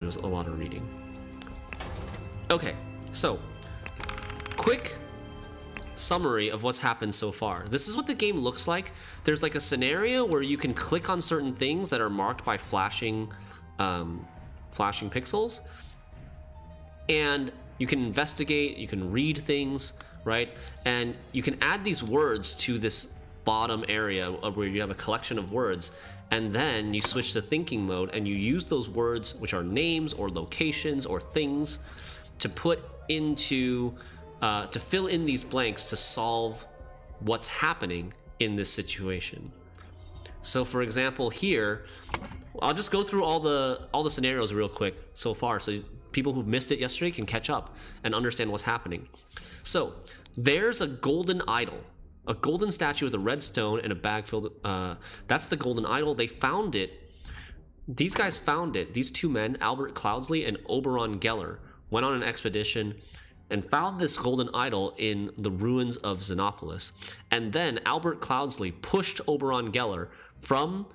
was a lot of reading. Okay, so quick summary of what's happened so far. This is what the game looks like. There's like a scenario where you can click on certain things that are marked by flashing pixels, and you can investigate, you can read things, right? And you can add these words to this bottom area where you have a collection of words, and then you switch to thinking mode and you use those words, which are names or locations or things, to put into to fill in these blanks to solve what's happening in this situation. So for example, here I'll just go through all the scenarios real quick so far, so people who've missed it yesterday can catch up and understand what's happening. So there's a golden idol, a golden statue with a red stone and a bag filled. That's the golden idol. They found it. These guys found it. These two men, Albert Cloudsley and Oberon Geller, went on an expedition and found this golden idol in the ruins of Xenopolis. And then Albert Cloudsley pushed Oberon Geller from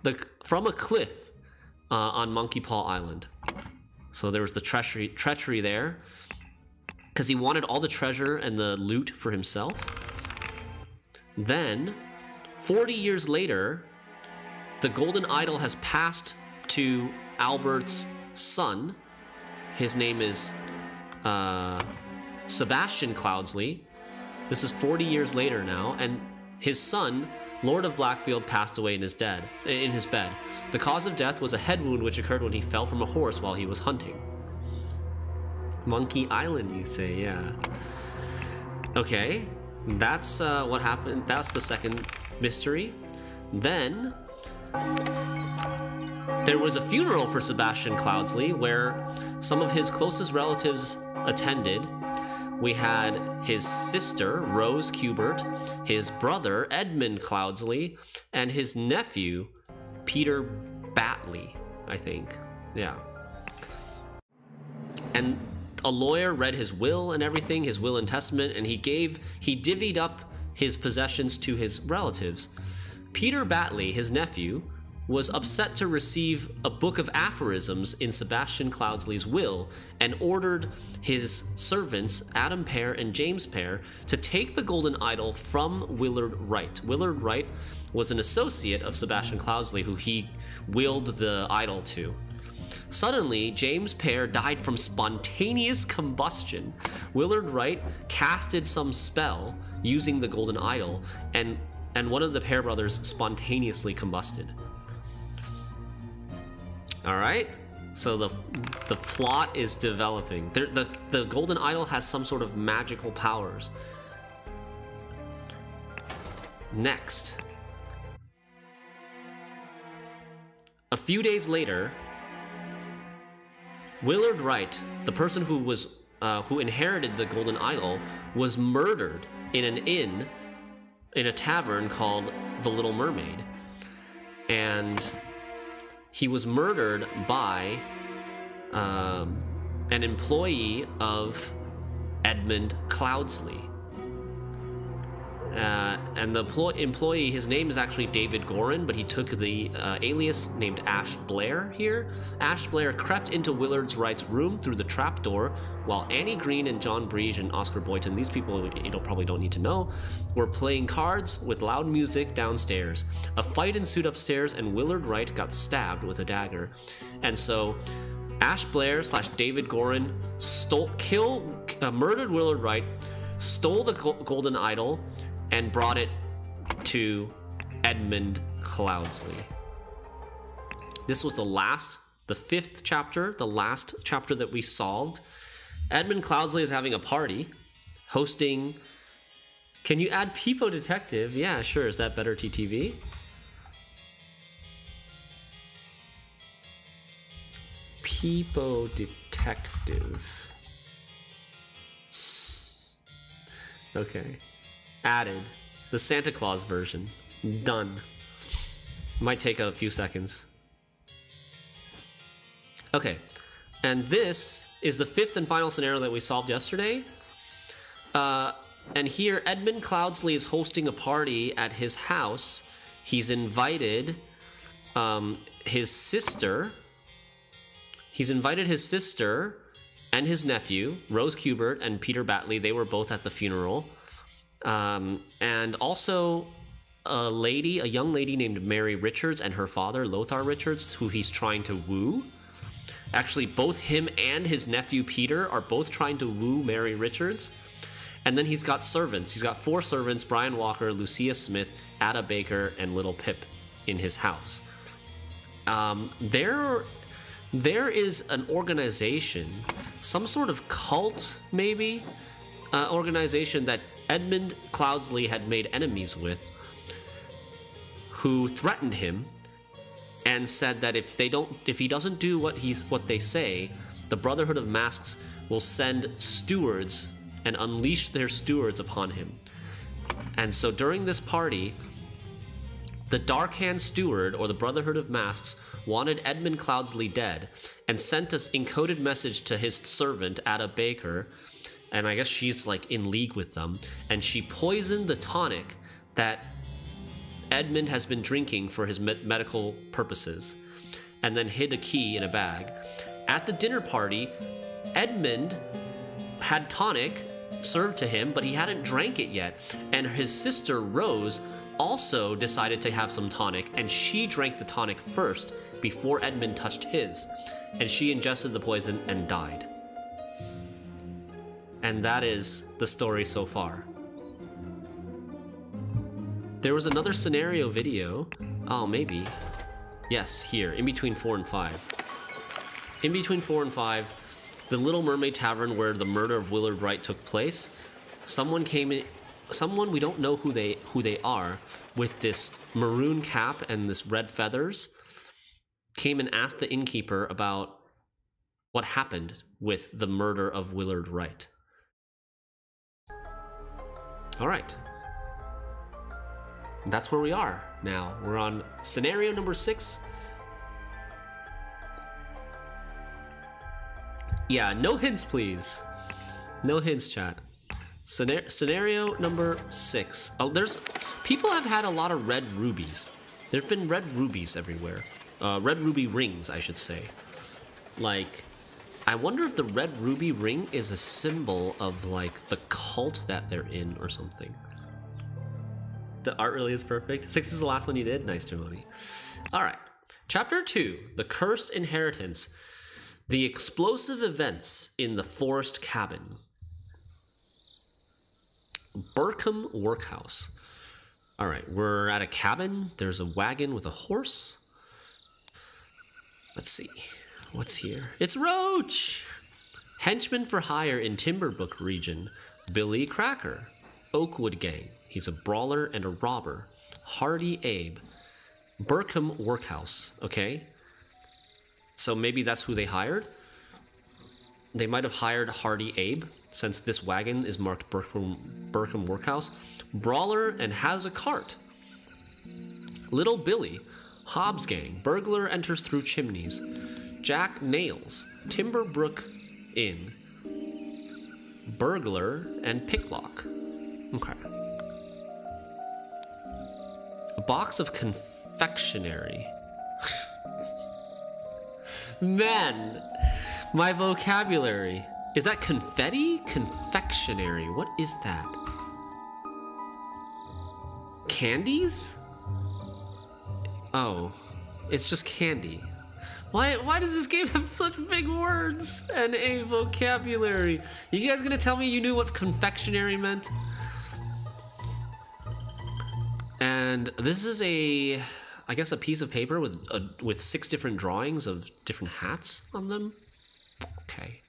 a cliff on Monkey Paw Island. So there was the treachery there, because he wanted all the treasure and the loot for himself. Then, 40 years later, the golden idol has passed to Albert's son. His name is Sebastian Cloudsley. This is 40 years later now, and his son, Lord of Blackfield, passed away in his bed. The cause of death was a head wound which occurred when he fell from a horse while he was hunting. Monkey Island, you say? Yeah. Okay, that's what happened. That's the second mystery. Then there was a funeral for Sebastian Cloudsley where some of his closest relatives attended. We had his sister, Rose Kubert, his brother, Edmund Cloudsley, and his nephew, Peter Batley, I think. Yeah. And a lawyer read his will and everything, his will and testament, and he divvied up his possessions to his relatives. Peter Batley, his nephew, was upset to receive a book of aphorisms in Sebastian Cloudsley's will and ordered his servants, Adam Pear and James Pear, to take the golden idol from Willard Wright. Willard Wright was an associate of Sebastian Cloudsley who he willed the idol to. Suddenly, James Pear died from spontaneous combustion. Willard Wright casted some spell using the golden idol, and one of the Pear brothers spontaneously combusted. All right, so the plot is developing. The golden idol has some sort of magical powers. Next, a few days later, Willard Wright, the person who inherited the golden idol, was murdered in an inn in a tavern called the Little Mermaid, and he was murdered by an employee of Edmund Cloudsley. And the employee, his name is actually David Gorin, but he took the alias named Ash Blair here. Ash Blair crept into Willard Wright's room through the trapdoor, while Annie Green and John Breege and Oscar Boyton, these people you probably don't need to know, were playing cards with loud music downstairs. A fight ensued upstairs, and Willard Wright got stabbed with a dagger. And so Ash Blair / David Gorin murdered Willard Wright, stole the golden idol, and brought it to Edmund Cloudsley. This was the fifth chapter, the last chapter that we solved. Edmund Cloudsley is having a party, hosting... Can you add Peepo Detective? Yeah, sure. Is that better, TTV? Peepo Detective. Okay. Added. The Santa Claus version. Done. Might take a few seconds. Okay. And this is the fifth and final scenario that we solved yesterday. And here, Edmund Cloudsley is hosting a party at his house. He's invited his sister. He's invited his sister and his nephew, Rose Kubert and Peter Batley. They were both at the funeral. And also a young lady named Mary Richards and her father, Lothar Richards, who he's trying to woo. Actually, both him and his nephew Peter are both trying to woo Mary Richards. And then he's got servants. He's got 4 servants, Brian Walker, Lucia Smith, Ada Baker, and Little Pip in his house. There is an organization, some sort of cult, maybe, organization that Edmund Cloudsley had made enemies with, who threatened him and said that if he doesn't do what they say, the Brotherhood of Masks will send stewards and unleash their stewards upon him. And so during this party, the Dark Hand Steward, or the Brotherhood of Masks, wanted Edmund Cloudsley dead and sent us encoded message to his servant, Ada Baker, and I guess she's like in league with them, and she poisoned the tonic that Edmund has been drinking for his medical purposes, and then hid a key in a bag. At the dinner party, Edmund had tonic served to him, but he hadn't drank it yet, and his sister Rose also decided to have some tonic, and she drank the tonic first before Edmund touched his, and she ingested the poison and died. And that is the story so far. There was another scenario video. Oh, maybe. Yes, here, in between 4 and 5. In between 4 and 5, the Little Mermaid Tavern where the murder of Willard Wright took place, someone came in, someone we don't know who they are, with this maroon cap and this red feathers, came and asked the innkeeper about what happened with the murder of Willard Wright. All right. That's where we are now. We're on scenario number 6. Yeah, no hints, please. No hints, chat. Scenario number 6. Oh, people have had a lot of red rubies. There've been red rubies everywhere. Red ruby rings, I should say. Like, I wonder if the red ruby ring is a symbol of like the cult that they're in or something. The art really is perfect. 6 is the last one you did. Nice, Jamoni. All right. Chapter 2, The Cursed Inheritance. The explosive events in the forest cabin. Burkham Workhouse. All right, we're at a cabin. There's a wagon with a horse. Let's see. What's here? It's Roach! Henchman for hire in Timberbrook region. Billy Cracker. Oakwood Gang. He's a brawler and a robber. Hardy Abe. Burkham Workhouse. Okay. So maybe that's who they hired? They might have hired Hardy Abe, since this wagon is marked Burkham Workhouse. Brawler and has a cart. Little Billy. Hobbs Gang. Burglar enters through chimneys. Jack Nails. Timberbrook Inn. Burglar and picklock. Okay. A box of confectionery. Man, my vocabulary. Is that confetti? Confectionery. What is that? Candies? Oh, it's just candy. Why does this game have such big words and a vocabulary? You guys gonna tell me you knew what confectionery meant? And this is I guess a piece of paper with 6 different drawings of different hats on them. Okay,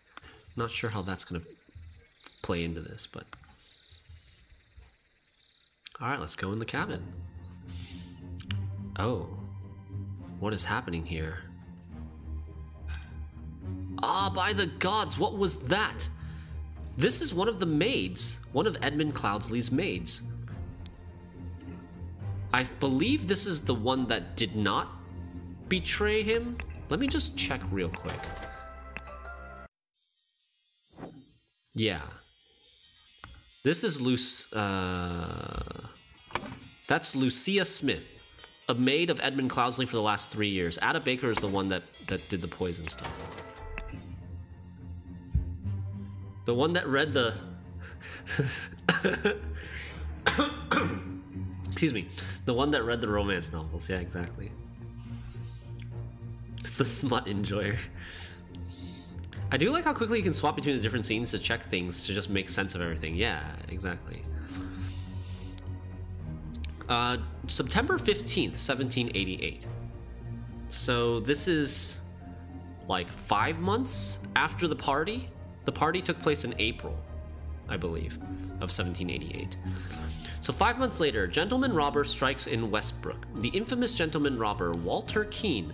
not sure how that's gonna play into this, but all right, let's go in the cabin. Oh, what is happening here? Ah, by the gods, what was that? This is one of the maids, one of Edmund Cloudsley's maids. I believe this is the one that did not betray him. Let me just check real quick. Yeah. This is that's Lucia Smith, a maid of Edmund Cloudsley for the last 3 years. Ada Baker is the one that did the poison stuff. The one that read the... Excuse me. The one that read the romance novels. Yeah, exactly. It's the smut enjoyer. I do like how quickly you can swap between the different scenes to check things to just make sense of everything. Yeah, exactly. September 15th, 1788. So this is like 5 months after the party. The party took place in April, I believe, of 1788. So 5 months later, gentleman robber strikes in Westbrook. The infamous gentleman robber Walter Keene,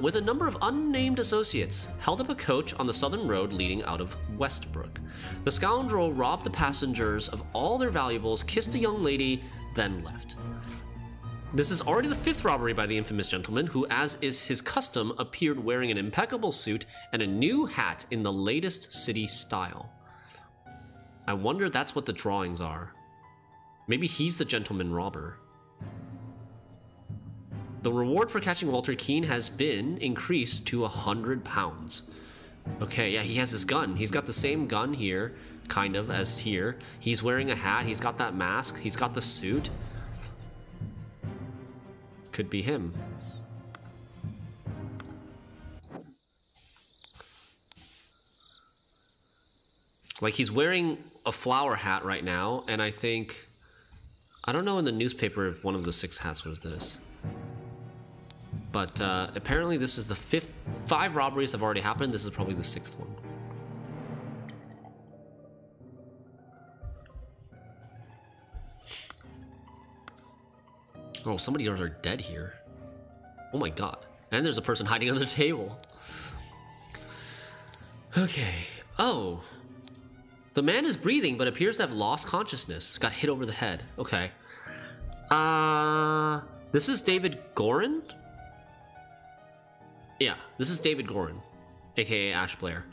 with a number of unnamed associates, held up a coach on the southern road leading out of Westbrook. The scoundrel robbed the passengers of all their valuables, kissed a young lady, then left. This is already the 5th robbery by the infamous gentleman, who, as is his custom, appeared wearing an impeccable suit and a new hat in the latest city style. I wonder that's what the drawings are. Maybe he's the gentleman robber. The reward for catching Walter Keene has been increased to £100. Okay, yeah, he has his gun. He's got the same gun here, kind of, as here. He's wearing a hat. He's got that mask. He's got the suit. Could be him. Like, he's wearing a flower hat right now, and I think... I don't know in the newspaper if one of the 6 hats was this. But apparently this is the 5th. 5 robberies have already happened. This is probably the 6th one. Oh, somebody else are dead here. Oh my god. And there's a person hiding under the table. Okay. Oh. The man is breathing but appears to have lost consciousness. Got hit over the head. Okay. This is David Gorin? Yeah, this is David Gorin, aka Ash Blair.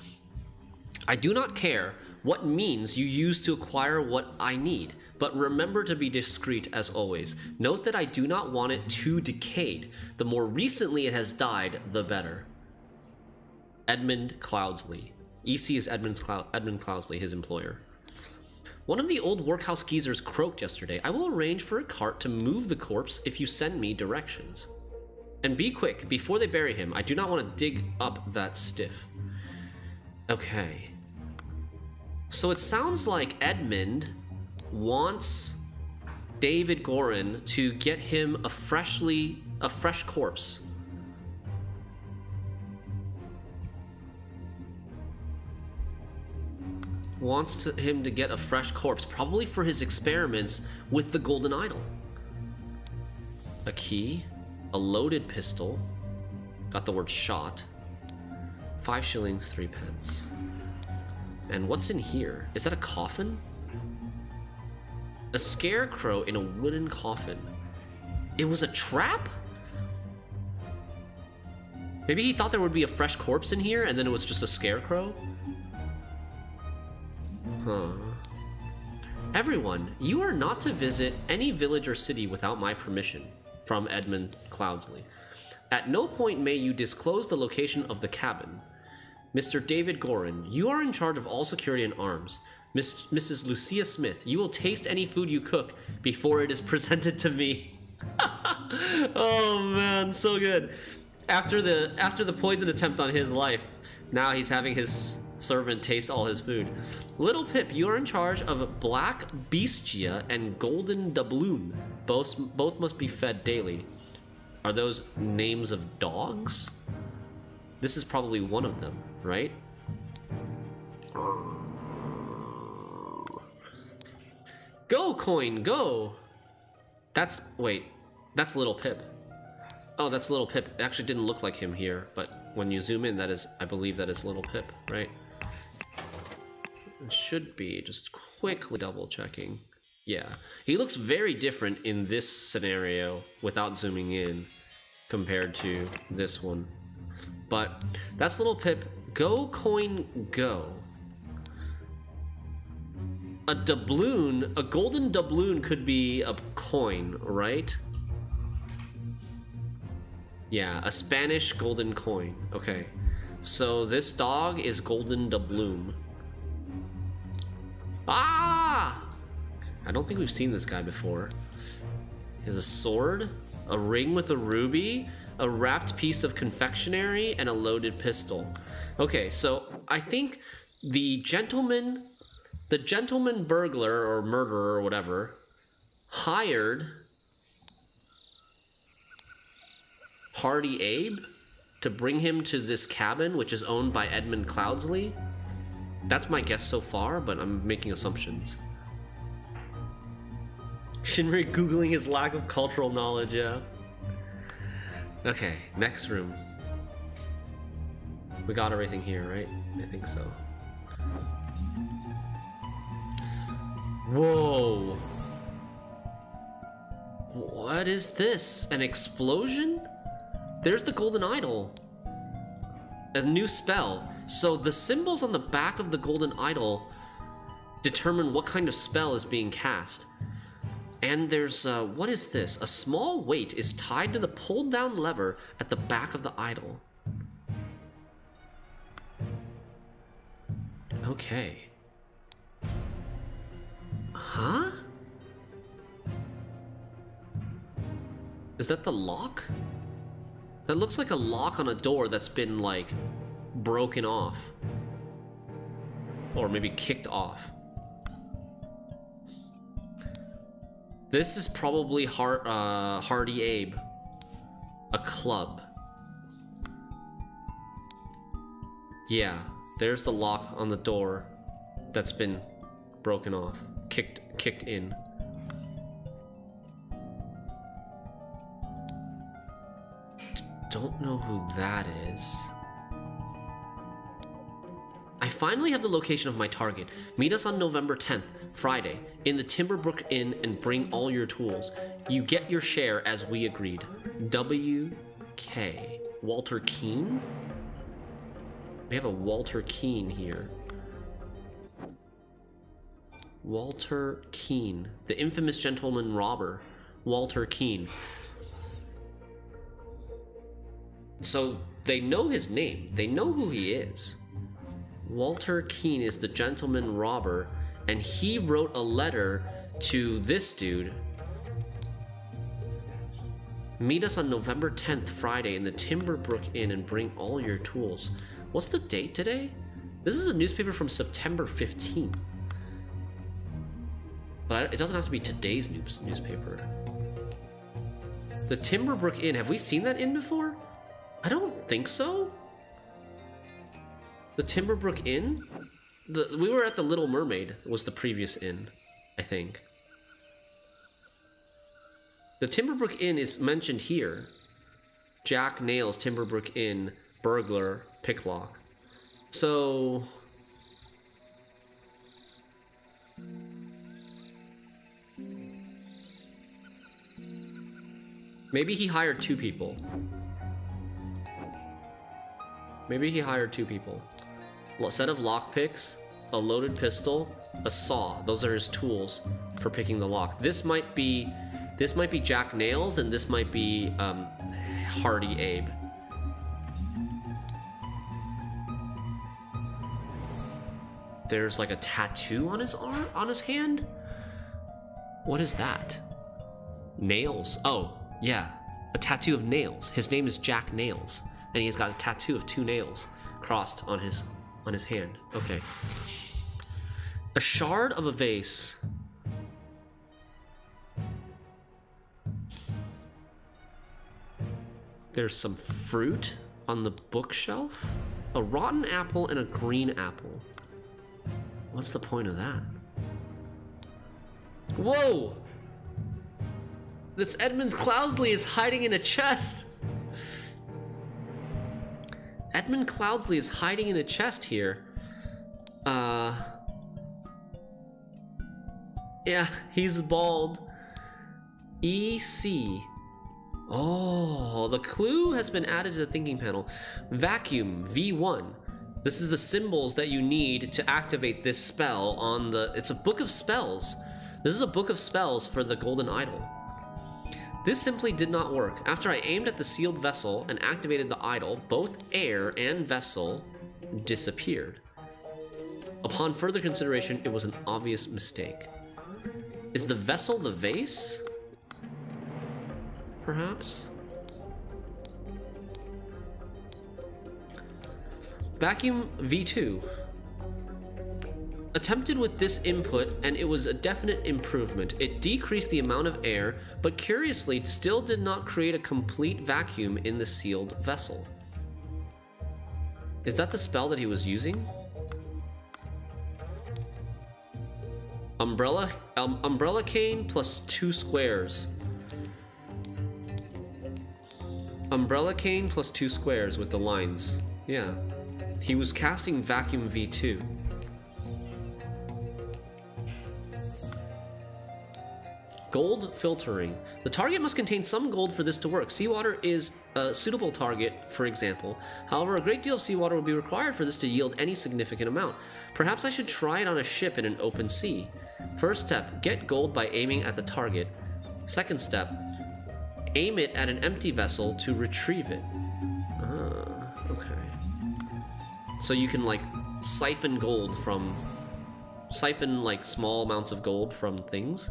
I do not care what means you use to acquire what I need, but remember to be discreet as always. Note that I do not want it too decayed. The more recently it has died, the better. Edmund Cloudsley. EC is Edmund Cloudsley, his employer. One of the old workhouse geezers croaked yesterday. I will arrange for a cart to move the corpse if you send me directions. And be quick, before they bury him. I do not want to dig up that stiff. Okay. So it sounds like Edmund wants David Gorin to get him a fresh corpse. Wants him to get a fresh corpse, probably for his experiments with the golden idol. A key, a loaded pistol, got the word shot, 5 shillings, 3 pence. And what's in here? Is that a coffin? A scarecrow in a wooden coffin. It was a trap? Maybe he thought there would be a fresh corpse in here and then it was just a scarecrow? Huh. Everyone, you are not to visit any village or city without my permission. From Edmund Cloudsley. At no point may you disclose the location of the cabin. Mr. David Gorin, you are in charge of all security and arms. Mrs. Lucia Smith, you will taste any food you cook before it is presented to me. Oh man, so good. After the poison attempt on his life, now he's having his servant taste all his food. Little Pip, you are in charge of Black Beastia and Golden Doubloon. Both must be fed daily. Are those names of dogs? This is probably one of them, right? Go, coin, go! Wait, that's Little Pip. Oh, that's Little Pip. It actually didn't look like him here, but when you zoom in, I believe that is Little Pip, right? It should be, just quickly double checking. Yeah, he looks very different in this scenario without zooming in compared to this one. But that's Little Pip. Go, coin, go. A doubloon, a golden doubloon could be a coin, right? Yeah, a Spanish golden coin. Okay, so this dog is Golden Doubloon. Ah! I don't think we've seen this guy before. He has a sword, a ring with a ruby, a wrapped piece of confectionery, and a loaded pistol. Okay, so I think the gentleman burglar or murderer or whatever hired Hardy Abe to bring him to this cabin, which is owned by Edmund Cloudsley. That's my guess so far, but I'm making assumptions. Shinri googling his lack of cultural knowledge, yeah. Okay, next room. We got everything here, right? I think so. Whoa. What is this? An explosion? There's the golden idol. A new spell. So the symbols on the back of the golden idol determine what kind of spell is being cast. And there's, what is this? A small weight is tied to the pulled down lever at the back of the idol. Okay. Huh? Is that the lock? That looks like a lock on a door that's been, like, broken off. Or maybe kicked off. This is probably Hardy Abe. A club. Yeah, there's the lock on the door that's been broken off. Kicked in. Don't know who that is. I finally have the location of my target. Meet us on November 10th, Friday, in the Timberbrook Inn and bring all your tools. You get your share as we agreed. W.K. Walter Keane? We have a Walter Keane here. Walter Keane. The infamous gentleman robber. Walter Keane. So they know his name. They know who he is. Walter Keane is the gentleman robber, and he wrote a letter to this dude. Meet us on November 10th, Friday, in the Timberbrook Inn and bring all your tools. What's the date today? This is a newspaper from September 15th. But it doesn't have to be today's newspaper. The Timberbrook Inn, have we seen that inn before? I don't think so. The Timberbrook Inn? We were at the Little Mermaid, was the previous inn, I think. The Timberbrook Inn is mentioned here. Jack Nails, Timberbrook Inn, burglar, picklock. So... maybe he hired two people. Maybe he hired two people. A set of lockpicks, a loaded pistol, a saw. Those are his tools for picking the lock. This might be Jack Nails, and this might be Hardy Abe. There's like a tattoo on his arm, on his hand. What is that? Nails. Oh, yeah, a tattoo of nails. His name is Jack Nails, and he's got a tattoo of two nails crossed on his hand. Okay. A shard of a vase. There's some fruit on the bookshelf. A rotten apple and a green apple. What's the point of that? Whoa! This Edmund Cloudsley is hiding in a chest. Edmund Cloudsley is hiding in a chest here. Yeah, he's bald. EC. Oh, the clue has been added to the thinking panel. Vacuum, V1. This is the symbols that you need to activate this spell on the... It's a book of spells. This is a book of spells for the Golden Idol. This simply did not work. After I aimed at the sealed vessel and activated the idol, both air and vessel disappeared. Upon further consideration, it was an obvious mistake. Is the vessel the vase? Perhaps? Vacuum V2. Attempted with this input, and it was a definite improvement. It decreased the amount of air, but curiously still did not create a complete vacuum in the sealed vessel. Is that the spell that he was using? Umbrella cane plus 2 squares. Umbrella cane plus 2 squares with the lines. Yeah. He was casting Vacuum V2. Gold filtering. The target must contain some gold for this to work. Seawater is a suitable target, for example. However, a great deal of seawater will be required for this to yield any significant amount. Perhaps I should try it on a ship in an open sea. First step, get gold by aiming at the target. Second step, aim it at an empty vessel to retrieve it. Okay. So you can like siphon like small amounts of gold from things.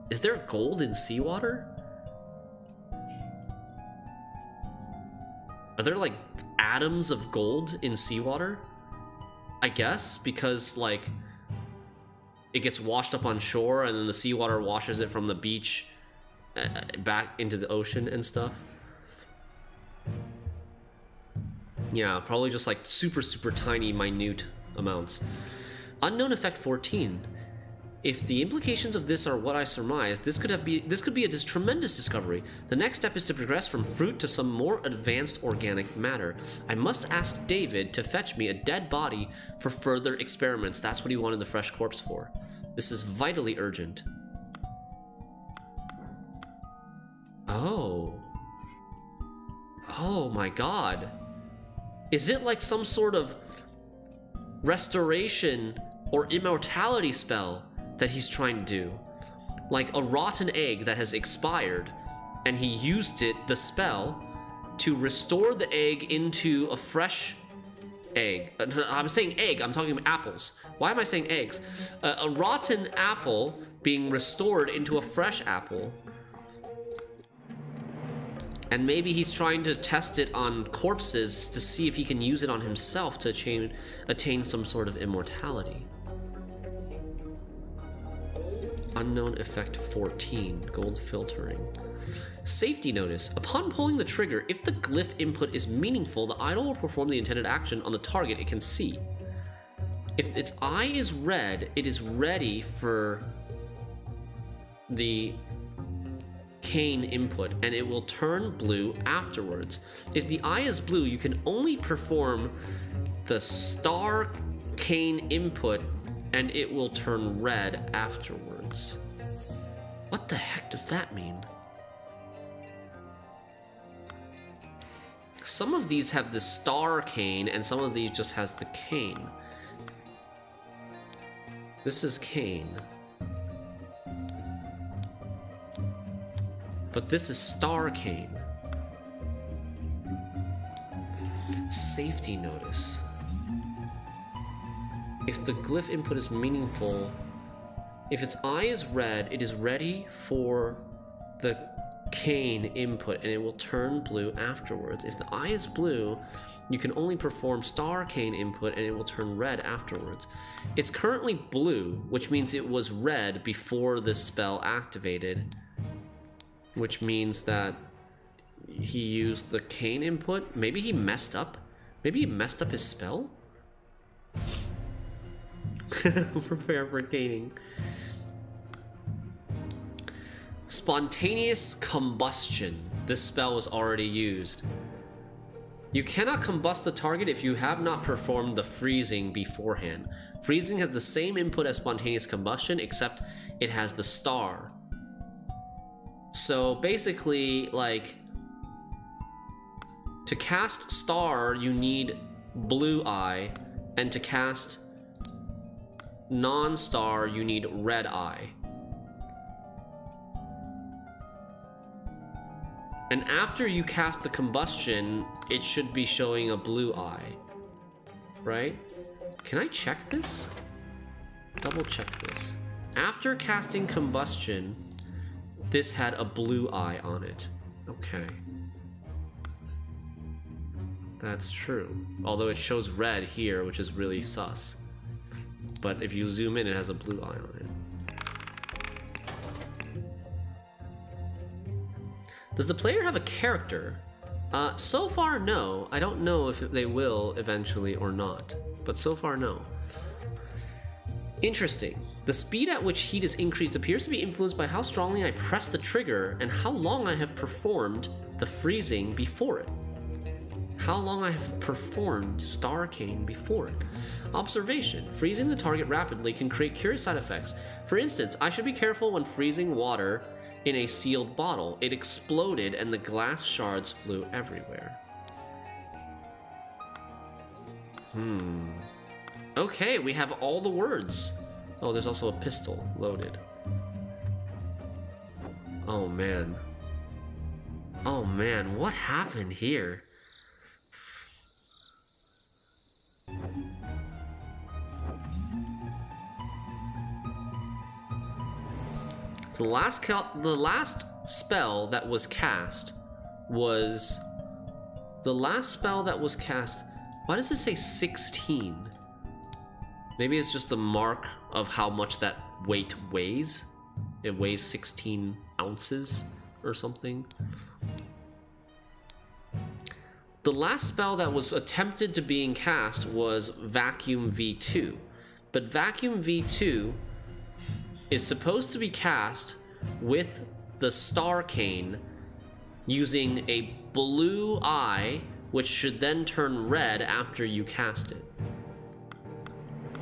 Is there gold in seawater? Are there like atoms of gold in seawater? I guess, because like it gets washed up on shore and then the seawater washes it from the beach back into the ocean and stuff. Yeah, probably just like super tiny minute amounts. Unknown effect 14. If the implications of this are what I surmise, this could be a tremendous discovery. The next step is to progress from fruit to some more advanced organic matter. I must ask David to fetch me a dead body for further experiments. That's what he wanted the fresh corpse for. This is vitally urgent. Oh. Oh my god. Is it like some sort of restoration or immortality spell that he's trying to do? Like a rotten egg that has expired, and he used the spell, to restore the egg into a fresh egg. I'm saying egg, I'm talking about apples. Why am I saying eggs? A rotten apple being restored into a fresh apple. And maybe he's trying to test it on corpses to see if he can use it on himself to attain some sort of immortality. Unknown effect 14, gold filtering. Safety notice. Upon pulling the trigger, if the glyph input is meaningful, the idol will perform the intended action on the target it can see. If its eye is red, it is ready for the cane input, and it will turn blue afterwards. If the eye is blue, you can only perform the star cane input, and it will turn red afterwards. What the heck does that mean? Some of these have the star cane, and some of these just has the cane. This is cane. But this is star cane. Safety notice. If the glyph input is meaningful, if its eye is red, it is ready for the cane input, and it will turn blue afterwards. If the eye is blue, you can only perform star cane input, and it will turn red afterwards. It's currently blue, which means it was red before this spell activated, which means that he used the cane input. Maybe he messed up. Maybe he messed up his spell? Prepare for caning. Spontaneous combustion. This spell was already used. You cannot combust the target if you have not performed the freezing beforehand. Freezing has the same input as spontaneous combustion, except it has the star. So basically, like, to cast star, you need blue eye, and to cast non-star, you need red eye. And after you cast the combustion, it should be showing a blue eye, right? Can I check this? double check this. After casting combustion, this had a blue eye on it. Okay. That's true. Although it shows red here, which is really sus. But if you zoom in, it has a blue eye on it. Does the player have a character? So far, no. I don't know if they will eventually or not. But so far, no. Interesting. The speed at which heat is increased appears to be influenced by how strongly I press the trigger and how long I have performed the freezing before it. How long I have performed Star Arcane before it. Observation. Freezing the target rapidly can create curious side effects. For instance, I should be careful when freezing water in a sealed bottle. It exploded and the glass shards flew everywhere. Okay, we have all the words. Oh, there's also a pistol loaded. Oh man. Oh man, what happened here? So the last spell that was cast was... The last spell that was cast... Why does it say 16? Maybe it's just the mark of how much that weight weighs. It weighs 16 ounces or something. The last spell that was attempted to being cast was Vacuum V2. But Vacuum V2 is supposed to be cast with the Star Arcane using a blue eye, which should then turn red after you cast it.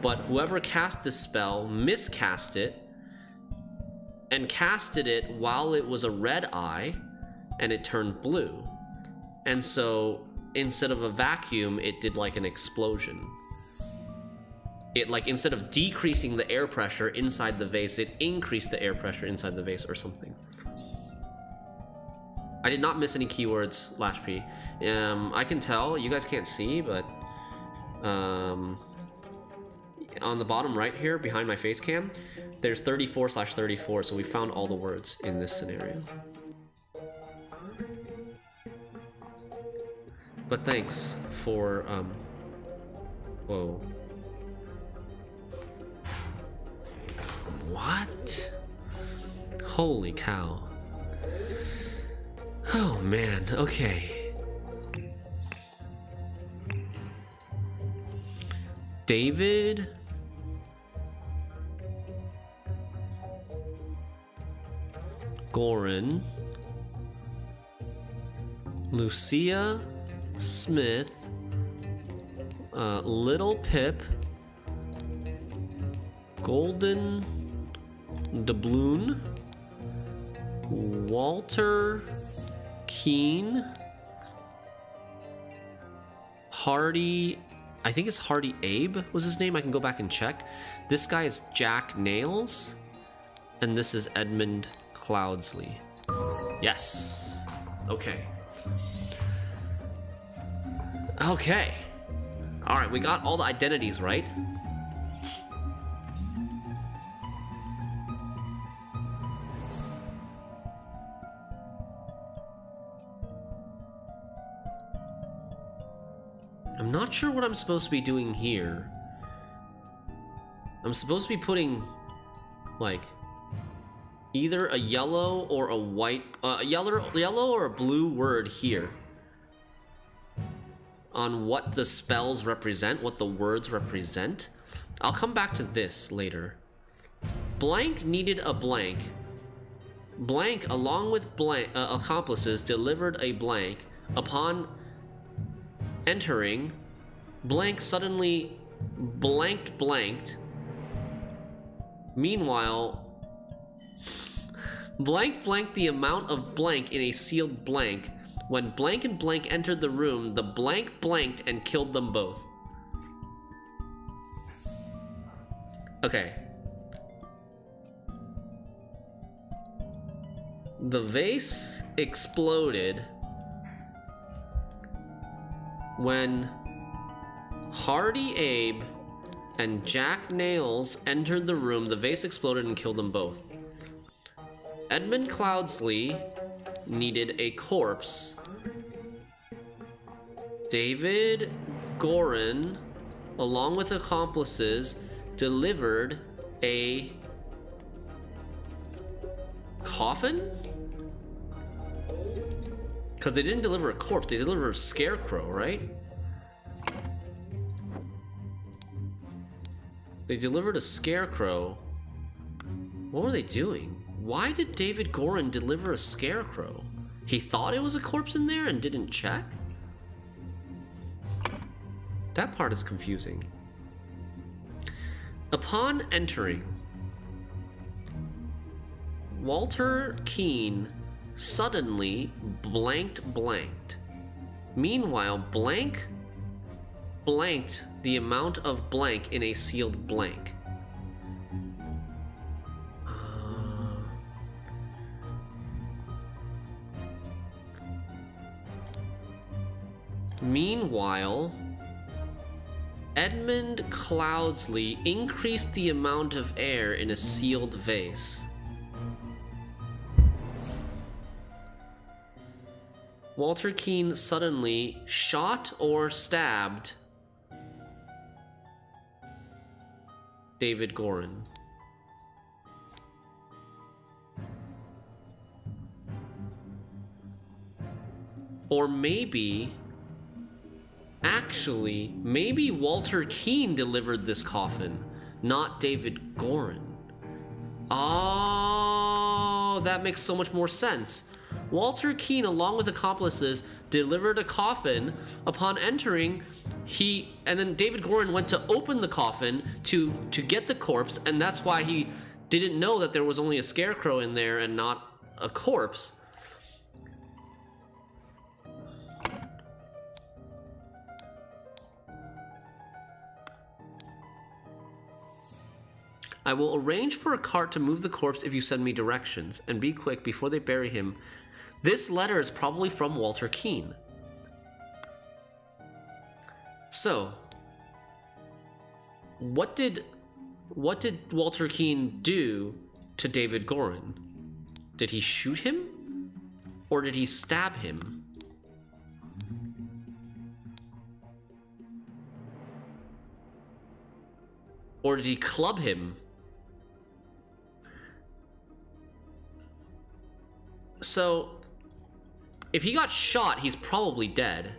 But whoever cast this spell miscast it and casted it while it was a red eye and it turned blue. And so instead of a vacuum, it did like an explosion. It, like, instead of decreasing the air pressure inside the vase, it increased the air pressure inside the vase or something. I did not miss any keywords, Lashp. I can tell, you guys can't see, but on the bottom right here, behind my face cam, there's 34/34, so we found all the words in this scenario. But thanks for, whoa. What? Holy cow. Oh man, okay. David? Goran? Lucia? Smith? Little Pip? Golden Doubloon, Walter Keane, Hardy, I think it's Hardy Abe was his name. I can go back and check. This guy is Jack Nails, and this is Edmund Cloudsley. Yes. Okay. Okay. All right, we got all the identities right. I'm not sure what I'm supposed to be doing here. I'm supposed to be putting, like, either a yellow or a white, yellow or a blue word here on what the spells represent, what the words represent. I'll come back to this later. Blank needed a blank. Blank, along with blank accomplices, delivered a blank. Upon entering, blank suddenly blanked. Meanwhile, blank blanked the amount of blank in a sealed blank. When blank and blank entered the room, the blank blanked and killed them both. Okay. The vase exploded when Hardy Abe and Jack Nails entered the room. The vase exploded and killed them both. Edmund Cloudsley needed a corpse. David Gorin, along with accomplices, delivered a coffin? Because they didn't deliver a corpse, they delivered a scarecrow, right? They delivered a scarecrow. What were they doing? Why did David Gorin deliver a scarecrow? He thought it was a corpse in there and didn't check? That part is confusing. Upon entering, Walter Keane suddenly blanked. Meanwhile, blank blanked the amount of blank in a sealed blank. Meanwhile, Edmund Cloudsley increased the amount of air in a sealed vase. Walter Keane suddenly shot or stabbed David Gorin. Or maybe, actually, maybe Walter Keane delivered this coffin, not David Gorin. Oh, that makes so much more sense. Walter Keane, along with accomplices, delivered a coffin. Upon entering, and then David Gorin went to open the coffin to get the corpse, and that's why he didn't know that there was only a scarecrow in there and not a corpse. I will arrange for a cart to move the corpse if you send me directions, and be quick before they bury him. This letter is probably from Walter Keane. So, what did Walter Keane do to David Gorin? Did he shoot him? Or did he stab him? Or did he club him? So, if he got shot, he's probably dead.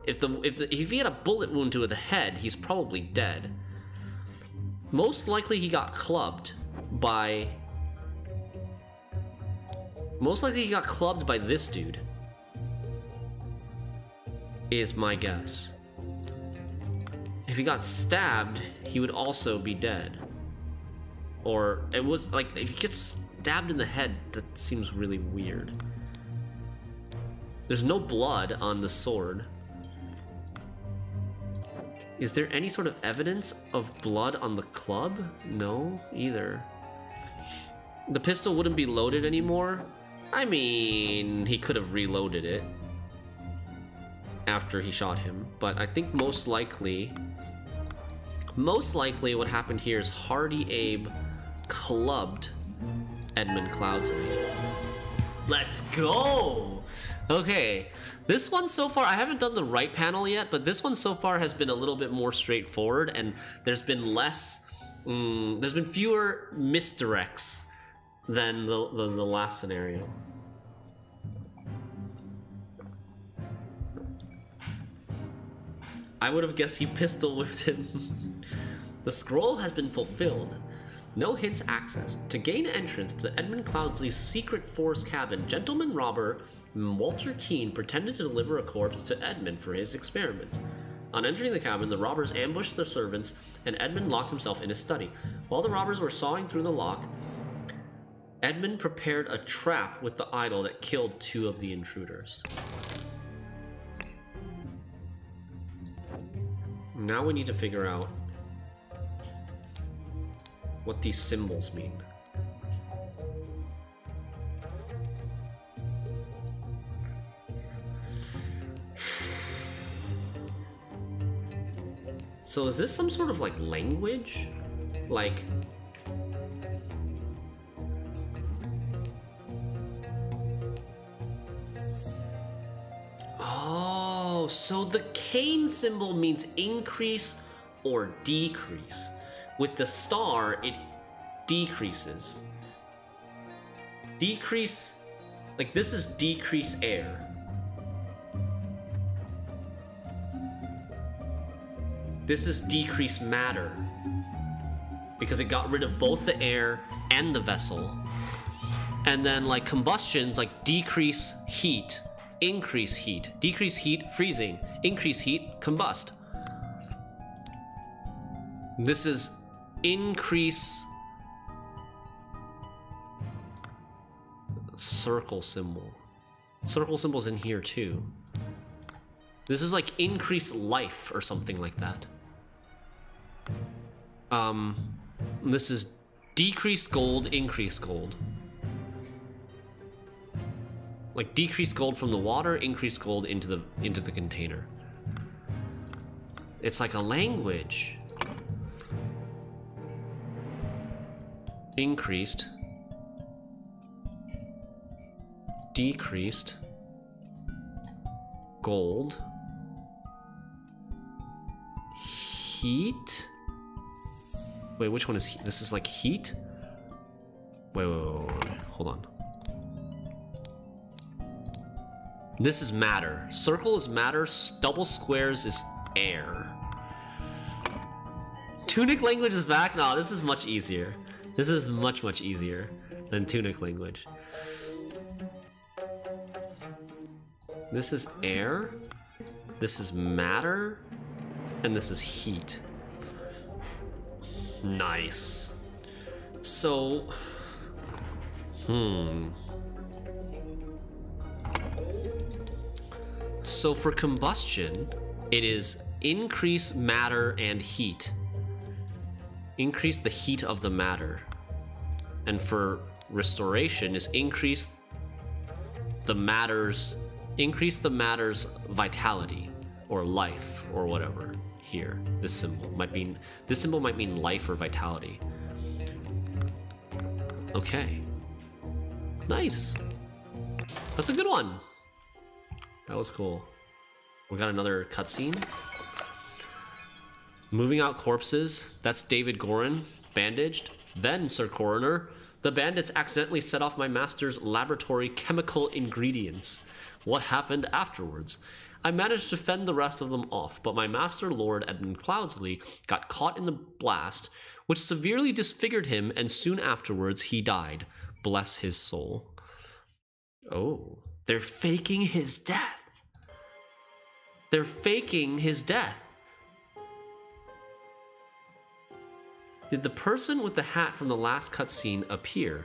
If he had a bullet wound to the head, he's probably dead. Most likely he got clubbed by... Most likely he got clubbed by this dude. Is my guess. If he got stabbed, he would also be dead. Or it was like, if he gets stabbed in the head, that seems really weird. There's no blood on the sword. Is there any sort of evidence of blood on the club? No, either. The pistol wouldn't be loaded anymore. I mean, he could have reloaded it after he shot him, but I think most likely what happened here is Hardy Abe clubbed Edmund Cloudsley. Let's go! Okay, this one so far, I haven't done the right panel yet, but this one so far has been a little bit more straightforward, and there's been there's been fewer misdirects than the last scenario. I would have guessed he pistol whipped him. The scroll has been fulfilled. No hints accessed. To gain entrance to Edmund Cloudsley's secret forest cabin, gentleman robber Walter Keane pretended to deliver a corpse to Edmund for his experiments. On entering the cabin, the robbers ambushed the servants, and Edmund locked himself in his study. While the robbers were sawing through the lock, Edmund prepared a trap with the idol that killed 2 of the intruders. Now we need to figure out what these symbols mean. So is this some sort of like language? Like... Oh, so the cane symbol means increase or decrease. With the star, it decreases. Decrease, like this is decrease air. This is decrease matter. Because it got rid of both the air and the vessel. And then like combustions, like decrease heat, increase heat, decrease heat, freezing, increase heat, combust. This is increase circle symbol. Circle symbol's in here too. This is like increase life or something like that. This is decrease gold, increase gold. Like decrease gold from the water, increase gold into the container. It's like a language. Increased. Decreased. Gold. Heat. Wait, which one is heat? This is like heat? Wait, hold on. This is matter. Circle is matter, double squares is air. Tunic language is back? No, this is much easier. This is much, much easier than Tunic language. This is air, this is matter, and this is heat. Nice. So, So for combustion, it is increase matter and heat. Increase the heat of the matter. And for restoration is increase the matter's vitality or life or whatever. Here, this symbol might mean life or vitality. Okay. Nice. That's a good one. That was cool. We got another cutscene. Moving out corpses. That's David Gorin, bandaged. Then, Sir Coroner, the bandits accidentally set off my master's laboratory chemical ingredients. What happened afterwards? I managed to fend the rest of them off, but my master, Lord Edmund Cloudsley, got caught in the blast, which severely disfigured him, and soon afterwards he died. Bless his soul. Oh, they're faking his death. They're faking his death. Did the person with the hat from the last cutscene appear?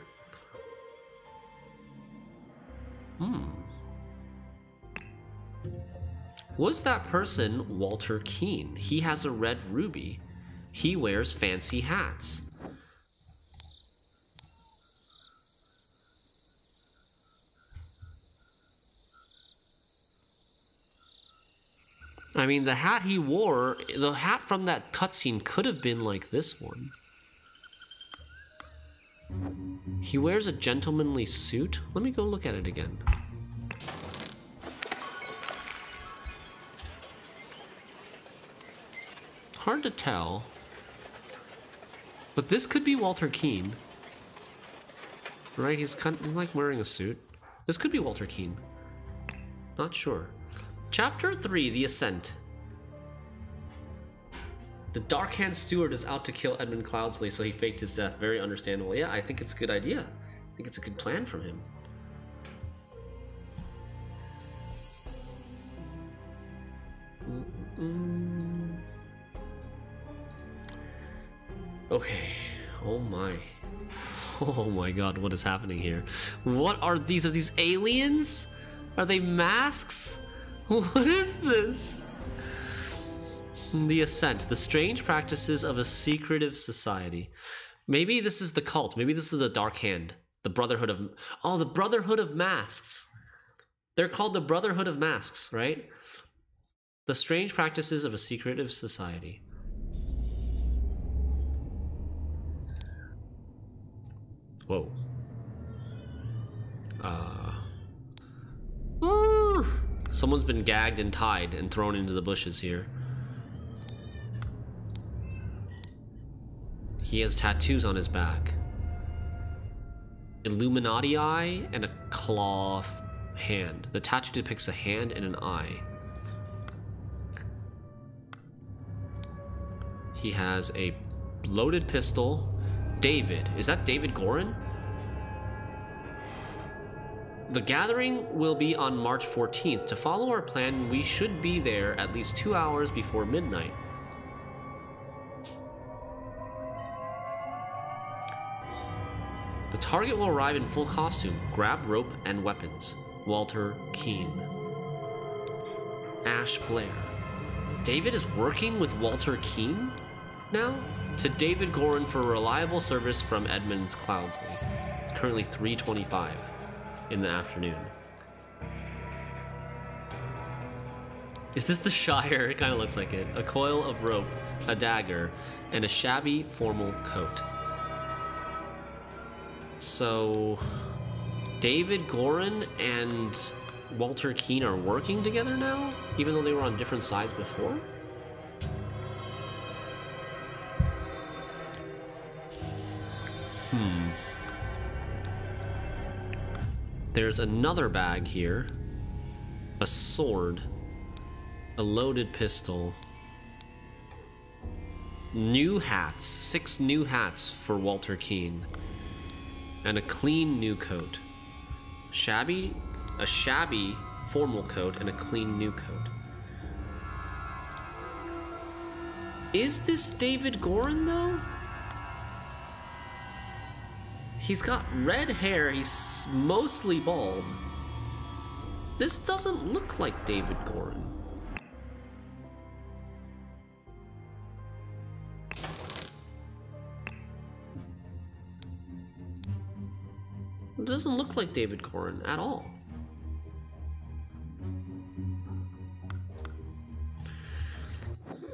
Was that person Walter Keane? He has a red ruby. He wears fancy hats. I mean, the hat he wore, the hat from that cutscene could have been like this one. He wears a gentlemanly suit. Let me go look at it again. Hard to tell. But this could be Walter Keane. Right? He's kind of like wearing a suit. This could be Walter Keane. Not sure. Chapter 3, The Ascent. The Darkhand Steward is out to kill Edmund Cloudsley, so he faked his death. Very understandable. Yeah, I think it's a good idea. I think it's a good plan from him. Okay. Oh my. Oh my god, what is happening here? What are these? Are these aliens? Are they masks? What is this? The Ascent, the strange practices of a secretive society. Maybe this is the cult. Maybe this is the Dark Hand. The Brotherhood of... Oh, the Brotherhood of Masks. They're called the Brotherhood of Masks, right? The strange practices of a secretive society. Whoa. Someone's been gagged and tied and thrown into the bushes here. He has tattoos on his back. Illuminati eye and a claw hand. The tattoo depicts a hand and an eye. He has a loaded pistol. David. Is that David Gorin? The gathering will be on March 14th. To follow our plan, we should be there at least 2 hours before midnight. The target will arrive in full costume. Grab rope and weapons. Walter Keene. Ash Blair. David is working with Walter Keene now? To David Gorin for reliable service from Edmonds Cloudsley. It's currently 3:25 in the afternoon. Is this the Shire? It kind of looks like it. A coil of rope, a dagger, and a shabby formal coat. So, David Gorin and Walter Keene are working together now, even though they were on different sides before? There's another bag here. A sword. A loaded pistol. New hats. 6 new hats for Walter Keene. And a clean new coat. A shabby formal coat and a clean new coat. Is this David Gorin though? He's got red hair, he's mostly bald. This doesn't look like David Gorin. It doesn't look like David Gorin at all.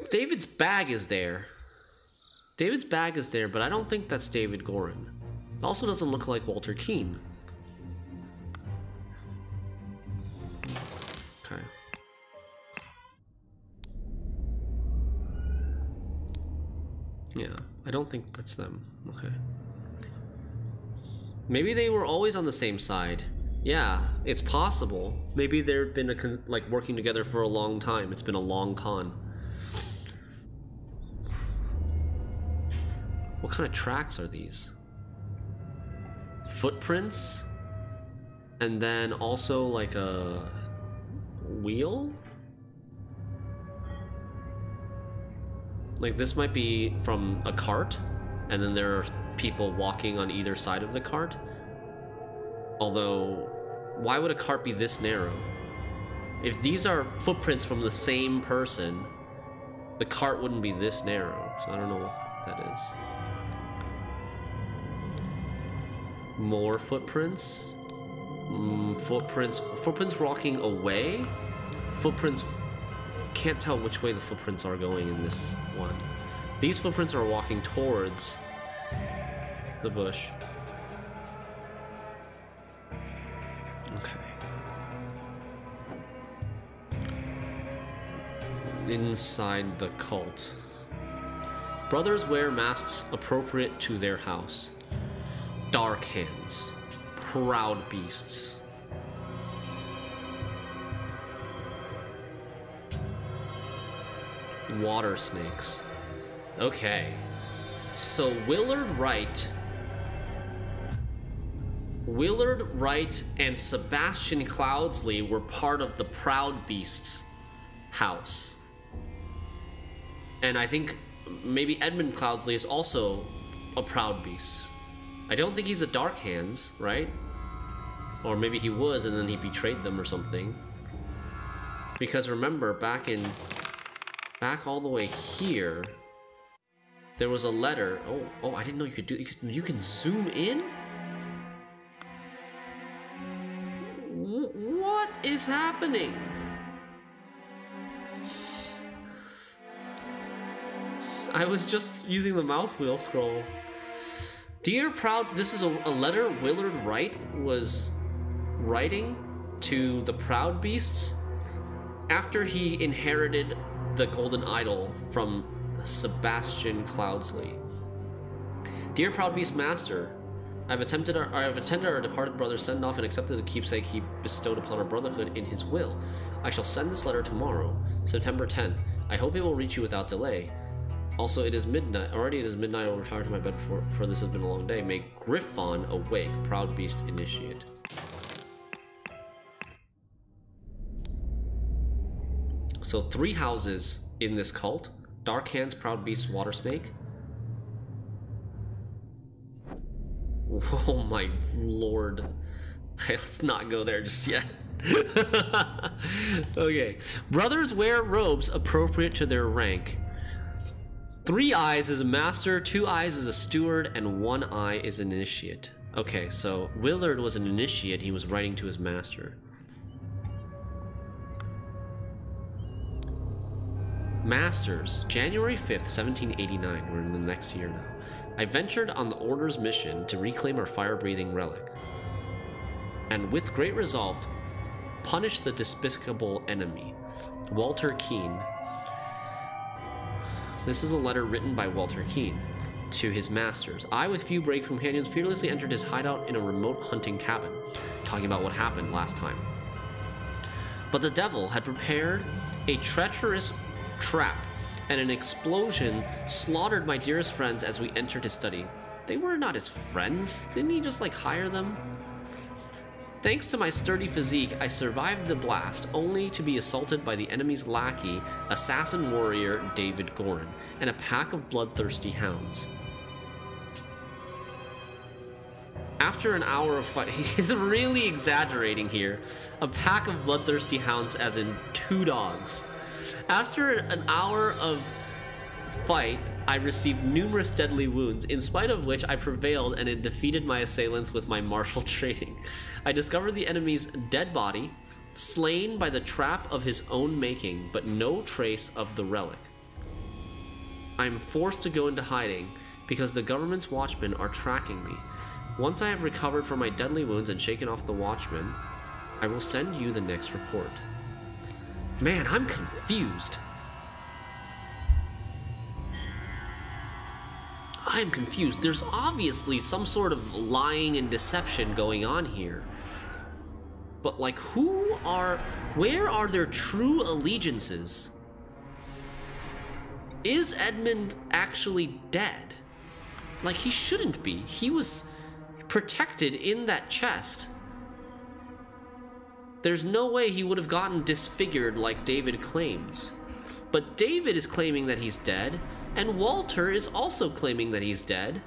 David's bag is there. David's bag is there, but I don't think that's David Gorin. It also doesn't look like Walter Keene. Okay. Yeah, I don't think that's them. Okay. Maybe they were always on the same side. Yeah, it's possible. Maybe they've been like working together for a long time. It's been a long con. What kind of tracks are these? Footprints? And then also like a wheel? Like this might be from a cart, and then there are people walking on either side of the cart. Although, why would a cart be this narrow? If these are footprints from the same person, the cart wouldn't be this narrow. So I don't know what that is. More footprints? Footprints walking away? Footprints... Can't tell which way the footprints are going in this one. These footprints are walking towards the bush. Okay. Inside the cult. Brothers wear masks appropriate to their house. Dark hands. Proud beasts. Water snakes. Okay. So Willard Wright and Sebastian Cloudsley were part of the Proud Beasts house. And I think maybe Edmund Cloudsley is also a Proud Beast. I don't think he's a Dark Hands, right? Or maybe he was and then he betrayed them or something. Because remember, back all the way here, there was a letter. Oh, I didn't know you could do it. You can zoom in? What is happening? I was just using the mouse wheel scroll. Dear Proud, this is a letter Willard Wright was writing to the Proud Beasts after he inherited the Golden Idol from Sebastian Cloudsley. Dear Proud Beast Master, I have attended our departed brother's send-off and accepted the keepsake he bestowed upon our brotherhood in his will. I shall send this letter tomorrow, September 10th. I hope it will reach you without delay. Also, it is midnight. Already it is midnight. I will retire to my bed for this has been a long day. May Griffon awake, Proud Beast Initiate. So 3 houses in this cult. Dark Hands, Proud Beast, Water Snake. Oh my lord. Okay, let's not go there just yet. Okay. Brothers wear robes appropriate to their rank. 3 eyes is a master, 2 eyes is a steward, and 1 eye is an initiate. Okay, so Willard was an initiate. He was writing to his master. Masters, January 5th, 1789. We're in the next year now. I ventured on the Order's mission to reclaim our fire-breathing relic, and with great resolve, punish the despicable enemy. Walter Keene. This is a letter written by Walter Keene to his masters. I, with few brave companions, fearlessly entered his hideout in a remote hunting cabin, talking about what happened last time. But the devil had prepared a treacherous trap, and an explosion slaughtered my dearest friends as we entered his study. They were not his friends. Didn't he just, like, hire them? Thanks to my sturdy physique, I survived the blast, only to be assaulted by the enemy's lackey, assassin warrior David Gorin, and a pack of bloodthirsty hounds. After an hour of fight, he's really exaggerating here. A pack of bloodthirsty hounds as in 2 dogs. After an hour of fight, I received numerous deadly wounds, in spite of which I prevailed and had defeated my assailants with my martial training. I discovered the enemy's dead body, slain by the trap of his own making, but no trace of the relic. I am forced to go into hiding because the government's watchmen are tracking me. Once I have recovered from my deadly wounds and shaken off the watchmen, I will send you the next report. Man, I'm confused. I'm confused. There's obviously some sort of lying and deception going on here. But, like, where are their true allegiances? Is Edmund actually dead? Like, he shouldn't be. He was protected in that chest. There's no way he would have gotten disfigured like David claims. But David is claiming that he's dead, and Walter is also claiming that he's dead.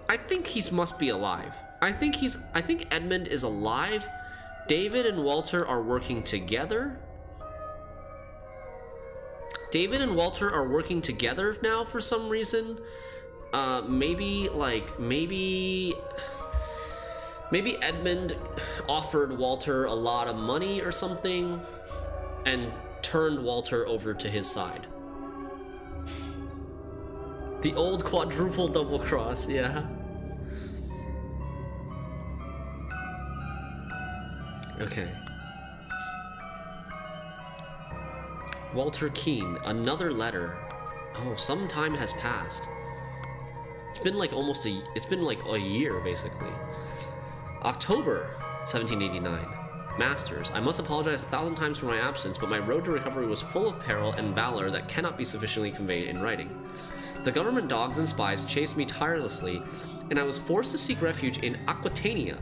I think he must be alive. I think Edmund is alive. David and Walter are working together. David and Walter are working together now for some reason. Maybe Edmund offered Walter a lot of money or something and turned Walter over to his side. The old quadruple double cross, yeah. Okay. Walter Keene, another letter. Oh, some time has passed. It's been like a year, basically. October 1789. Masters, I must apologize 1,000 times for my absence, but my road to recovery was full of peril and valor that cannot be sufficiently conveyed in writing. The government dogs and spies chased me tirelessly, and I was forced to seek refuge in Aquitania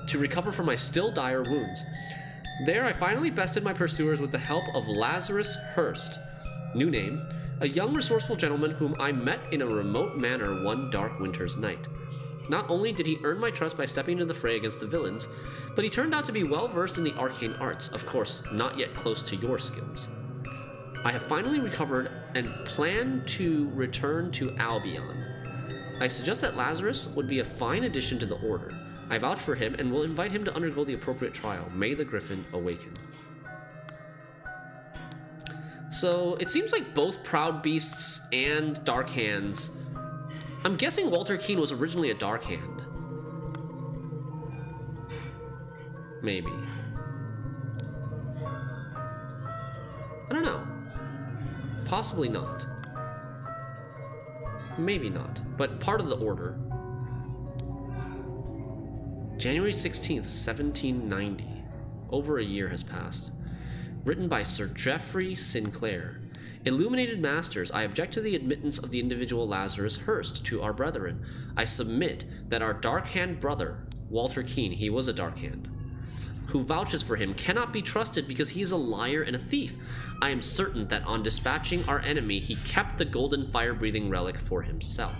to recover from my still dire wounds. There I finally bested my pursuers with the help of Lazarus Hurst, new name, a young resourceful gentleman whom I met in a remote manor one dark winter's night. Not only did he earn my trust by stepping into the fray against the villains, but he turned out to be well versed in the arcane arts, of course, not yet close to your skills. I have finally recovered and plan to return to Albion. I suggest that Lazarus would be a fine addition to the Order. I vouch for him and will invite him to undergo the appropriate trial. May the Griffin awaken. So it seems like both Proud Beasts and Dark Hands. I'm guessing Walter Keene was originally a Dark Hand. Maybe. I don't know. Possibly not. Maybe not, but part of the order. January 16th, 1790. Over a year has passed. Written by Sir Geoffrey Sinclair. Illuminated Masters, I object to the admittance of the individual Lazarus Hearst to our brethren. I submit that our Dark Hand brother, Walter Keene, he was a Dark Hand, who vouches for him, cannot be trusted because he is a liar and a thief. I am certain that on dispatching our enemy, he kept the golden fire-breathing relic for himself.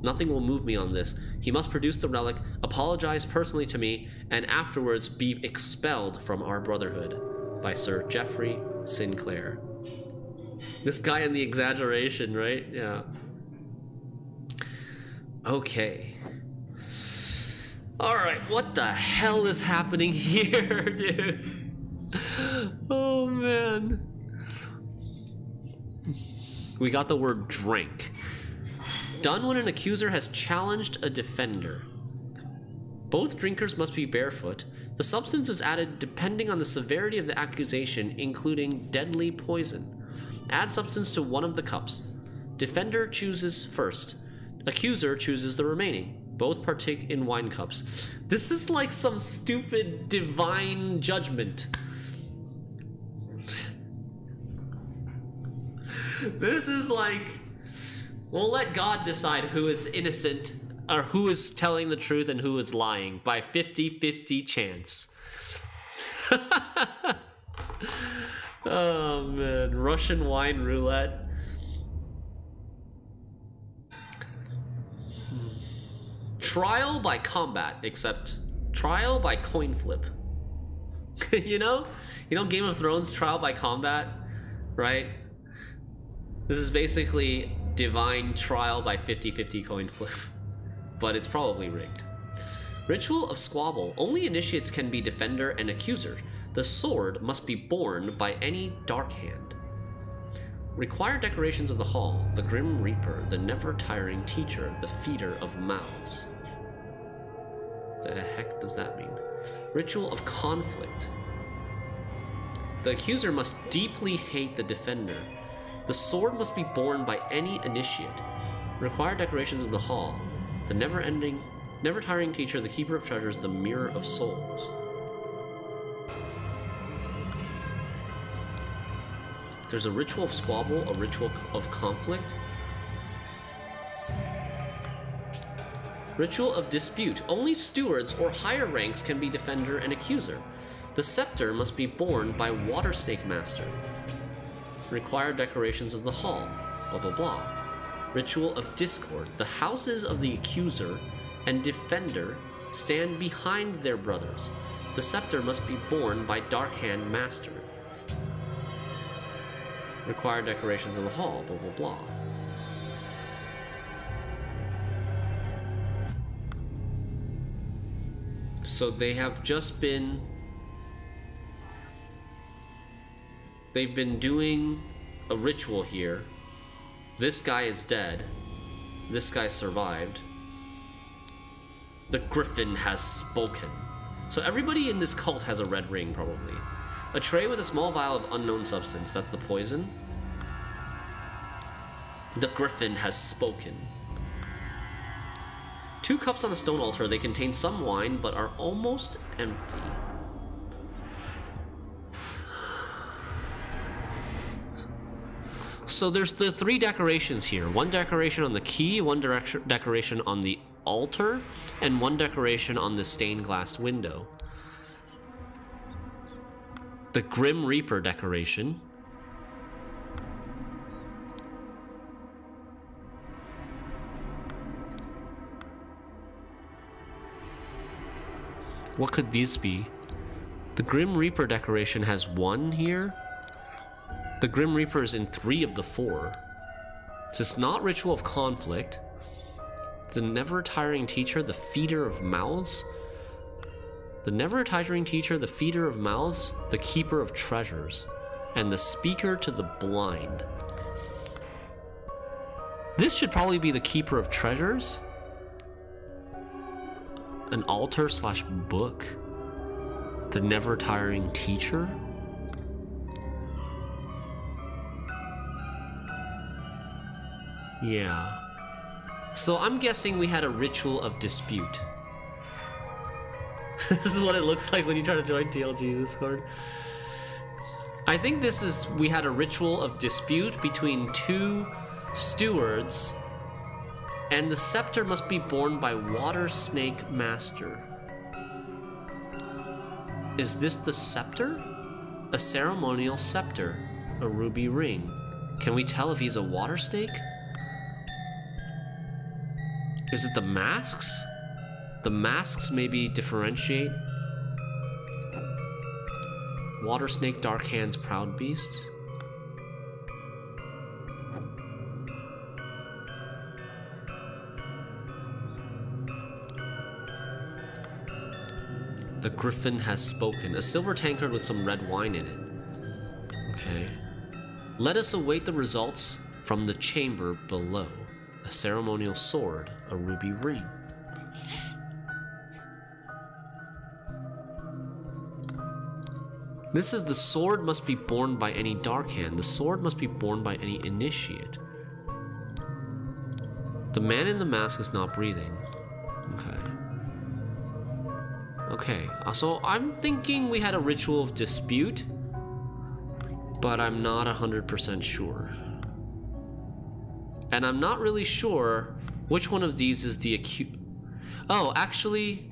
Nothing will move me on this. He must produce the relic, apologize personally to me, and afterwards be expelled from our brotherhood. By Sir Geoffrey Sinclair. This guy and the exaggeration, right? Yeah. Okay. Alright, what the hell is happening here, dude? Oh, man. We got the word drink. Done when an accuser has challenged a defender. Both drinkers must be barefoot. The substance is added depending on the severity of the accusation, including deadly poison. Add substance to one of the cups. Defender chooses first. Accuser chooses the remaining. Both partake in wine cups. This is like some stupid divine judgment. This is like, we'll let God decide who is innocent or who is telling the truth and who is lying by 50-50 chance. Oh man, Russian wine roulette. Trial by combat, except trial by coin flip. You know Game of Thrones trial by combat, right? This is basically divine trial by 50-50 coin flip. But it's probably rigged. Ritual of Squabble. Only initiates can be defender and accuser. The sword must be borne by any Dark Hand. Required decorations of the hall. The Grim Reaper, the never-tiring teacher, the feeder of mouths. The heck does that mean? Ritual of Conflict. The accuser must deeply hate the defender. The sword must be borne by any initiate. Required decorations of the hall. The never-tiring teacher, the keeper of treasures, the mirror of souls. There's a ritual of squabble, a ritual of conflict. Ritual of dispute. Only stewards or higher ranks can be defender and accuser. The scepter must be borne by water snake master. Required decorations of the hall. Blah blah blah. Ritual of discord. The houses of the accuser and defender stand behind their brothers. The scepter must be borne by Dark Hand master. Required decorations of the hall. Blah blah blah. So they have just been... They've been doing a ritual here. This guy is dead. This guy survived. The Griffin has spoken. So everybody in this cult has a red ring, probably. A tray with a small vial of unknown substance. That's the poison. The Griffin has spoken. 2 cups on a stone altar. They contain some wine, but are almost empty. So there's the 3 decorations here. 1 decoration on the key, 1 decoration on the altar, and 1 decoration on the stained glass window. The Grim Reaper decoration. What could these be? The Grim Reaper decoration has 1 here. The Grim Reaper is in 3 of the 4. So it's not Ritual of Conflict. The Never-Tiring Teacher, the Feeder of Mouths. The Never-Tiring Teacher, the Feeder of Mouths, the Keeper of Treasures. and the speaker to the blind. This should probably be the keeper of treasures. An altar slash book. The never tiring teacher. Yeah. So I'm guessing we had a ritual of dispute. This is what it looks like when you try to join TLG Discord. I think this is, we had a ritual of dispute between two stewards, and the scepter must be borne by Water Snake Master. Is this the scepter? A ceremonial scepter, a ruby ring. Can we tell if he's a water snake? Is it the masks? The masks maybe differentiate. Water snake, dark hands, proud beasts. The griffin has spoken. A silver tankard with some red wine in it. Okay. Let us await the results from the chamber below. A ceremonial sword, a ruby ring. This is the sword must be borne by any dark hand. The sword must be borne by any initiate. The man in the mask is not breathing. Okay. Okay, so I'm thinking we had a ritual of dispute, but I'm not 100% sure. And I'm not really sure which one of these is the acute. Oh, actually,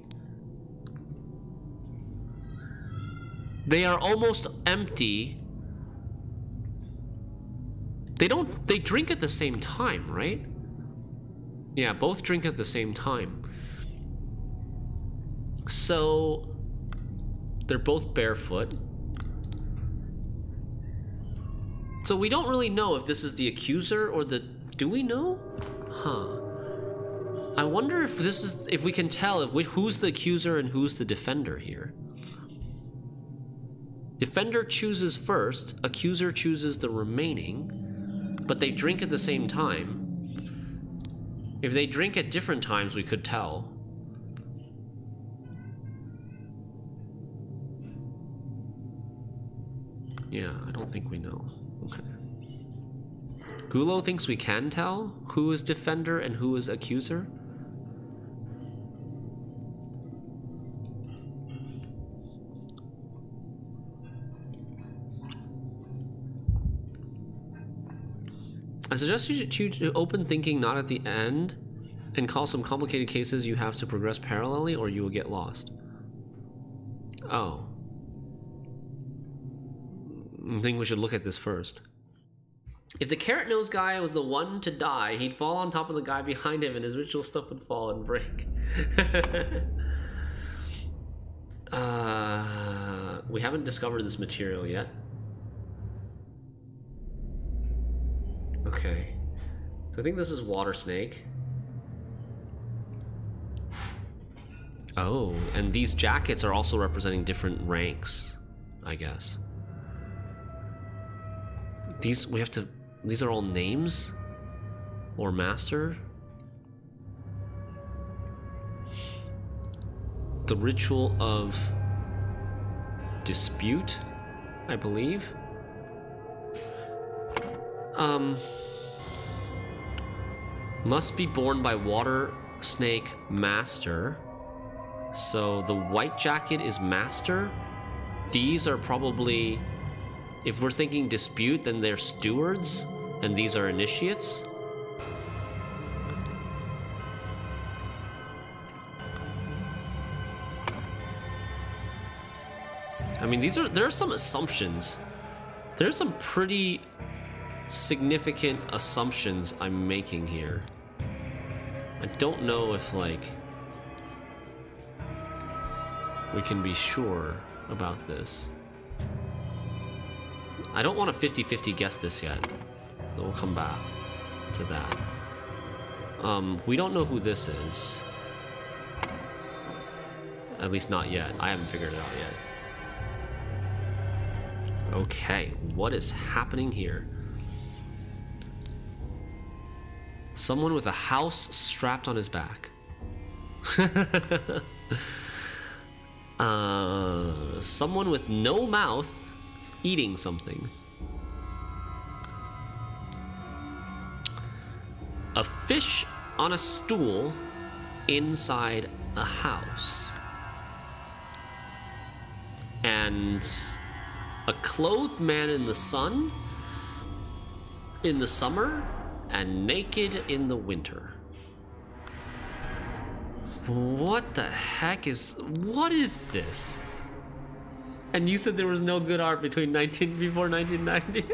they are almost empty. They drink at the same time, right? Yeah, both drink at the same time. So they're both barefoot. So we don't really know if this is the accuser or the, do we know? Huh. I wonder if this is, if we can tell if who's the accuser and who's the defender here. Defender chooses first, accuser chooses the remaining, but they drink at the same time. If they drink at different times, we could tell. Yeah, I don't think we know. Okay. Gulo thinks we can tell who is defender and who is accuser. I suggest you to open thinking not at the end and call some complicated cases you have to progress parallelly or you will get lost. Oh. I think we should look at this first. If the carrot nose guy was the one to die, he'd fall on top of the guy behind him and his ritual stuff would fall and break. We haven't discovered this material yet. Okay. So I think this is water snake. Oh, and these jackets are also representing different ranks, I guess. These are all names? Or master? The ritual of dispute, I believe. Must be borne by water snake master. So the white jacket is master. These are probably, if we're thinking dispute, then they're stewards, and these are initiates. I mean, there are some assumptions. There's some pretty significant assumptions I'm making here. I don't know if, like, we can be sure about this. I don't want to 50-50 guess this yet. So we'll come back to that. We don't know who this is. At least not yet. I haven't figured it out yet. Okay, What is happening here? Someone with a house strapped on his back. Someone with no mouth eating something. A fish on a stool inside a house. And a clothed man in the sun in the summer and naked in the winter. What the heck is... What is this? And you said there was no good art before 1990?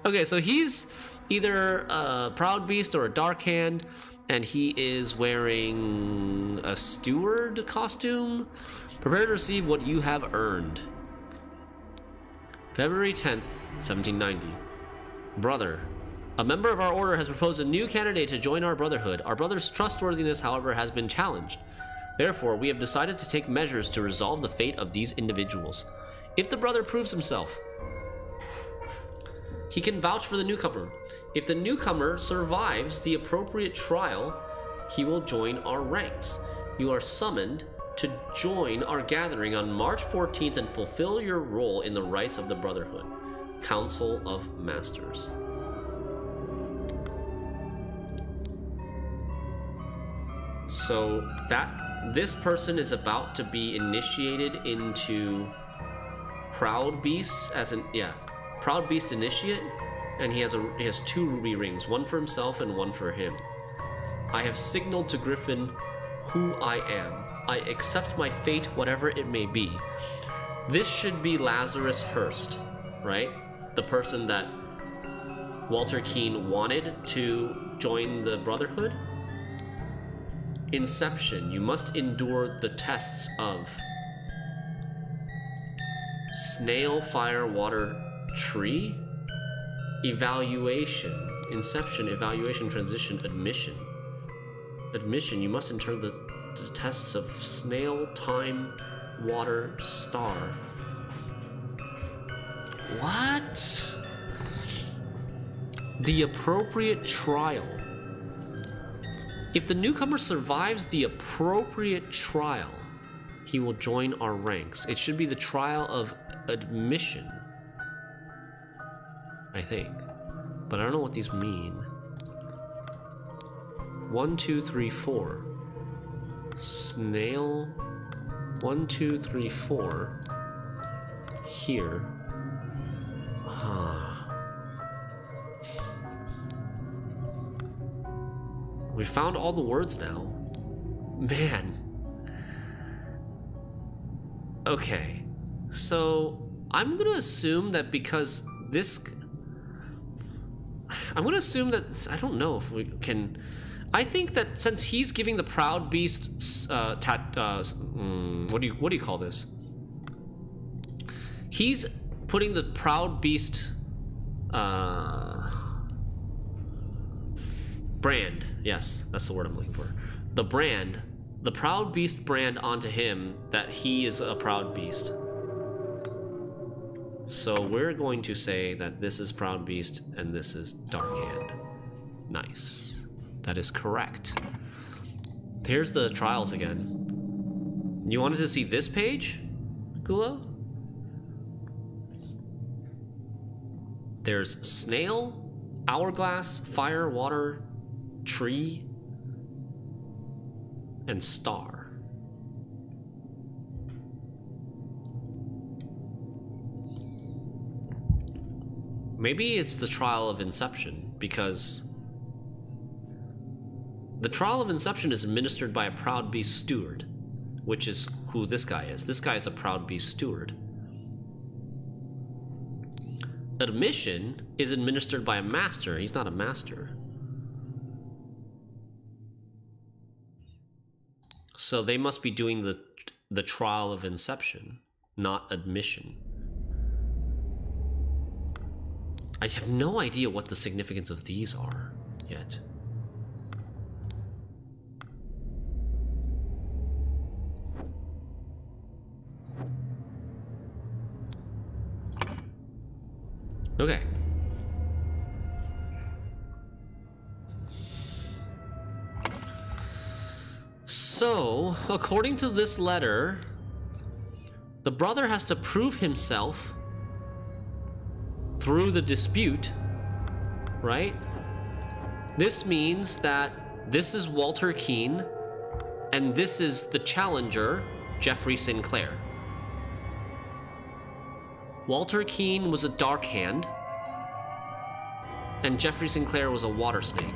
Okay, so he's either a Proud Beast or a Dark Hand, and he is wearing a steward costume. Prepare to receive what you have earned. February 10th, 1790. Brother, a member of our order has proposed a new candidate to join our brotherhood. Our brother's trustworthiness, however, has been challenged. Therefore, we have decided to take measures to resolve the fate of these individuals. If the brother proves himself, he can vouch for the newcomer. If the newcomer survives the appropriate trial, he will join our ranks. You are summoned to join our gathering on March 14th and fulfill your role in the rites of the Brotherhood. Council of Masters. So this person is about to be initiated into Proud Beasts as an Proud Beast initiate, and he has 2 ruby rings, one for himself and one for him. I have signaled to Griffin who I am. I accept my fate, whatever it may be. This should be Lazarus Hurst, right? The person that Walter Keane wanted to join the Brotherhood. Inception. You must endure the tests of snail, fire, water, tree. Evaluation. Inception, evaluation, transition, admission. Admission. You must endure the tests of snail, time, water, star. What? The appropriate trial. If the newcomer survives the appropriate trial, he will join our ranks. It should be the trial of admission, I think. But I don't know what these mean. 1, 2, 3, 4. Snail. 1, 2, 3, 4. Here. We found all the words now. Man. Okay. So, I'm gonna assume that because this... I'm gonna assume that... I don't know if we can... I think that since he's giving the Proud Beast... what do you call this? He's putting the Proud Beast... brand. Yes, that's the word I'm looking for. The brand. The Proud Beast brand onto him that he is a Proud Beast. So we're going to say that this is Proud Beast and this is Dark Hand. Nice. That is correct. Here's the trials again. You wanted to see this page, Gulo? There's snail, hourglass, fire, water, tree, and star. Maybe it's the trial of Inception, because the trial of Inception is administered by a Proud Beast steward, which is who this guy is. This guy is a Proud Beast steward. Admission is administered by a master. He's not a master. So they must be doing the trial of Inception, not admission. I have no idea what the significance of these are yet. Okay. So, according to this letter, the brother has to prove himself through the dispute, right? This means that this is Walter Keane, and this is the challenger, Jeffrey Sinclair. Walter Keane was a dark hand, and Jeffrey Sinclair was a water snake.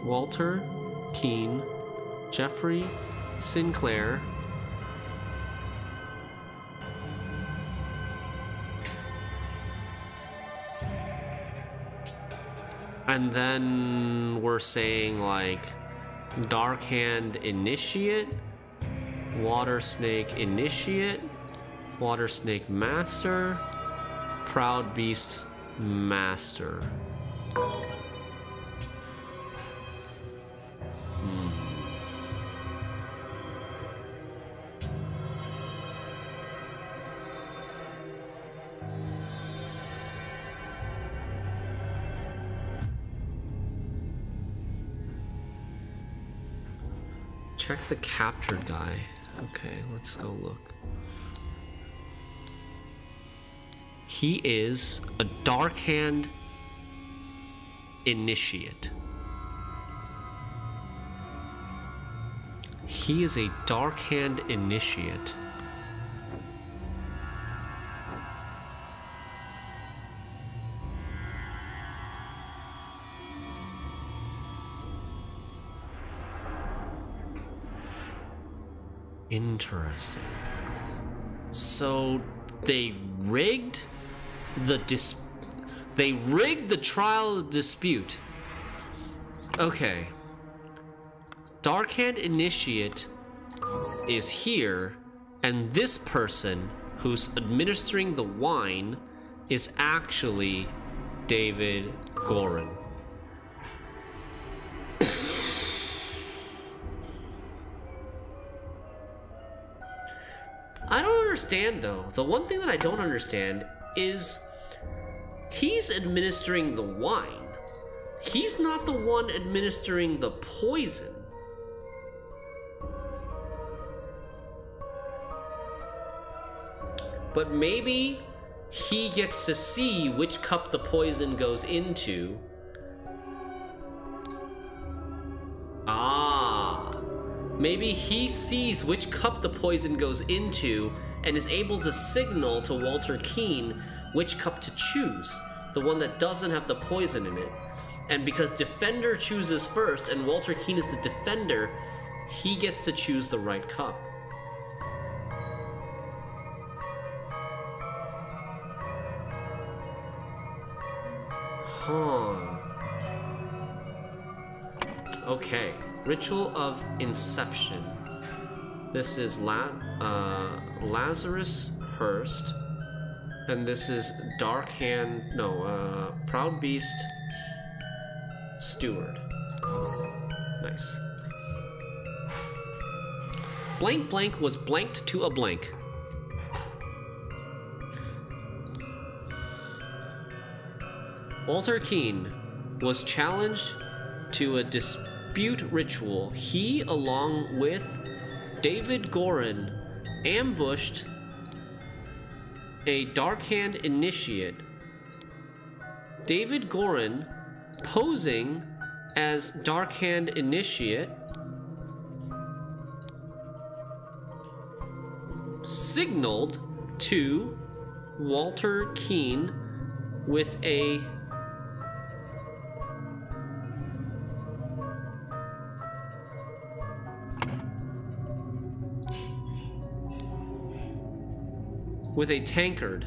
Walter Keane, Jeffrey Sinclair. And then we're saying like Dark Hand Initiate, Water Snake Initiate, Water Snake Master, Proud Beast Master. Check the captured guy. Okay, let's go look. He is a Dark Hand Initiate. He is a Dark Hand Initiate. Interesting. So they rigged the trial dispute. Okay. Dark Hand Initiate is here, and this person who's administering the wine is actually David Goren. I don't understand though. The one thing that I don't understand is he's administering the wine. He's not the one administering the poison. But maybe he gets to see which cup the poison goes into. Maybe he sees which cup the poison goes into and is able to signal to Walter Keane which cup to choose, the one that doesn't have the poison in it. And because Defender chooses first and Walter Keane is the Defender, he gets to choose the right cup. Okay. Ritual of Inception. This is Lazarus Hearst, and this is Proud Beast Steward. Nice. Blank blank was blanked to a blank. Walter Keane was challenged to a dispute ritual. He, along with David Goren, ambushed a Dark Hand Initiate. David Goren, posing as Dark Hand Initiate, signaled to Walter Keane with a tankard.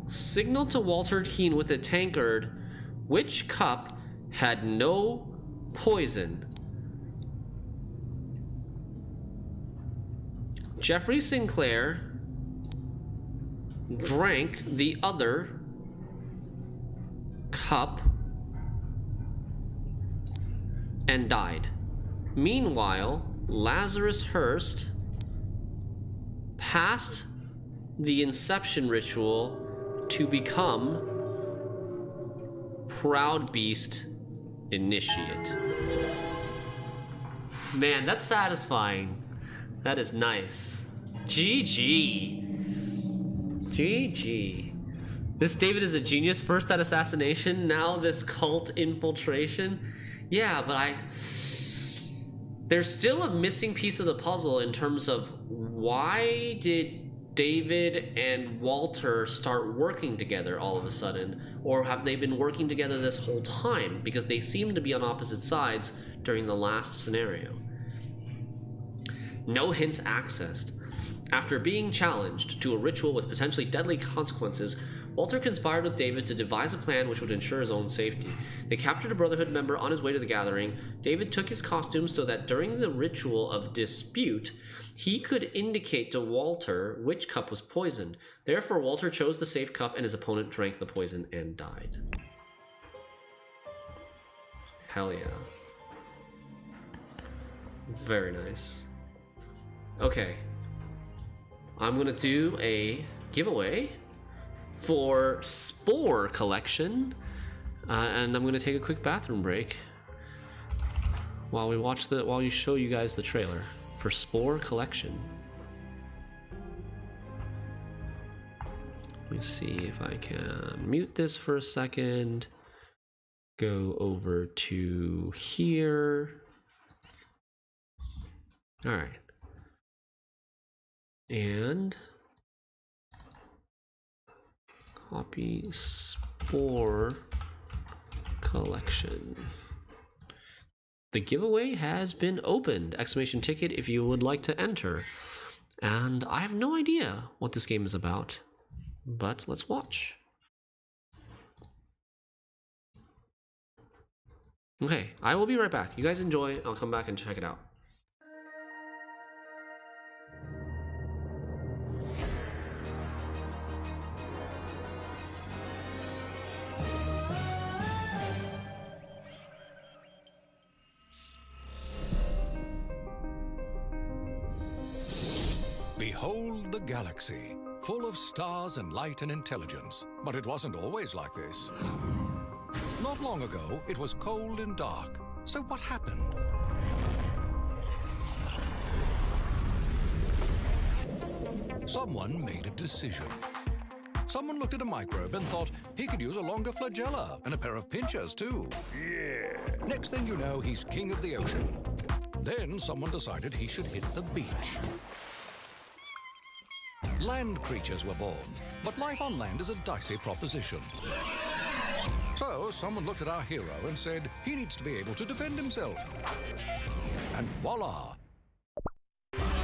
Signaled to Walter Keane with a tankard which cup had no poison. Jeffrey Sinclair drank the other cup and died. Meanwhile, Lazarus Hearst passed the Inception ritual to become Proud Beast Initiate. Man, that's satisfying. That is nice. GG. GG. This David is a genius. First that assassination, now this cult infiltration. Yeah, but there's still a missing piece of the puzzle in terms of why did David and Walter start working together all of a sudden? Or have they been working together this whole time? Because they seem to be on opposite sides during the last scenario. No hints accessed. After being challenged to a ritual with potentially deadly consequences, Walter conspired with David to devise a plan which would ensure his own safety. They captured a Brotherhood member on his way to the gathering. David took his costume so that during the ritual of dispute, he could indicate to Walter which cup was poisoned. Therefore, Walter chose the safe cup and his opponent drank the poison and died. Hell yeah. Very nice. Okay. I'm gonna do a giveaway for Spore Collection, and I'm gonna take a quick bathroom break while we watch while you show you guys the trailer for Spore Collection. Let me see if I can mute this for a second. Go over to here. All right. And copy Spore Collection. The giveaway has been opened! Exclamation ticket if you would like to enter. And I have no idea what this game is about, but let's watch. Okay, I will be right back. You guys enjoy. I'll come back and check it out. Behold the galaxy, full of stars and light and intelligence. But it wasn't always like this. Not long ago, it was cold and dark. So what happened? Someone made a decision. Someone looked at a microbe and thought he could use a longer flagella and a pair of pinchers too. Yeah. Next thing you know, he's king of the ocean. Then someone decided he should hit the beach. Land creatures were born, but life on land is a dicey proposition. So someone looked at our hero and said he needs to be able to defend himself. And voila!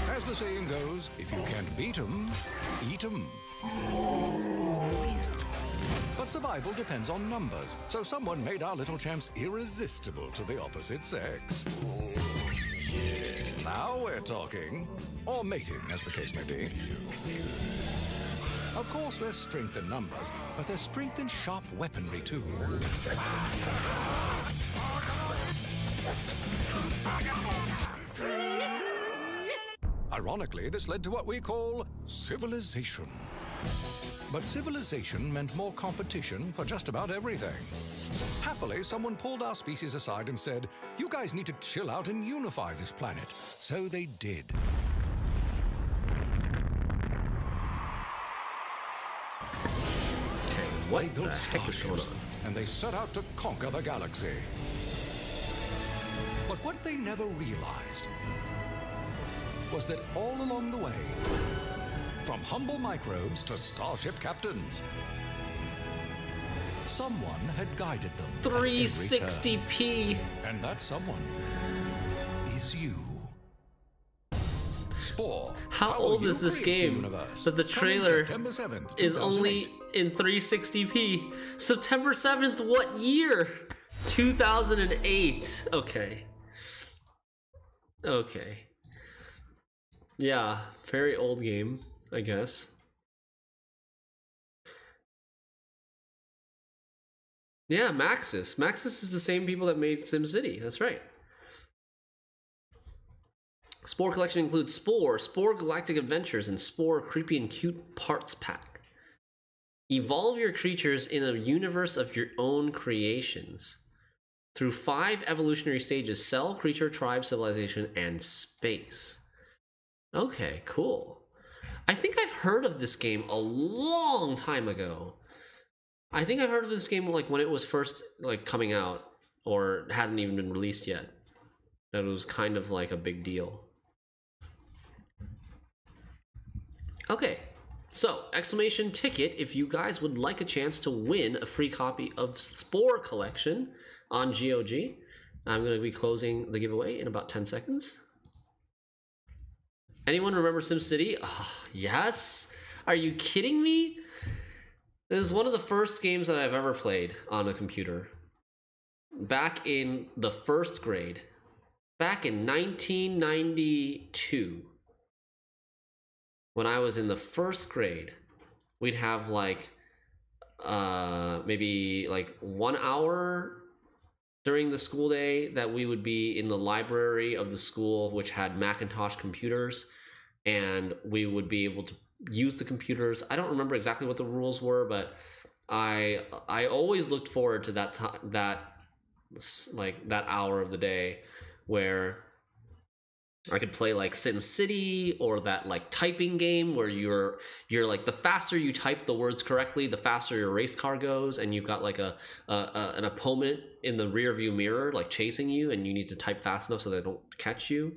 As the saying goes, if you can't beat 'em, eat 'em. But survival depends on numbers, so someone made our little champs irresistible to the opposite sex. Yeah. Now we're talking. Or mating, as the case may be. Of course, there's strength in numbers, but there's strength in sharp weaponry, too. Ironically, this led to what we call civilization. But civilization meant more competition for just about everything. Happily, someone pulled our species aside and said, "You guys need to chill out and unify this planet." So they did. What they built the heck is going starships, on? and they set out to conquer the galaxy. But what they never realized was that all along the way, from humble microbes to starship captains, someone had guided them. 360p. And that someone is you. Spore. How old is this game that the trailer is only in 360p? September 7th, what year? 2008. Okay. Okay. Yeah, very old game, I guess. Yeah, Maxis. Maxis is the same people that made SimCity. That's right. Spore collection includes Spore, Spore Galactic Adventures, and Spore Creepy and Cute Parts Pack. Evolve your creatures in a universe of your own creations through 5 evolutionary stages: cell, creature, tribe, civilization, and space. Okay, cool. I think I've heard of this game a long time ago. I think I've heard of this game like when it was first like coming out, or hadn't even been released yet. That it was kind of like a big deal. Okay, so exclamation ticket if you guys would like a chance to win a free copy of Spore Collection on GOG. I'm going to be closing the giveaway in about 10 seconds. Anyone remember SimCity? Oh, yes. Are you kidding me? This is one of the first games that I've ever played on a computer. Back in the first grade. Back in 1992. When I was in the first grade, we'd have like maybe like 1 hour during the school day that we would be in the library of the school, which had Macintosh computers, and we would be able to use the computers. I don't remember exactly what the rules were, but I always looked forward to that time, that hour of the day where I could play like SimCity, or that like typing game where you're like, the faster you type the words correctly, the faster your race car goes, and you've got like an opponent in the rear view mirror like chasing you, and you need to type fast enough so they don't catch you.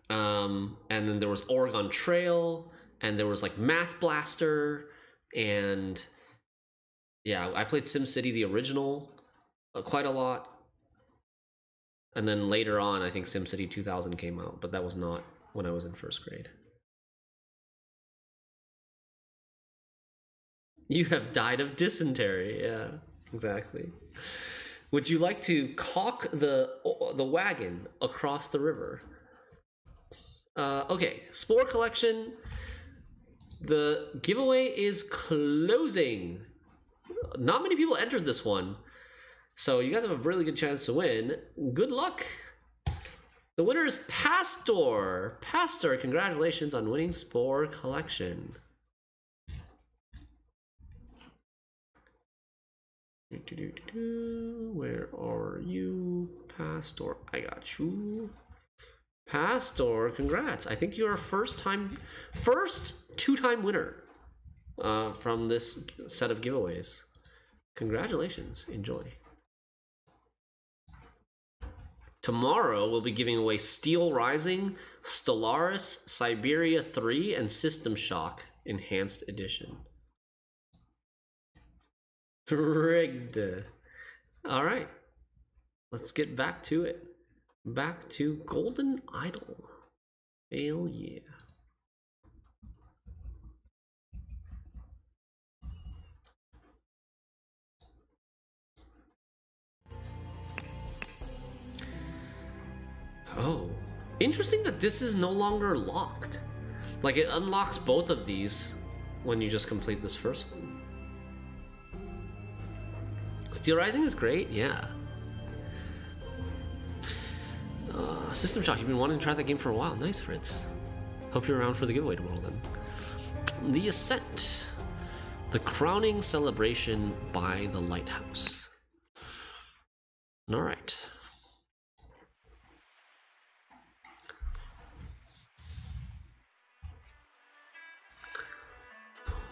And then there was Oregon Trail, and there was like Math Blaster, and yeah, I played SimCity the original quite a lot. And then later on, I think SimCity 2000 came out, but that was not when I was in first grade. You have died of dysentery. Yeah, exactly. Would you like to caulk the wagon across the river? Okay, Spore Collection. The giveaway is closing. Not many people entered this one, so you guys have a really good chance to win. Good luck. The winner is Pastor. Pastor, congratulations on winning Spore Collection. Where are you, Pastor? I got you. Pastor, congrats. I think you're a first two-time winner from this set of giveaways. Congratulations. Enjoy. Tomorrow, we'll be giving away Steel Rising, Stellaris, Siberia 3, and System Shock Enhanced Edition. Rigged. All right. Let's get back to it. Back to Golden Idol. Hell yeah. Oh, interesting that this is no longer locked. Like, it unlocks both of these when you just complete this first one. Steel Rising is great, yeah. System Shock, you've been wanting to try that game for a while. Nice, Fritz. Hope you're around for the giveaway tomorrow then. The Ascent. The crowning celebration by the lighthouse. All right.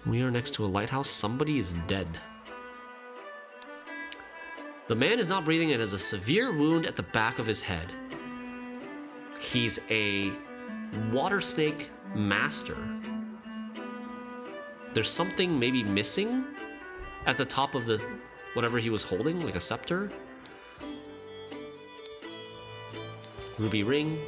We are next to a lighthouse. Somebody is dead. The man is not breathing and has a severe wound at the back of his head. He's a water snake master. There's something maybe missing at the top of the whatever he was holding, like a scepter. Ruby ring.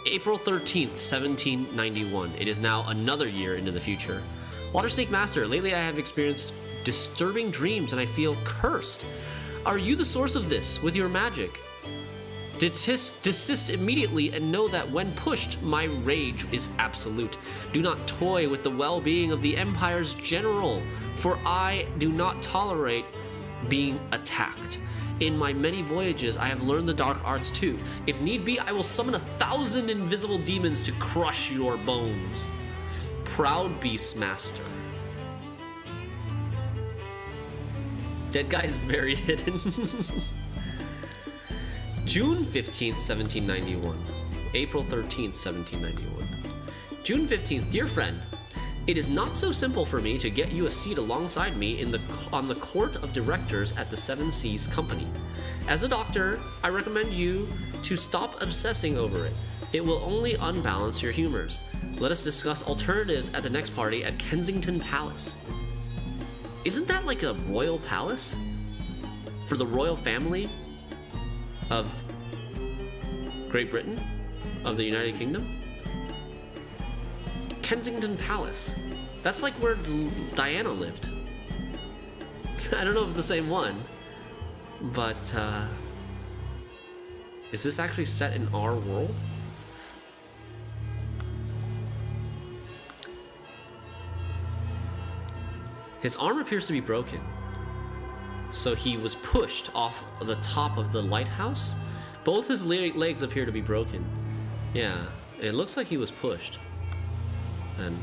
April 13th, 1791. It is now another year into the future. Water Snake Master, lately I have experienced disturbing dreams and I feel cursed. Are you the source of this with your magic? Desist immediately and know that when pushed, my rage is absolute. Do not toy with the well-being of the Empire's general, for I do not tolerate being attacked. In my many voyages, I have learned the dark arts too. If need be, I will summon 1,000 invisible demons to crush your bones. Proud Beastmaster. Dead guy is very hidden. June 15th, 1791. April 13th, 1791. June 15th, dear friend, it is not so simple for me to get you a seat alongside me on the court of directors at the Seven Seas Company. As a doctor, I recommend you to stop obsessing over it. It will only unbalance your humors. Let us discuss alternatives at the next party at Kensington Palace. Isn't that like a royal palace? For the royal family of Great Britain? Of the United Kingdom? Kensington Palace. That's like where Diana lived. I don't know if it's the same one, but is this actually set in our world? His arm appears to be broken. So he was pushed off the top of the lighthouse. Both his legs appear to be broken. Yeah, it looks like he was pushed. And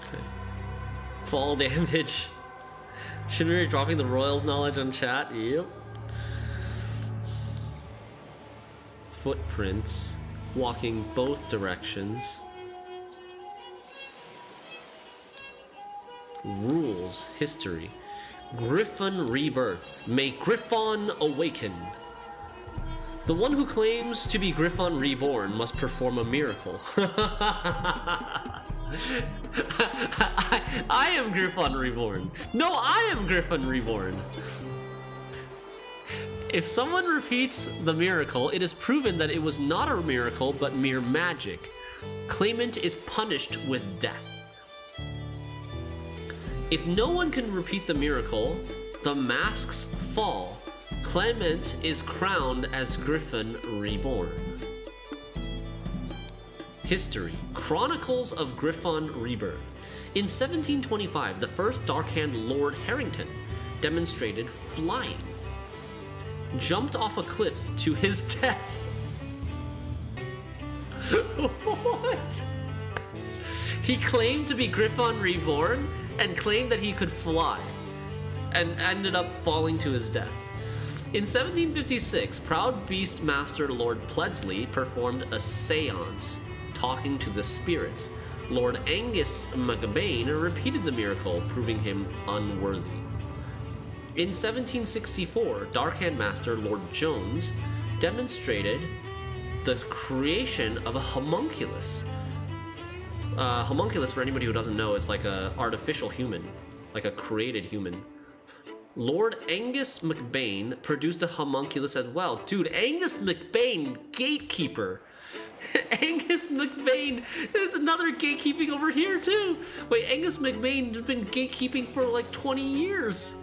okay. Fall damage. Should we be dropping the Royals knowledge on chat? Yep. Footprints walking both directions. Rules, history. Griffon rebirth. May Griffon awaken. The one who claims to be Griffon reborn must perform a miracle. I am Griffon reborn. No, I am Griffon reborn. If someone repeats the miracle, it is proven that it was not a miracle but mere magic. Claimant is punished with death. If no one can repeat the miracle, the masks fall. Clement is crowned as Griffon reborn. History. Chronicles of Griffon rebirth. In 1725, the first Darkhand Lord Harrington demonstrated flying. Jumped off a cliff to his death. What? He claimed to be Griffon reborn and claimed that he could fly, and ended up falling to his death. In 1756, Proud Beastmaster Lord Pledsley performed a seance, talking to the spirits. Lord Angus MacBain repeated the miracle, proving him unworthy. In 1764, Darkhand Master Lord Jones demonstrated the creation of a homunculus. Homunculus, for anybody who doesn't know, is like a artificial human, like a created human. Lord Angus MacBain produced a homunculus as well. Dude, Angus MacBain, gatekeeper. Angus MacBain, there's another gatekeeping over here too. Wait, Angus MacBain has been gatekeeping for like 20 years.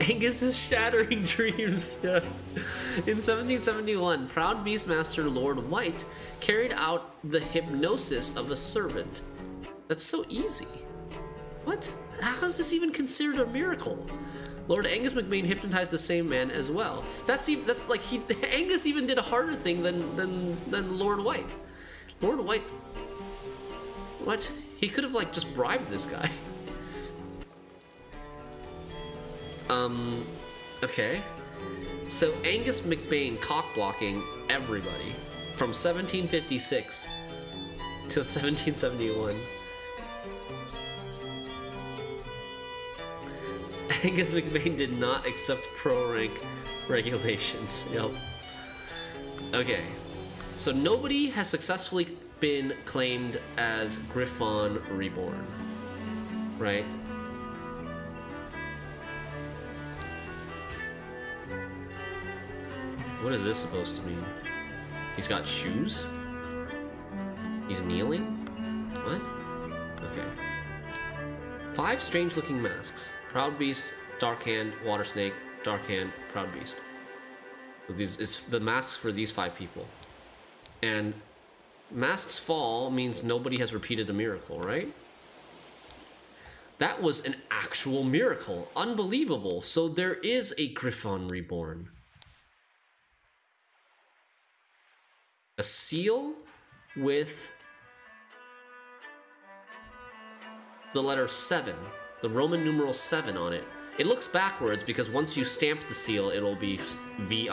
Angus is shattering dreams. Yeah. In 1771, Proud Beastmaster Lord White carried out the hypnosis of a servant. That's so easy. What? How is this even considered a miracle? Lord Angus MacBain hypnotized the same man as well. That's like Angus even did a harder thing than Lord White. Lord White, what? He could have like just bribed this guy. Okay. So Angus MacBain cock-blocking everybody from 1756 to 1771. Angus MacBain did not accept pro rank regulations. Yep. Okay. So nobody has successfully been claimed as Griffon Reborn. Right? What is this supposed to mean? He's got shoes? He's kneeling? What? Okay. 5 strange looking masks. Proud Beast, Darkhand, Water Snake, Darkhand, Proud Beast. It's the masks for these 5 people. And masks fall means nobody has repeated the miracle, right? That was an actual miracle. Unbelievable. So there is a Griffon reborn. A seal with the letter 7, the Roman numeral 7 on it. It looks backwards because once you stamp the seal, it'll be VII.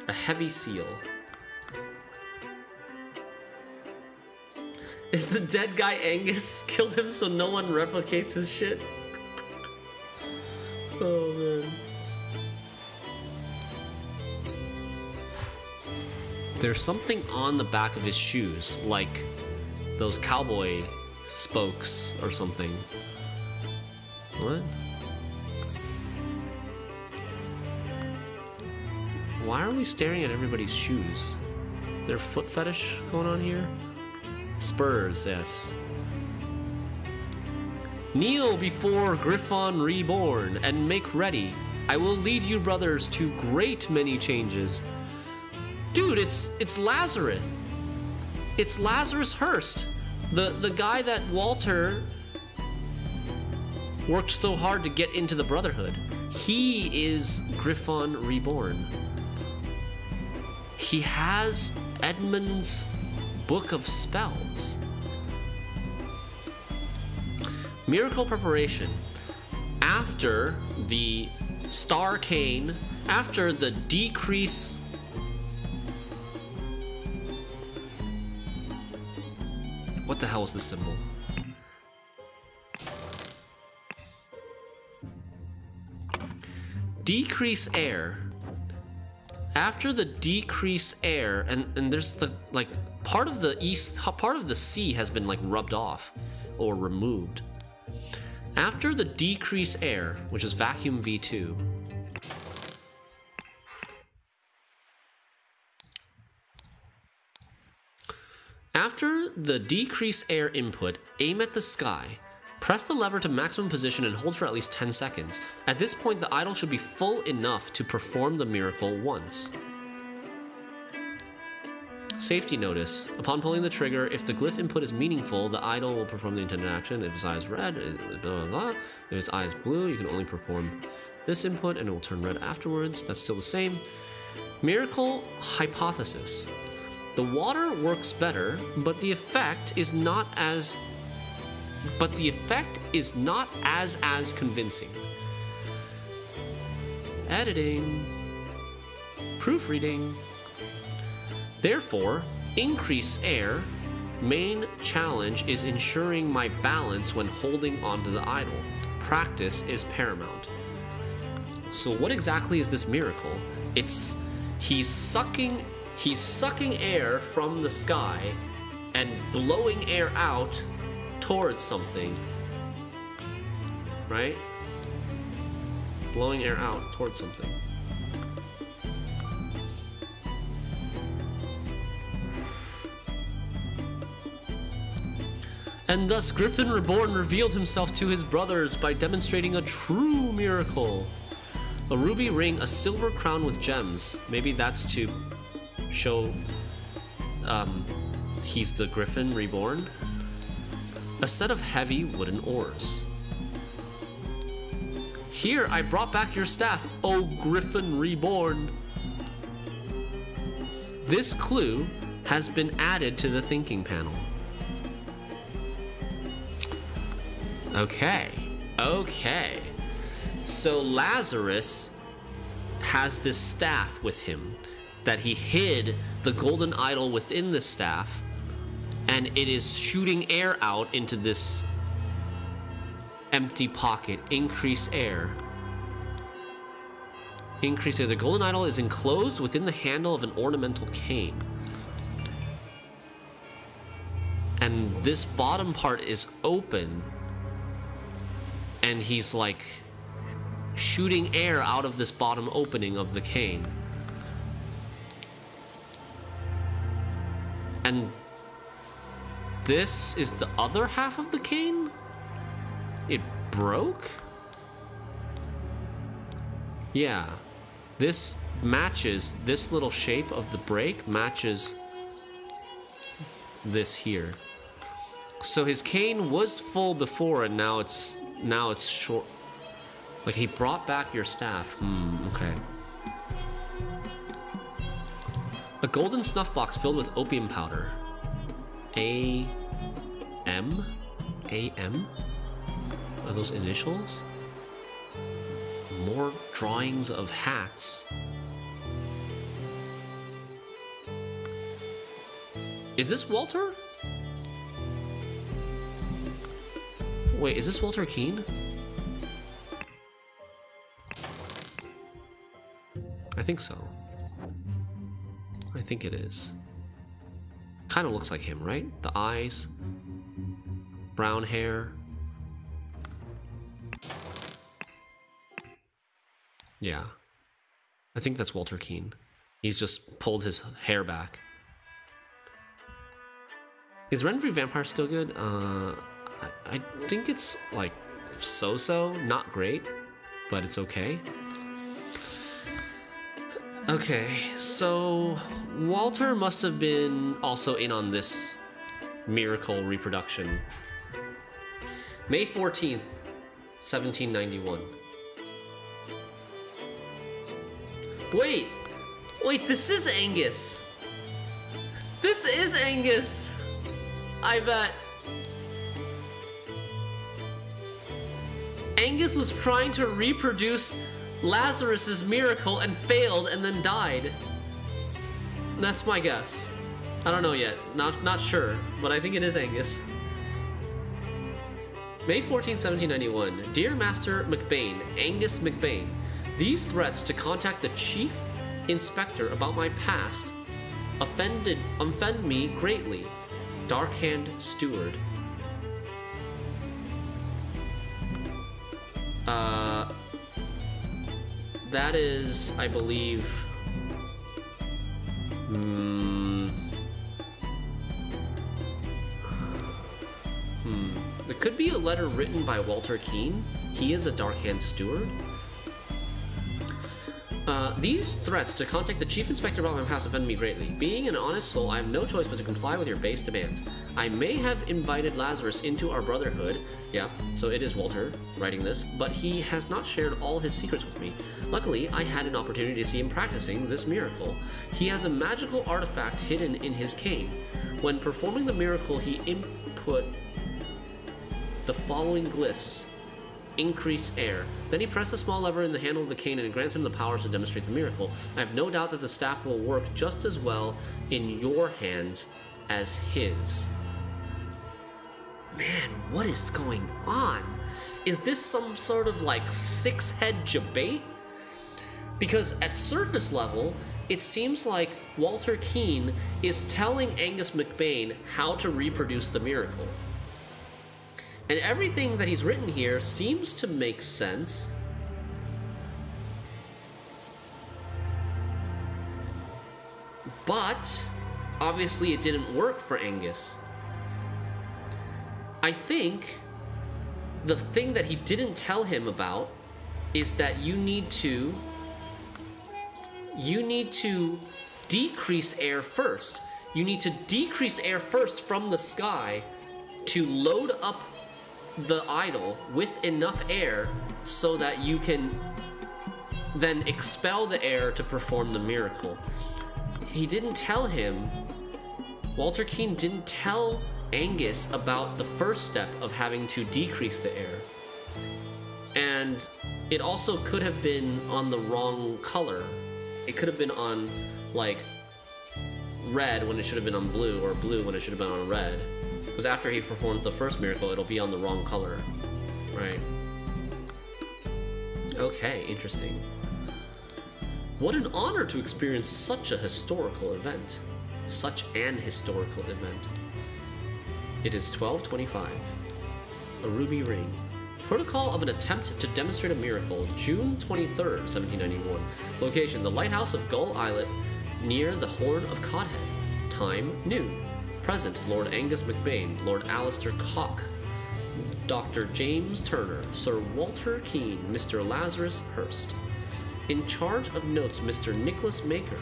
A heavy seal. Is the dead guy Angus? Killed him so no one replicates his shit? Oh man. There's something on the back of his shoes, like those cowboy spokes or something. What? Why are we staring at everybody's shoes? Is there a foot fetish going on here? Spurs, yes. Kneel before Griffon reborn and make ready. I will lead you brothers to great many changes. Dude, it's Lazarus. It's Lazarus Hurst. The guy that Walter worked so hard to get into the Brotherhood. He is Griffon reborn. He has Edmund's Book of Spells. Miracle preparation. After the Star Cane, after the decrease... What the hell is this symbol? Decrease air. After the decrease air, and there's the, like, part of the sea has been, like, rubbed off or removed. After the decrease air, which is vacuum V2, after the decrease air input, aim at the sky. Press the lever to maximum position and hold for at least 10 seconds. At this point, the idol should be full enough to perform the miracle once. Safety notice. Upon pulling the trigger, if the glyph input is meaningful, the idol will perform the intended action. If its eye is red, blah, blah, blah. If its eye is blue, you can only perform this input and it will turn red afterwards. That's still the same. Miracle hypothesis. The water works better, but the effect is not as convincing. Editing. Proofreading. Therefore, increase air. Main challenge is ensuring my balance when holding onto the idol. Practice is paramount. So what exactly is this miracle? He's sucking air from the sky and blowing air out towards something, right? Blowing air out towards something. And thus Griffon Reborn revealed himself to his brothers by demonstrating a true miracle. A ruby ring, a silver crown with gems. Maybe that's to show he's the Griffon Reborn. A set of heavy wooden oars. Here, I brought back your staff, O Griffon Reborn. This clue has been added to the thinking panel. Okay. So Lazarus has this staff with him that he hid the golden idol within the staff, and it is shooting air out into this empty pocket. Increase air. Increase air. The golden idol is enclosed within the handle of an ornamental cane. And this bottom part is open, and he's like shooting air out of this bottom opening of the cane. And this is the other half of the cane? It broke? Yeah. This matches, this little shape of the break matches this here. So his cane was full before and now it's short. Like he brought back your staff. Okay. A golden snuff box filled with opium powder. A.M.? A.M.? Are those initials? More drawings of hats. Is this Walter? Wait, is this Walter Keene? I think so. I think it is. Kind of looks like him, right? The eyes, brown hair. Yeah. I think that's Walter Keene. He's just pulled his hair back. Is Renfrew Vampire still good? I think it's like so-so, not great, but it's okay. Okay, so Walter must have been also in on this miracle reproduction. May 14th, 1791. Wait, this is Angus. This is Angus. I bet. Angus was trying to reproduce Lazarus's miracle and failed and then died. That's my guess. I don't know yet. Not sure, but I think it is Angus. May 14, 1791. Dear Master McBain, Angus McBain, these threats to contact the Chief Inspector about my past offend me greatly. Darkhand Steward. That is, I believe... There could be a letter written by Walter Keene. He is a Darkhand Steward. These threats to contact the Chief Inspector about my past offend me greatly. Being an honest soul, I have no choice but to comply with your base demands. I may have invited Lazarus into our brotherhood. Yeah, so it is Walter writing this, but he has not shared all his secrets with me. Luckily, I had an opportunity to see him practicing this miracle. He has a magical artifact hidden in his cane. When performing the miracle, he input the following glyphs. Increase air. Then he pressed a small lever in the handle of the cane and it grants him the powers to demonstrate the miracle. I have no doubt that the staff will work just as well in your hands as his. Man, what is going on? Is this some sort of like six-head debate? Because at surface level, it seems like Walter Keene is telling Angus McBain how to reproduce the miracle. And everything that he's written here seems to make sense. But, obviously it didn't work for Angus. I think the thing that he didn't tell him about is that you need to decrease air first. You need to decrease air first from the sky to load up the idol with enough air so that you can then expel the air to perform the miracle. He didn't tell him, Walter Keene didn't tell Angus about the first step of having to decrease the air. And it also could have been on the wrong color. It could have been on like red when it should have been on blue, or blue when it should have been on red. Because after he performs the first miracle, it'll be on the wrong color, right? Okay, interesting. What an honor to experience such a historical event. Such an historical event. It is 12:25. A ruby ring. Protocol of an attempt to demonstrate a miracle, June 23rd, 1791. Location, the lighthouse of Gull Islet, near the Horn of Codhead. Time, noon. Present, Lord Angus McBain, Lord Alistair Cock, Dr. James Turner, Sir Walter Keene, Mr. Lazarus Hurst. In charge of notes, Mr. Nicholas Maker.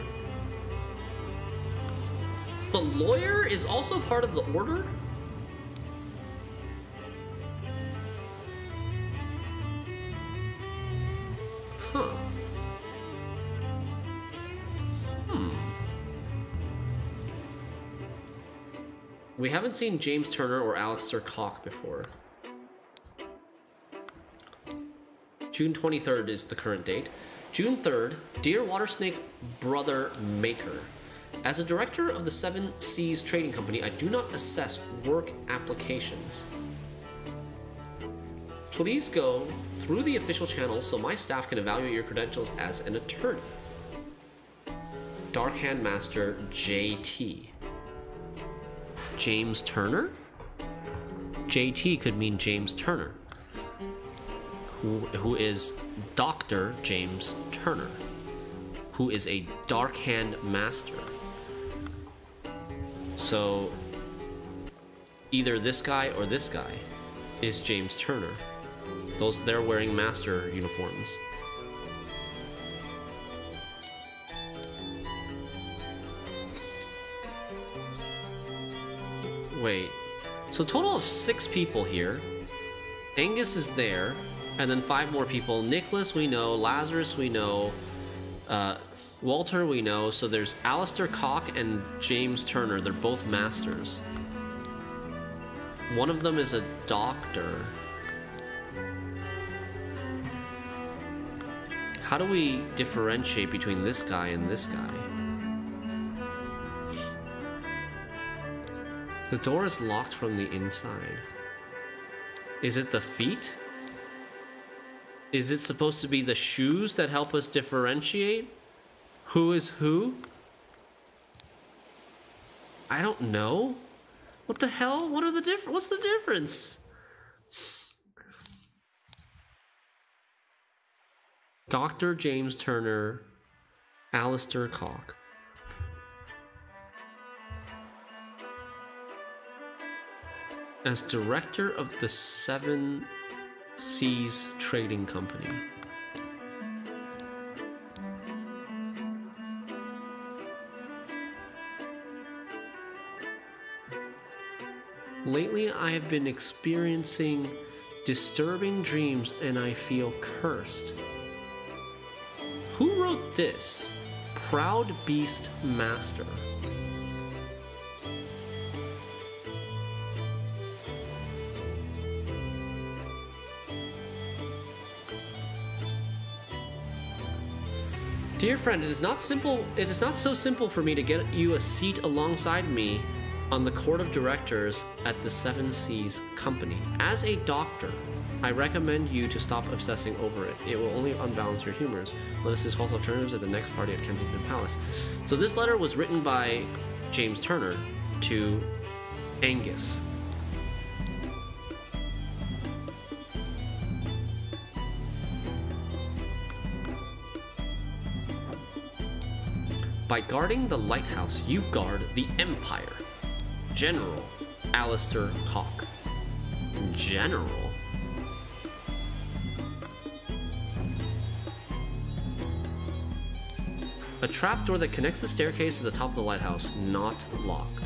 The lawyer is also part of the order? Huh. We haven't seen James Turner or Alistair Cock before. June 23rd is the current date. June 3rd, Dear Watersnake Brother Maker. As a director of the Seven Seas Trading Company, I do not assess work applications. Please go through the official channels so my staff can evaluate your credentials as an attorney. Darkhand Master JT. James Turner? JT could mean James Turner, who is Dr. James Turner, who is a Darkhand Master. So either this guy or this guy is James Turner. They're wearing master uniforms. Wait, so total of 6 people here. Angus is there, and then 5 more people. Nicholas we know, Lazarus we know, Walter we know, so there's Alistair Cock and James Turner. They're both masters. One of them is a doctor. How do we differentiate between this guy and this guy? The door is locked from the inside. Is it the feet? Is it supposed to be the shoes that help us differentiate who is who? I don't know. What the hell? What are the difference? What's the difference? Dr. James Turner, Alistair Cock. As director of the Seven Seas Trading Company. Lately, I have been experiencing disturbing dreams and I feel cursed. Who wrote this? Proud Beast Master. Dear friend, it is not so simple for me to get you a seat alongside me on the court of directors at the Seven Seas Company. As a doctor, I recommend you to stop obsessing over it. It will only unbalance your humors. Let us discuss alternatives at the next party at Kensington Palace. So this letter was written by James Turner to Angus. By guarding the lighthouse, you guard the Empire. General Alistair Cock. General? A trapdoor that connects the staircase to the top of the lighthouse, not locked.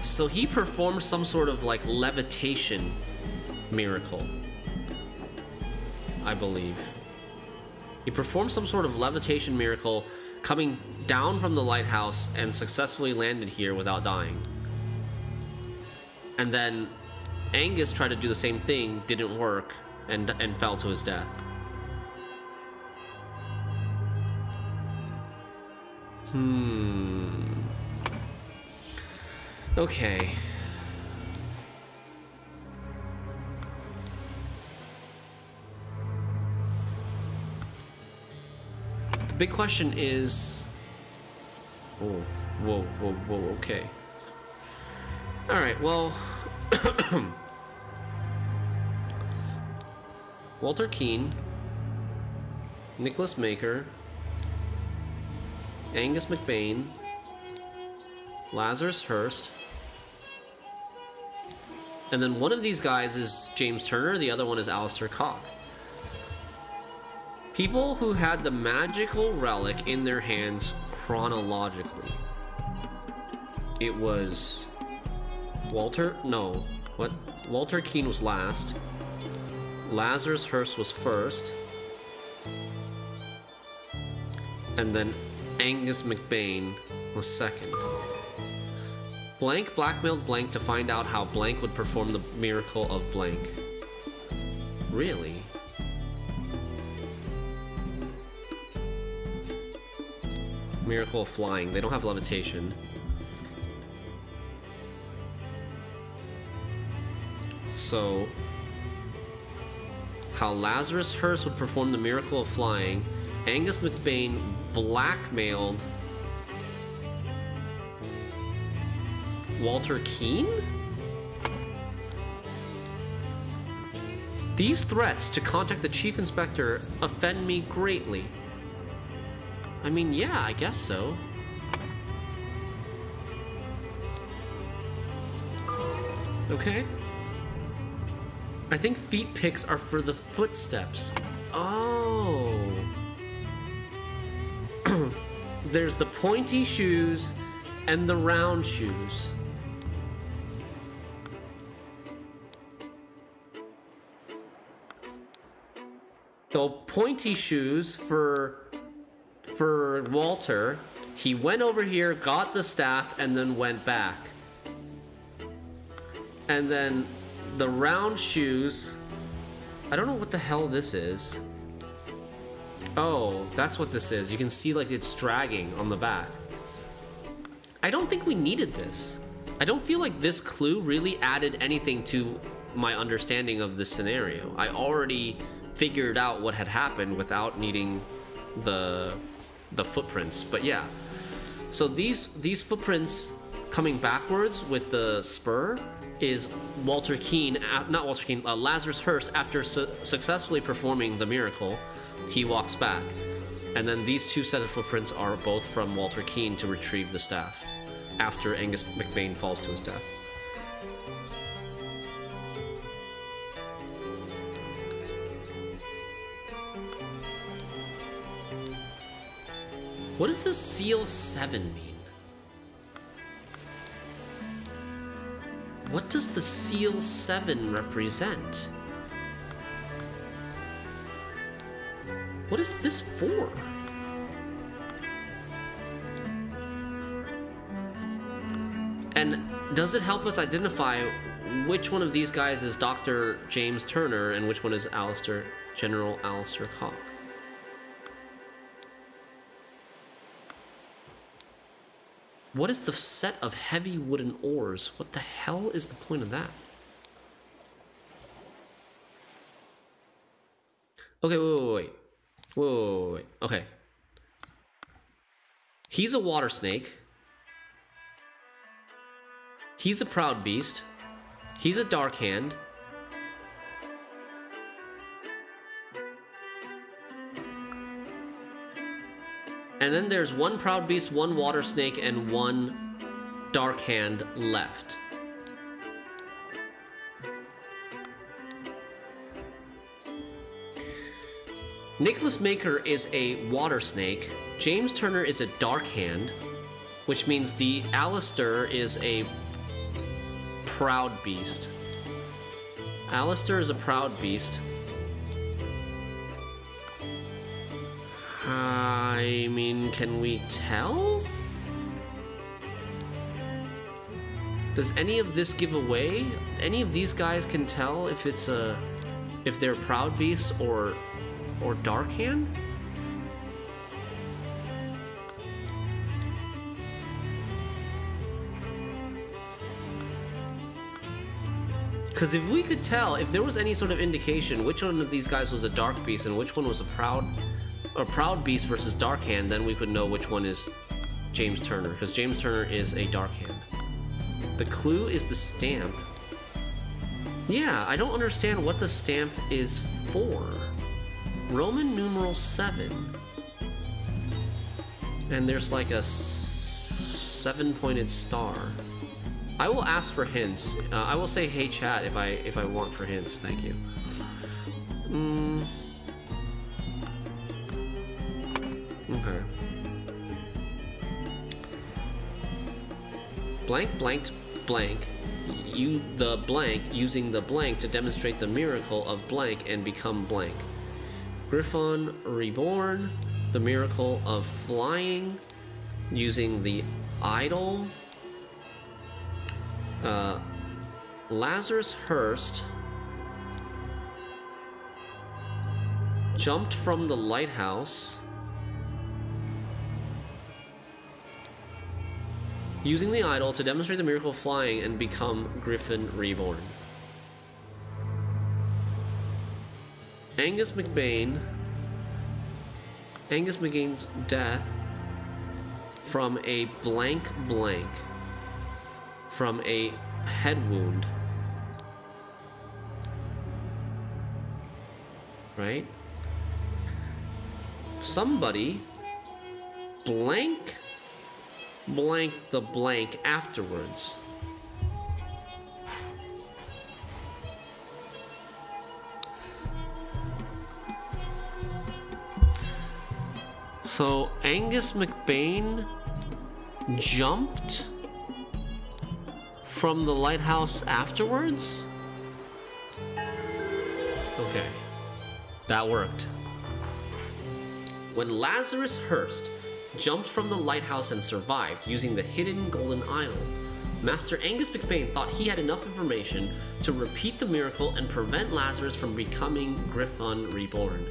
So he performed some sort of like levitation miracle, I believe. He performed some sort of levitation miracle coming down from the lighthouse and successfully landed here without dying. And then Angus tried to do the same thing, didn't work, and fell to his death. Okay. The big question is... Oh, whoa, okay. Alright, well... Walter Keene Nicholas Maker, Angus McBain, Lazarus Hearst, and then one of these guys is James Turner, the other one is Alistair Cock. People who had the magical relic in their hands chronologically. It was Walter Keane was last. Lazarus Hearst was first. And then Angus McBain was second. Blank blackmailed Blank to find out how Blank would perform the miracle of Blank. Really? Miracle of flying. They don't have levitation. So, how Lazarus Hearst would perform the miracle of flying. Angus McBain blackmailed Walter Keane? These threats to contact the Chief Inspector offend me greatly. I mean, yeah, I guess so. Okay. I think feet picks are for the footsteps. Oh. There's the pointy shoes and the round shoes. The pointy shoes for Walter, he went over here, got the staff, and then went back. And then the round shoes, I don't know what the hell this is. Oh, that's what this is. You can see like it's dragging on the back. I don't think we needed this. I don't feel like this clue really added anything to my understanding of this scenario. I already figured out what had happened without needing the footprints. But yeah, so these footprints coming backwards with the spur is Walter Keane, not Walter Keane, Lazarus Hearst. After successfully performing the miracle, he walks back, and then these two sets of footprints are both from Walter Keane to retrieve the staff after Angus McBain falls to his death. What does the Seal 7 mean? What does the Seal 7 represent? What is this for? And does it help us identify which one of these guys is Dr. James Turner and which one is General Alistair Cock? What is the set of heavy wooden oars? What the hell is the point of that? Okay, wait. Okay. He's a water snake. He's a proud beast. He's a dark hand. And then there's one proud beast, one water snake, and one dark hand left. Nicholas Maker is a water snake. James Turner is a dark hand, which means the Alistair is a proud beast. Alistair is a proud beast. I mean, can we tell? Does any of this give away? Any of these guys can tell if they're proud beast or dark hand? Because if we could tell, if there was any sort of indication which one of these guys was a dark beast and which one was a proud beast versus dark hand, then we could know which one is James Turner, because James Turner is a dark hand. The clue is the stamp. Yeah, I don't understand what the stamp is for. Roman numeral 7. And there's like a 7-pointed star. I will ask for hints. I will say hey chat if I want for hints. Thank you. Okay. Blank blanked blank. The blank using the blank to demonstrate the miracle of blank and become blank. Griffon reborn. The miracle of flying using the idol. Lazarus Hurst jumped from the lighthouse using the idol to demonstrate the miracle of flying and become Griffin reborn. Angus McBain's death from a blank from a head wound. Right? Somebody blank the blank afterwards. So Angus McBain jumped from the lighthouse afterwards? Okay, that worked. When Lazarus Hurst jumped from the lighthouse and survived using the hidden golden idol, Master Angus McBain thought he had enough information to repeat the miracle and prevent Lazarus from becoming Griffon reborn.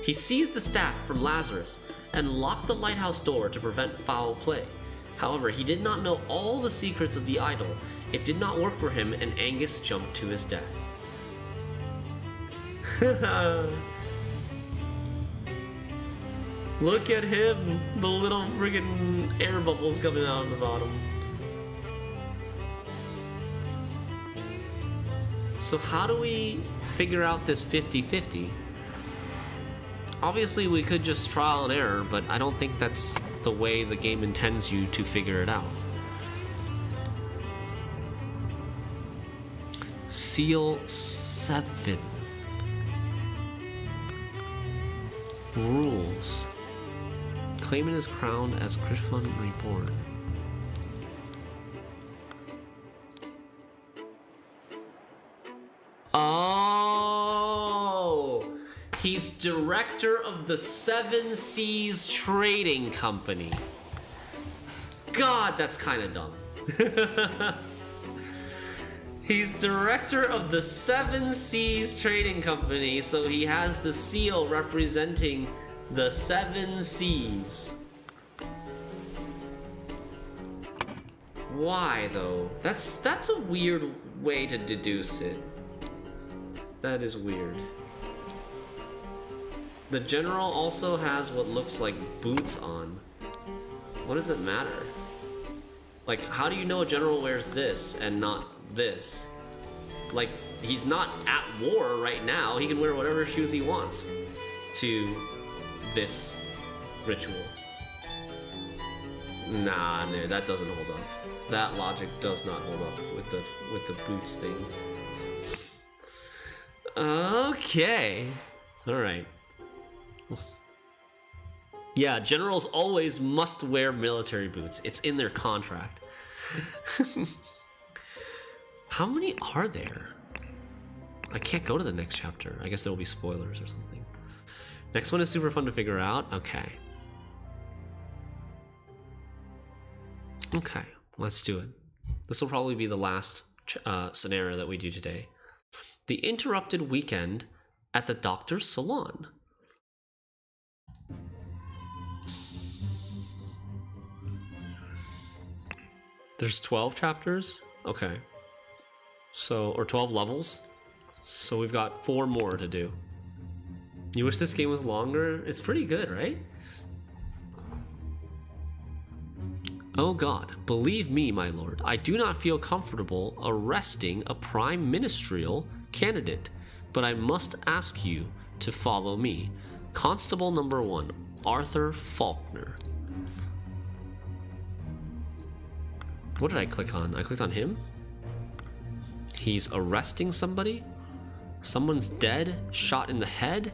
He seized the staff from Lazarus and locked the lighthouse door to prevent foul play. However, he did not know all the secrets of the idol. It did not work for him, and Angus jumped to his death. Look at him! The little friggin' air bubbles coming out of the bottom. So how do we figure out this 50-50? Obviously we could just trial and error, but I don't think that's the way the game intends you to figure it out. Seal 7. Rules. Claiming his crown as Griffon reborn. Oh! He's director of the Seven Seas Trading Company. God, that's kind of dumb. He's director of the Seven Seas Trading Company, so he has the seal representing the Seven Seas. Why, though? That's a weird way to deduce it. That is weird. The general also has what looks like boots on. What does it matter? Like, how do you know a general wears this and not this? Like, he's not at war right now. He can wear whatever shoes he wants to this ritual. Nah, no, that doesn't hold up. That logic does not hold up with the boots thing. Okay. All right. Yeah, generals always must wear military boots. It's in their contract. How many are there? I can't go to the next chapter. I guess there will be spoilers or something. Next one is super fun to figure out. Okay. Okay, let's do it. This will probably be the last scenario that we do today. The interrupted weekend at the doctor's salon. There's 12 chapters? Okay. So, or 12 levels. So we've got 4 more to do. You wish this game was longer? It's pretty good, right? Oh God, believe me, my lord, I do not feel comfortable arresting a prime ministerial candidate, but I must ask you to follow me. Constable number 1, Arthur Faulkner. What did I click on? I clicked on him. He's arresting somebody. Someone's dead, shot in the head.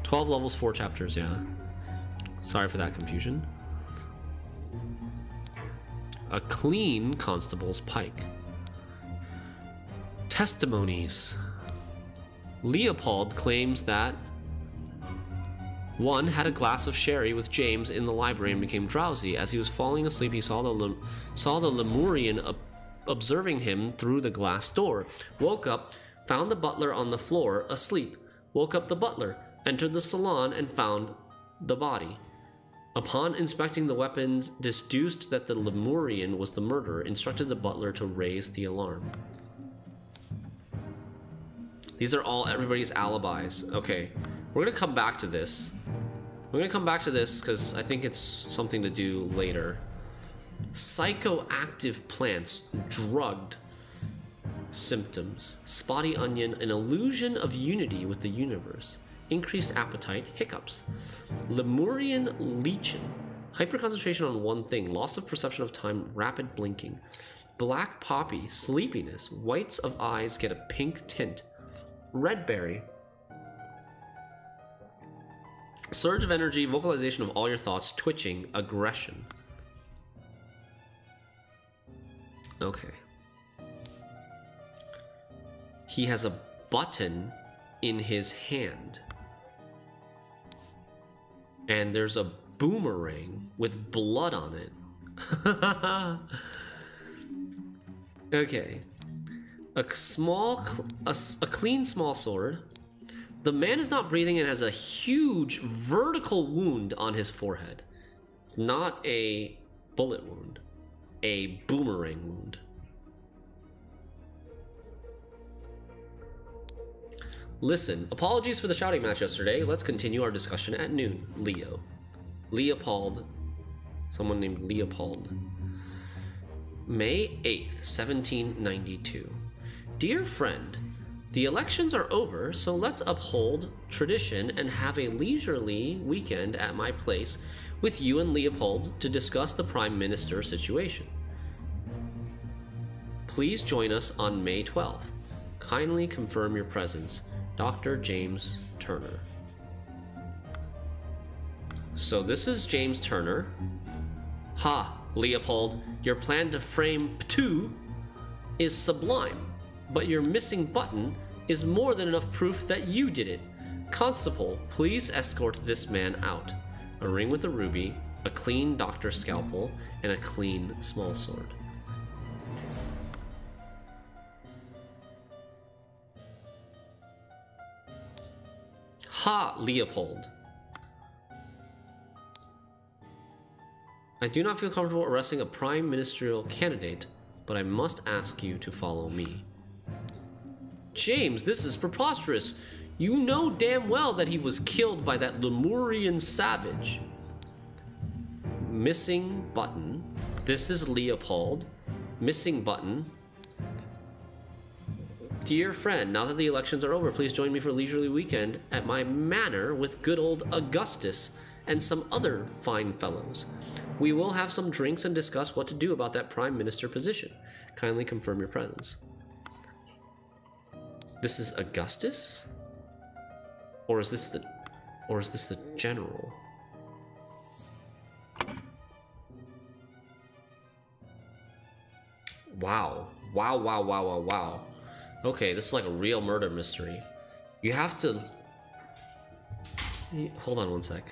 12 levels, 4 chapters, yeah. Sorry for that confusion. A clean constable's pike. Testimonies. Leopold claims that 1 had a glass of sherry with James in the library and became drowsy. As he was falling asleep, he saw the Lemurian observing him through the glass door. Woke up, found the butler on the floor, asleep. Woke up the butler, entered the salon, and found the body. Upon inspecting the weapons, deduced that the Lemurian was the murderer, instructed the butler to raise the alarm. These are all everybody's alibis. Okay, we're gonna come back to this. We're gonna come back to this because I think it's something to do later. Psychoactive plants, drugged. Symptoms: spotty onion, an illusion of unity with the universe. Increased appetite, hiccups. Lemurian lichen, hyperconcentration on one thing, loss of perception of time, rapid blinking. Black poppy, sleepiness, whites of eyes get a pink tint. Red berry, surge of energy, vocalization of all your thoughts, twitching, aggression. Okay. He has a button in his hand. And there's a boomerang with blood on it. Okay. A clean small sword. The man is not breathing and has a huge vertical wound on his forehead. It's not a bullet wound. A boomerang wound. Listen, apologies for the shouting match yesterday. Let's continue our discussion at noon. Leo. Leopold. Someone named Leopold. May 8th, 1792. Dear friend, the elections are over, so let's uphold tradition and have a leisurely weekend at my place with you and Leopold to discuss the Prime Minister situation. Please join us on May 12th. Kindly confirm your presence. Dr. James Turner. So this is James Turner. Ha, Leopold, your plan to frame Ptu is sublime, but your missing button is more than enough proof that you did it. Constable, please escort this man out. A ring with a ruby, a clean doctor scalpel, and a clean small sword. Ha, Leopold. I do not feel comfortable arresting a prime ministerial candidate, but I must ask you to follow me. James, this is preposterous. You know damn well that he was killed by that Lemurian savage. Missing button. This is Leopold. Missing button. Dear friend, now that the elections are over, please join me for a leisurely weekend at my manor with good old Augustus and some other fine fellows. We will have some drinks and discuss what to do about that prime minister position. Kindly confirm your presence. This is Augustus? Or is this the general? Wow. Wow, wow, wow, wow, wow. Okay, this is like a real murder mystery. You have to... Hold on one sec.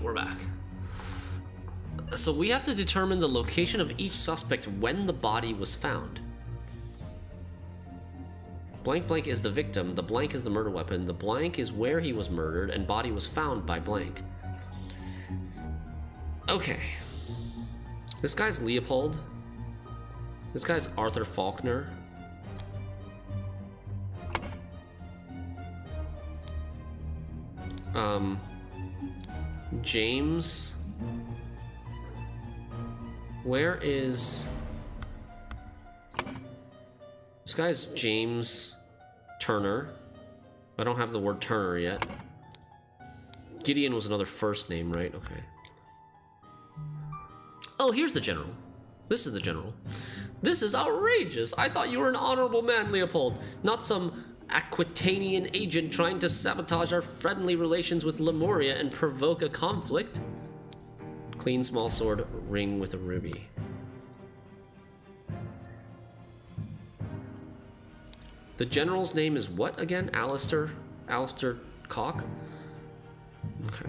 we're back. So we have to determine the location of each suspect when the body was found. Blank blank is the victim, the blank is the murder weapon, the blank is where he was murdered, and body was found by blank. Okay. This guy's Leopold. This guy's Arthur Faulkner. James. Where is... This guy's James Turner. I don't have the word Turner yet. Gideon was another first name, right? Okay. Oh, here's the general. This is the general. This is outrageous. I thought you were an honorable man, Leopold. Not some Aquitanian agent trying to sabotage our friendly relations with Lemuria and provoke a conflict. Clean small sword, ring with a ruby. The general's name is what again? Alistair Cock? Okay.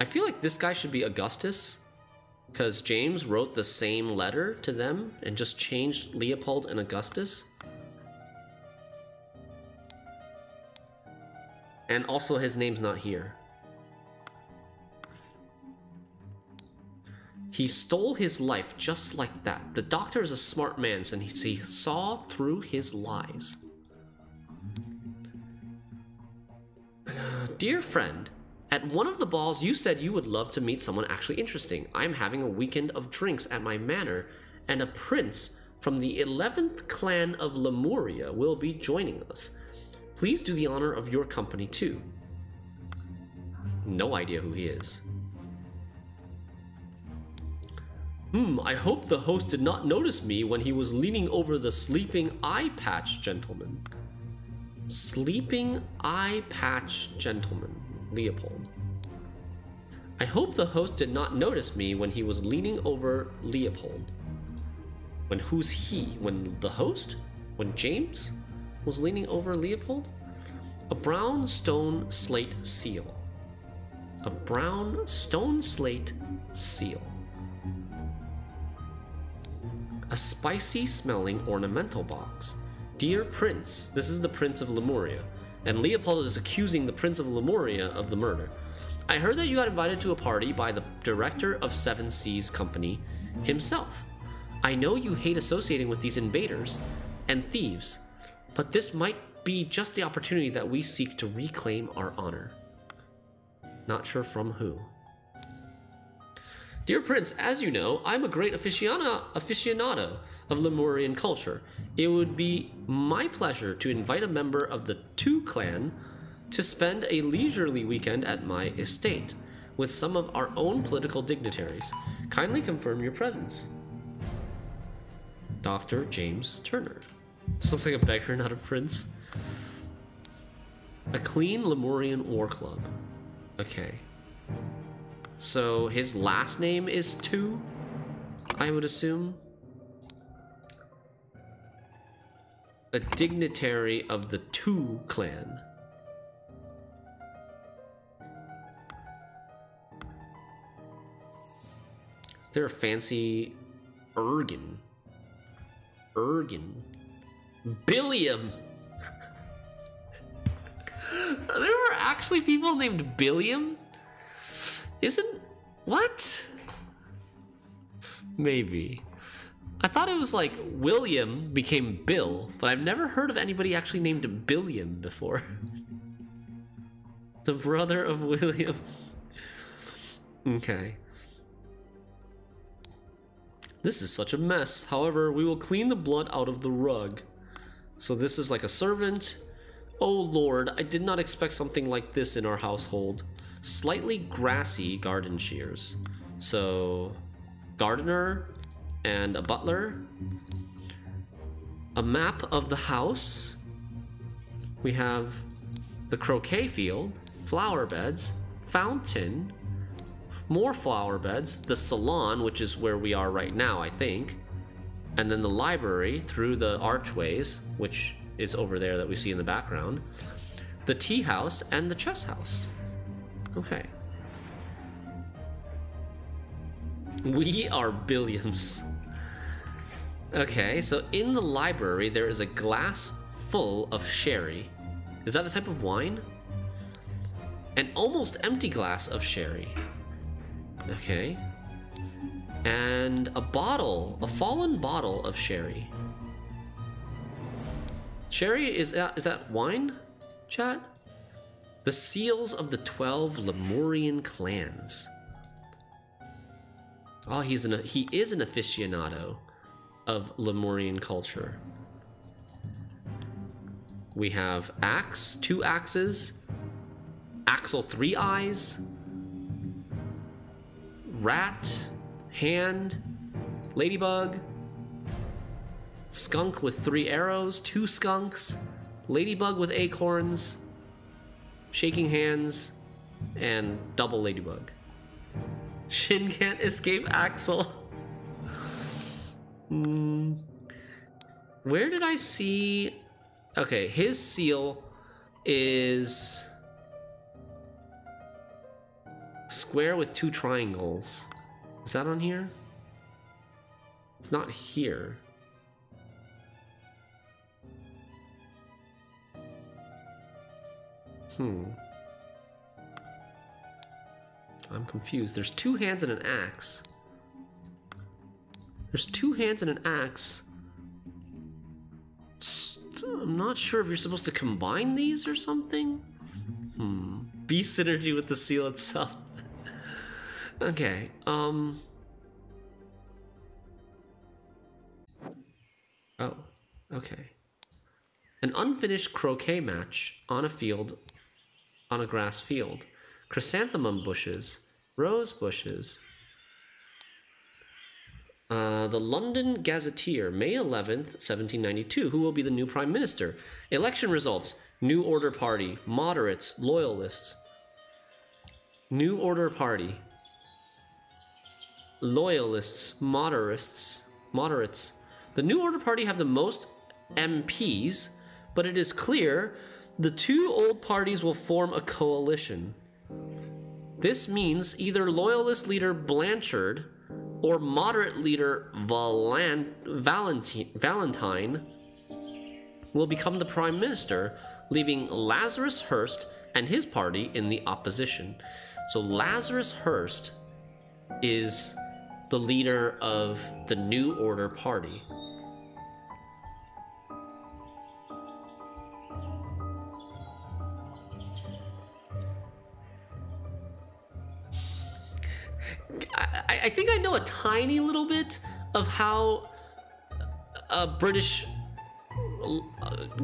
I feel like this guy should be Augustus, because James wrote the same letter to them and just changed Leopold and Augustus. And also his name's not here. He stole his life just like that. The doctor is a smart man, and he saw through his lies. Dear friend, at one of the balls you said you would love to meet someone actually interesting. I am having a weekend of drinks at my manor, and a prince from the 11th clan of Lemuria will be joining us. Please do the honor of your company too. No idea who he is. I hope the host did not notice me when he was leaning over the sleeping eye patch gentleman. Sleeping eye patch gentleman. Leopold. I hope the host did not notice me when he was leaning over Leopold. When who's he? When the host? When James was leaning over Leopold? A brown stone slate seal. A brown stone slate seal. A spicy smelling ornamental box. Dear Prince, this is the Prince of Lemuria, and Leopold is accusing the Prince of Lemuria of the murder. I heard that you got invited to a party by the director of Seven Seas Company himself. I know you hate associating with these invaders and thieves, but this might be just the opportunity that we seek to reclaim our honor. Not sure from who. Dear Prince, as you know, I'm a great aficionado of Lemurian culture. It would be my pleasure to invite a member of the Tu clan to spend a leisurely weekend at my estate with some of our own political dignitaries. Kindly confirm your presence. Dr. James Turner. This looks like a beggar, not a prince. A clean Lemurian war club. Okay. So his last name is Tu, I would assume. A dignitary of the Tu clan. Is there a fancy Ergen? Billiam! There were actually people named Billiam? Isn't... what? Maybe. I thought it was like William became Bill, but I've never heard of anybody actually named Billiam before. The brother of William. Okay. This is such a mess. However, we will clean the blood out of the rug. So this is like a servant. Oh Lord, I did not expect something like this in our household. Slightly grassy garden shears. So, gardener and a butler. A map of the house. We have the croquet field, flower beds, fountain, More flower beds. The salon, which is where we are right now, I think. And then the library through the archways, which is over there that we see in the background. The tea house and the chess house. Okay. We are billions. Okay, so in the library there is a glass full of sherry. Is that a type of wine? An almost empty glass of sherry. Okay. And a bottle, a fallen bottle of sherry. Sherry, is that wine, chat? The seals of the 12 Lemurian clans. Oh, he is an aficionado of Lemurian culture. We have axe, 2 axes, axle 3 eyes, rat, hand, ladybug, skunk with 3 arrows, 2 skunks, ladybug with acorns, shaking hands, and double ladybug. Shin can't escape Axel. Where did I see... Okay, his seal is square with 2 triangles. Is that on here? It's not here. I'm confused. There's 2 hands and an axe. There's 2 hands and an axe. I'm not sure if you're supposed to combine these or something. Be synergy with the seal itself. Okay, Oh, okay. An unfinished croquet match on a field, on a grass field. Chrysanthemum bushes, rose bushes. The London Gazetteer, May 11th, 1792. Who will be the new prime minister? Election results. New Order Party. Moderates. Loyalists. New Order Party. Loyalists. Moderates. The New Order Party have the most MPs, but it is clear the 2 old parties will form a coalition. This means either Loyalist leader Blanchard or moderate leader Valentine will become the prime minister, leaving Lazarus Hearst and his party in the opposition. So Lazarus Hearst is the leader of the New Order Party. I think I know a tiny little bit of how a British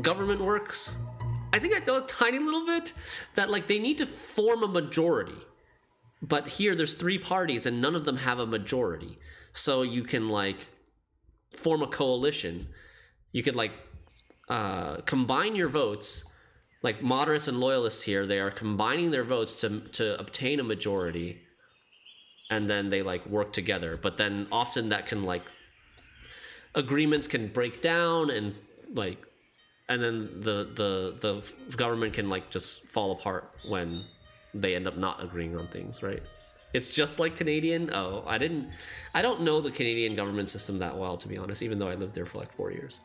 government works. I think I know a tiny little bit that, like, they need to form a majority. But here there's 3 parties and none of them have a majority. So you can, like, form a coalition. You could, like, combine your votes. Like, moderates and loyalists here, they are combining their votes to obtain a majority. And then they, like, work together. But then often that can, like, agreements can break down and, like, and then the government can, like, just fall apart when they end up not agreeing on things, right? It's just like Canadian. Oh, I don't know the Canadian government system that well, to be honest, even though I lived there for like 4 years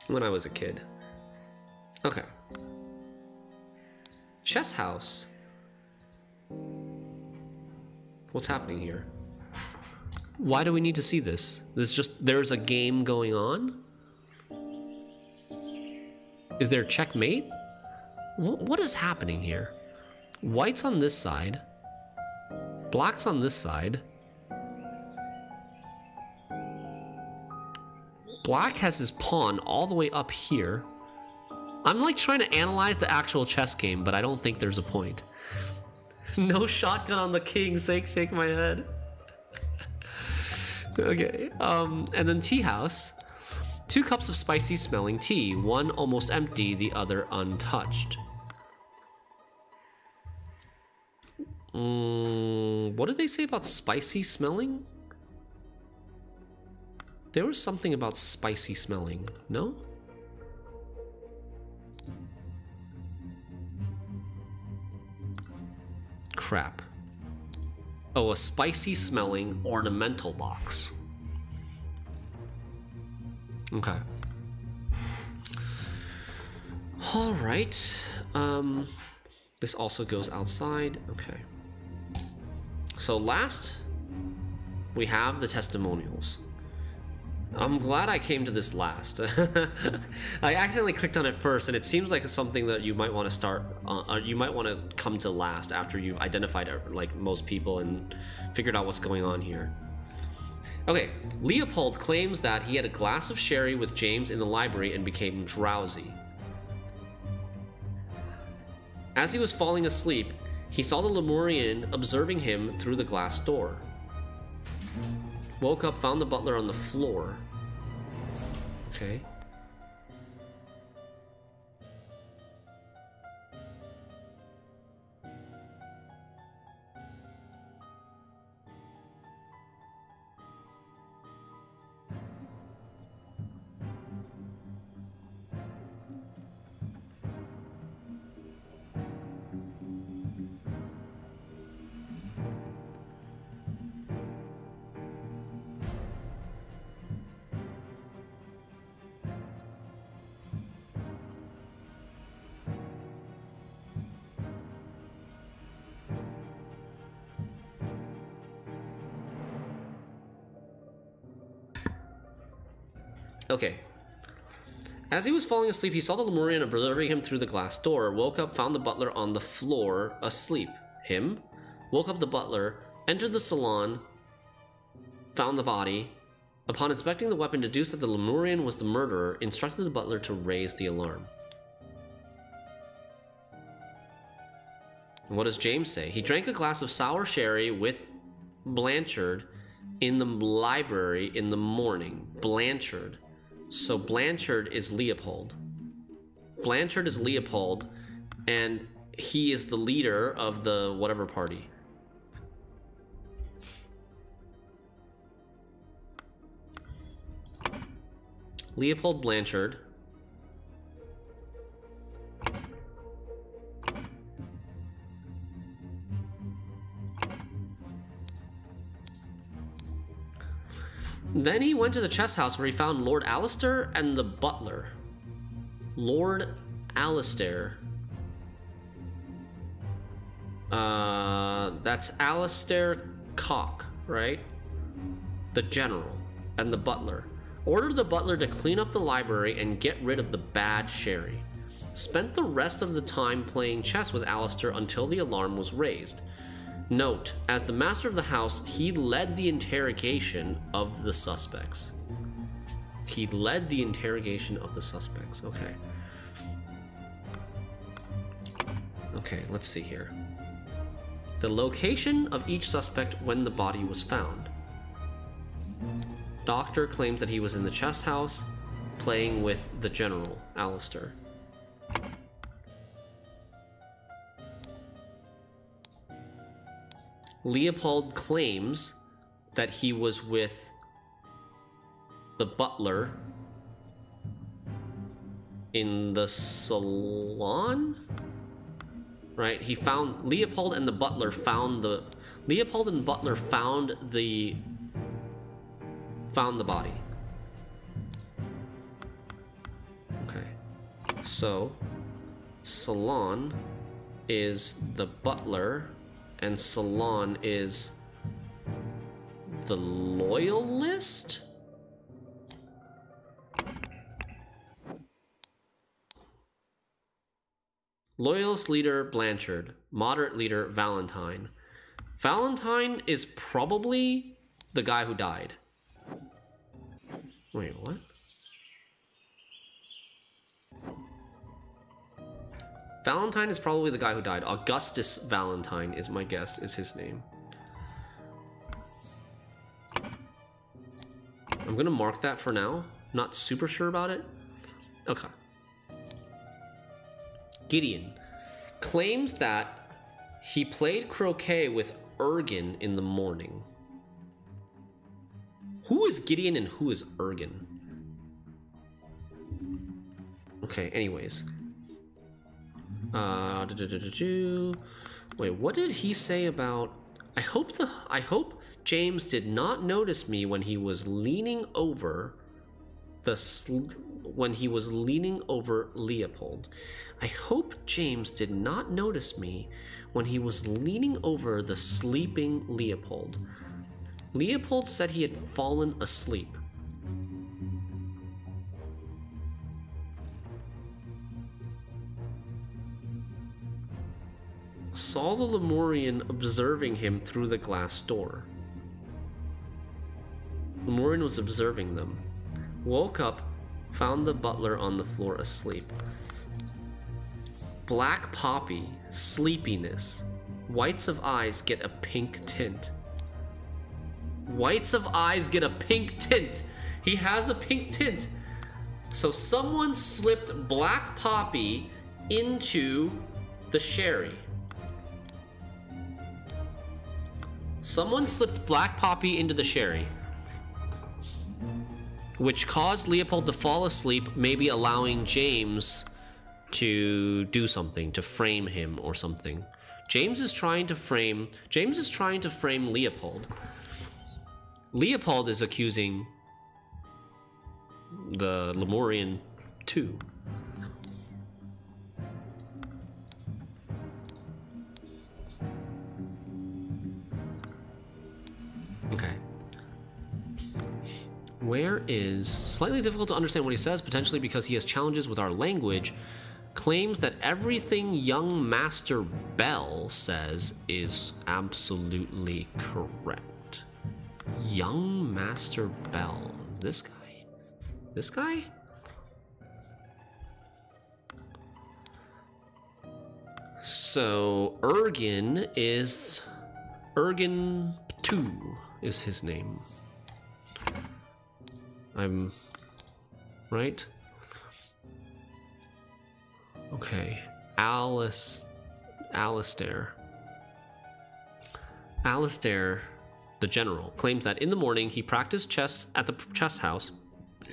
when I was a kid. Okay. Chess house. What's happening here? Why do we need to see this? There's a game going on? Is there checkmate? What is happening here? White's on this side. Black's on this side. Black has his pawn all the way up here. I'm like trying to analyze the actual chess game, but I don't think there's a point. No shotgun on the king, shake my head. Okay, and then tea house. 2 cups of spicy smelling tea, one almost empty, the other untouched. What did they say about spicy smelling? There was something about spicy smelling, no? Crap. Oh, a spicy smelling ornamental box. Okay. All right. This also goes outside. Okay. So last, we have the testimonials. I'm glad I came to this last. I accidentally clicked on it first, and it seems like something that you might want to start, you might want to come to last after you've identified like most people and figured out what's going on here. Okay, Leopold claims that he had a glass of sherry with James in the library and became drowsy. As he was falling asleep, he saw the Lemurian observing him through the glass door. Woke up, found the butler on the floor. Okay. Okay. As he was falling asleep, he saw the Lemurian observing him through the glass door, woke up, found the butler on the floor, asleep. Him? Woke up the butler, entered the salon, found the body. Upon inspecting the weapon, deduced that the Lemurian was the murderer, instructed the butler to raise the alarm. What does James say? He drank a glass of sour sherry with Blanchard in the library in the morning. Blanchard. So Blanchard is Leopold. Blanchard is Leopold, and he is the leader of the whatever party. Leopold Blanchard. Then he went to the chess house where he found Lord Alistair and the butler. Lord Alistair. That's Alistair Cock, right? The general and the butler. Ordered the butler to clean up the library and get rid of the bad sherry. Spent the rest of the time playing chess with Alistair until the alarm was raised. Note, as the master of the house, he led the interrogation of the suspects. He led the interrogation of the suspects. Okay. Okay, let's see here. The location of each suspect when the body was found. Doctor claims that he was in the chess house playing with the general, Alistair. Leopold claims that he was with the butler in the salon, right? He found Leopold and the butler found the body. Okay, so salon is the butler and salon is the loyalist? Loyalist leader Blanchard, moderate leader Valentine. Valentine is probably the guy who died. Wait, what? Valentine is probably the guy who died. Augustus Valentine is my guess, is his name. I'm gonna mark that for now. Not super sure about it. Okay. Gideon claims that He played croquet with Ergen in the morning. Who is Gideon and who is Ergen? Okay, anyways. Wait, what did he say about... I hope James did not notice me when he was leaning over Leopold. I hope James did not notice me when he was leaning over the sleeping Leopold. Leopold said he had fallen asleep. Saw the Lemurian observing him through the glass door. Lemurian was observing them. Woke up, found the butler on the floor asleep. Black poppy, sleepiness. Whites of eyes get a pink tint. Whites of eyes get a pink tint. He has a pink tint. So someone slipped black poppy into the sherry. Someone slipped black poppy into the sherry, which caused Leopold to fall asleep, maybe allowing James to do something, to frame him or something. James is trying to frame Leopold. Leopold is accusing the Lemurian too. Okay. Where is... Slightly difficult to understand what he says, potentially because he has challenges with our language. Claims that everything young Master Bell says is absolutely correct. Young Master Bell. This guy? This guy? So, Ergen 2 is his name. I'm right? Okay. Alistair, the general, claims that in the morning he practiced chess at the chess house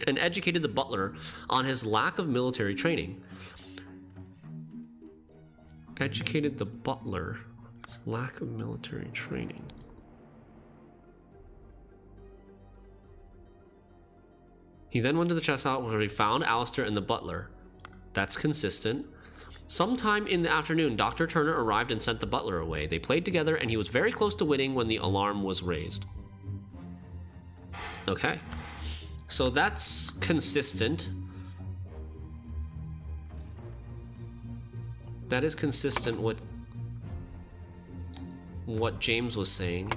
and educated the butler on his lack of military training. Educated the butler on his lack of military training. He then went to the chess house where he found Alistair and the butler. That's consistent. Sometime in the afternoon, Dr. Turner arrived and sent the butler away. They played together and he was very close to winning when the alarm was raised. Okay. So that's consistent. That is consistent with what James was saying.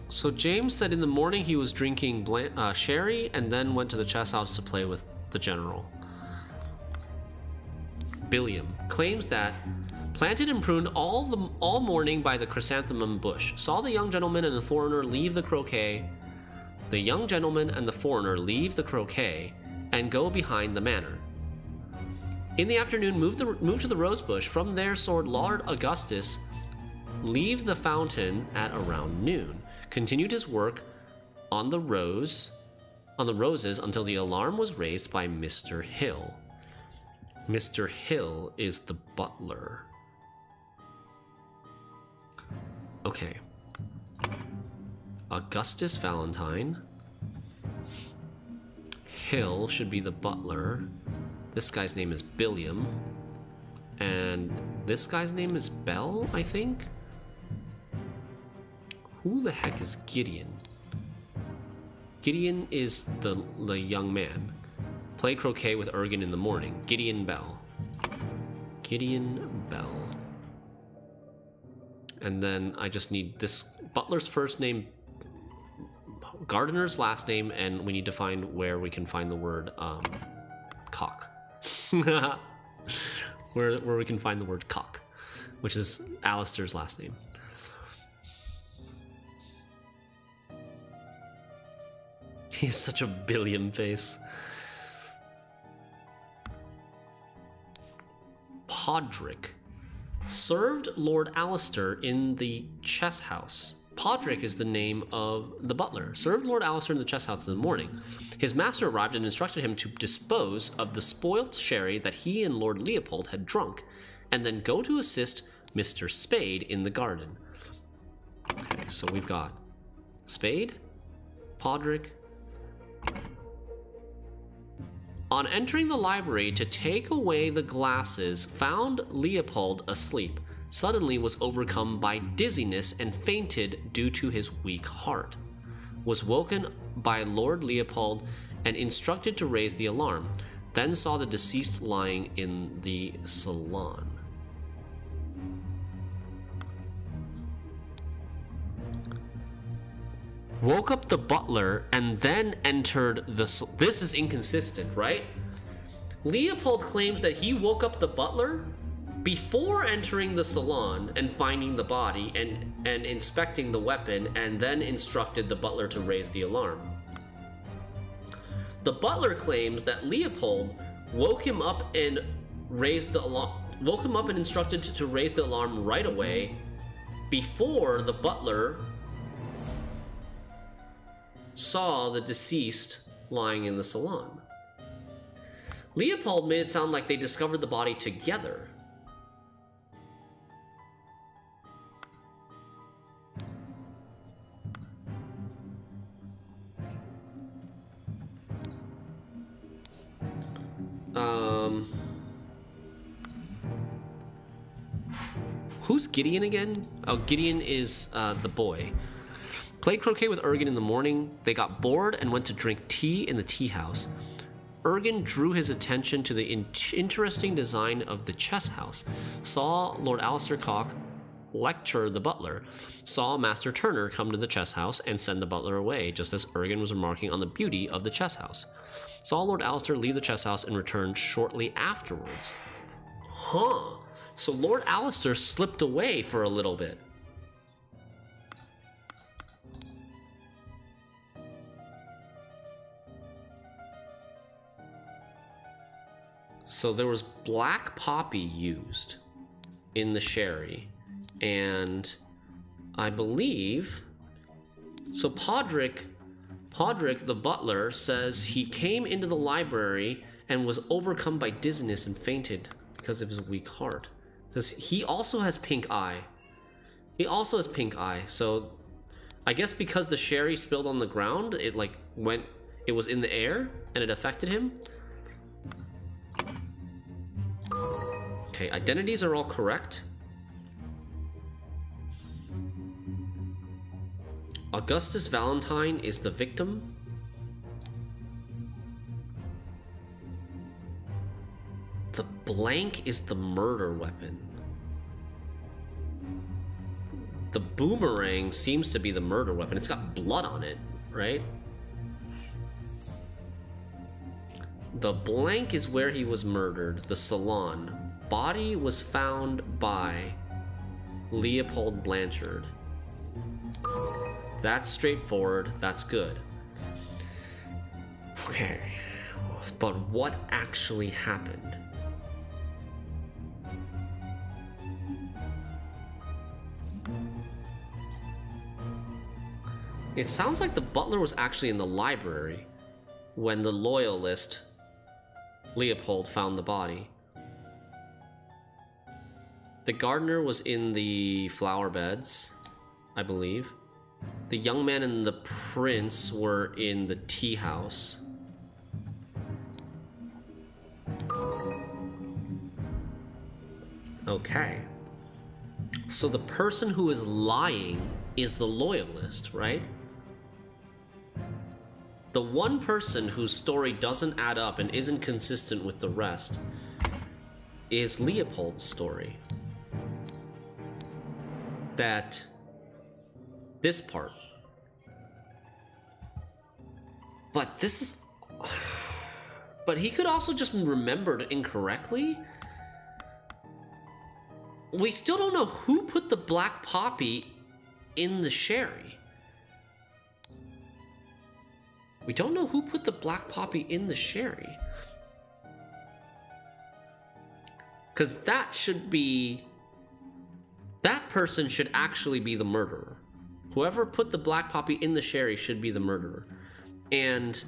So James said in the morning he was drinking sherry and then went to the chess house to play with the general. Billiam claims that planted and pruned all morning by the chrysanthemum bush. Saw the young gentleman and the foreigner leave the croquet. The young gentleman and the foreigner leave the croquet and go behind the manor. In the afternoon, moved to the rose bush. From there, saw Lord Augustus leave the fountain at around noon. Continued his work on the roses until the alarm was raised by Mr. Hill. Mr. Hill is the butler. Okay. Augustus Valentine. Hill should be the butler. This guy's name is Billiam. And this guy's name is Bell, I think? Who the heck is Gideon? Gideon is the young man. Play croquet with Ergen in the morning. Gideon Bell. Gideon Bell. And then I just need this butler's first name, gardener's last name, and we need to find where we can find the word cock. where we can find the word cock, which is Alistair's last name. He has such a billion face. Podrick served Lord Alistair in the chess house. Podrick is the name of the butler. Served Lord Alistair in the chess house in the morning. His master arrived and instructed him to dispose of the spoiled sherry that he and Lord Leopold had drunk, and then go to assist Mr. Spade in the garden. Okay, so we've got Spade, Podrick. On entering the library to take away the glasses, found Leopold asleep. Suddenly was overcome by dizziness and fainted due to his weak heart. Was woken by Lord Leopold and instructed to raise the alarm. Then saw the deceased lying in the salon. Woke up the butler and then entered the... This is inconsistent, right? Leopold claims that he woke up the butler before entering the salon and finding the body and inspecting the weapon, and then instructed the butler to raise the alarm. The butler claims that Leopold woke him up and instructed to raise the alarm right away before the butler saw the deceased lying in the salon. Leopold made it sound like they discovered the body together. Who's Gideon again? Oh, Gideon is the boy. Played croquet with Ergen in the morning. They got bored and went to drink tea in the tea house. Ergen drew his attention to the interesting design of the chess house. Saw Lord Alistair Cock lecture the butler. Saw Master Turner come to the chess house and send the butler away, just as Ergen was remarking on the beauty of the chess house. Saw Lord Alistair leave the chess house and return shortly afterwards. Huh. So Lord Alistair slipped away for a little bit. So there was black poppy used in the sherry, and I believe... So Podrick the butler says he came into the library and was overcome by dizziness and fainted because of his weak heart. Because he also has pink eye. He also has pink eye, so I guess because the sherry spilled on the ground, it was in the air and it affected him. Okay, identities are all correct. Augustus Valentine is the victim. The blank is the murder weapon. The boomerang seems to be the murder weapon. It's got blood on it, right? The blank is where he was murdered, the salon. Body was found by Leopold Blanchard. That's straightforward, that's good. Okay, but what actually happened? It sounds like the butler was actually in the library when the loyalist Leopold found the body. The gardener was in the flower beds, I believe. The young man and the prince were in the tea house. Okay. So the person who is lying is the loyalist, right? The one person whose story doesn't add up and isn't consistent with the rest is Leopold's story. This part. But this is... But he could also just remembered incorrectly. We still don't know who put the black poppy in the sherry. We don't know who put the black poppy in the sherry. Because that should be... That person should actually be the murderer. Whoever put the black poppy in the sherry should be the murderer. And...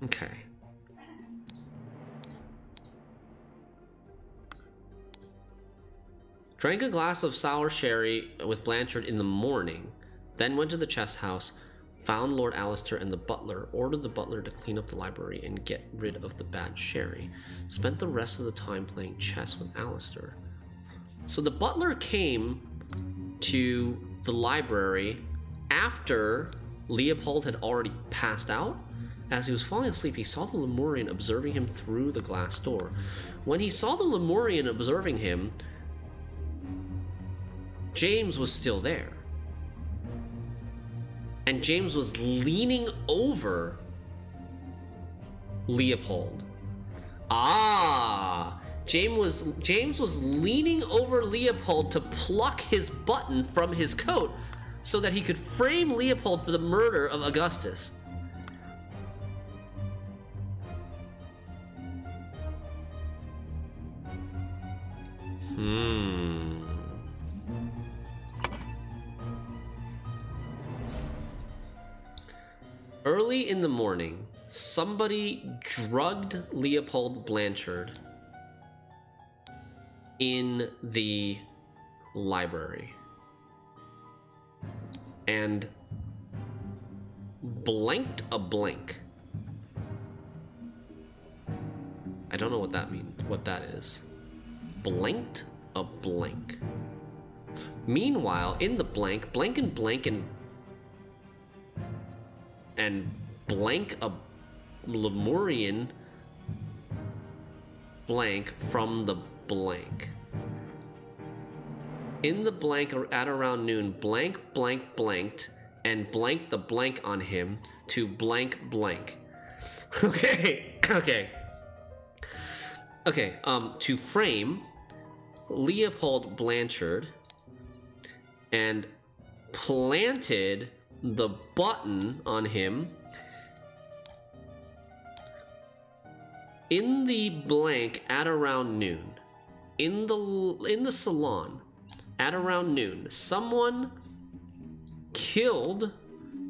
Okay. Drank a glass of sour sherry with Blanchard in the morning, then went to the chess house, found Lord Alistair and the butler, ordered the butler to clean up the library and get rid of the bad sherry, spent the rest of the time playing chess with Alistair. So the butler came to the library after Leopold had already passed out. As he was falling asleep, he saw the Lemurian observing him through the glass door. When he saw the Lemurian observing him, James was still there. And James was leaning over Leopold. Ah! James was leaning over Leopold to pluck his button from his coat so that he could frame Leopold for the murder of Augustus. Early in the morning, somebody drugged Leopold Blanchard in the library and blanked a blank. I don't know what that means, what that is. Blanked a blank. Meanwhile, in the blank and blank a Lemurian blank from the blank. In the blank at around noon, blanked and blanked the blank on him to blank. Okay. To frame Leopold Blanchard and planted the button on him in the blank at around noon. In the salon at around noon, someone killed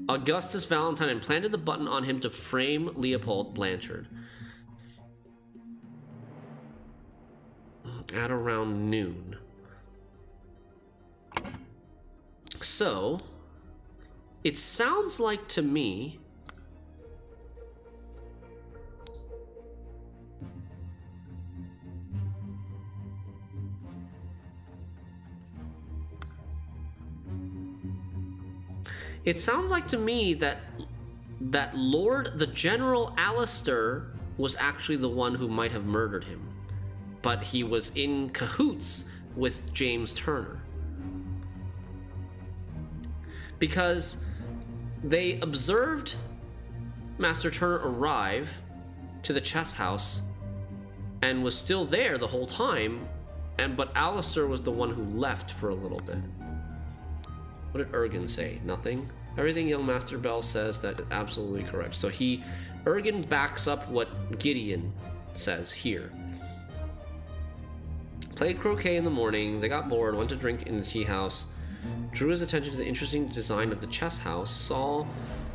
Augustus Valentine and planted the button on him to frame Leopold Blanchard. At around noon. So, it sounds like to me that the General Alistair was actually the one who might have murdered him, but he was in cahoots with James Turner. Because they observed Master Turner arrive to the chess house and was still there the whole time, but Alistair was the one who left for a little bit. What did Ergen say? Nothing? Everything young Master Bell says that is absolutely correct. So Ergen backs up what Gideon says here. Played croquet in the morning, they got bored, went to drink in the tea house, drew his attention to the interesting design of the chess house, saw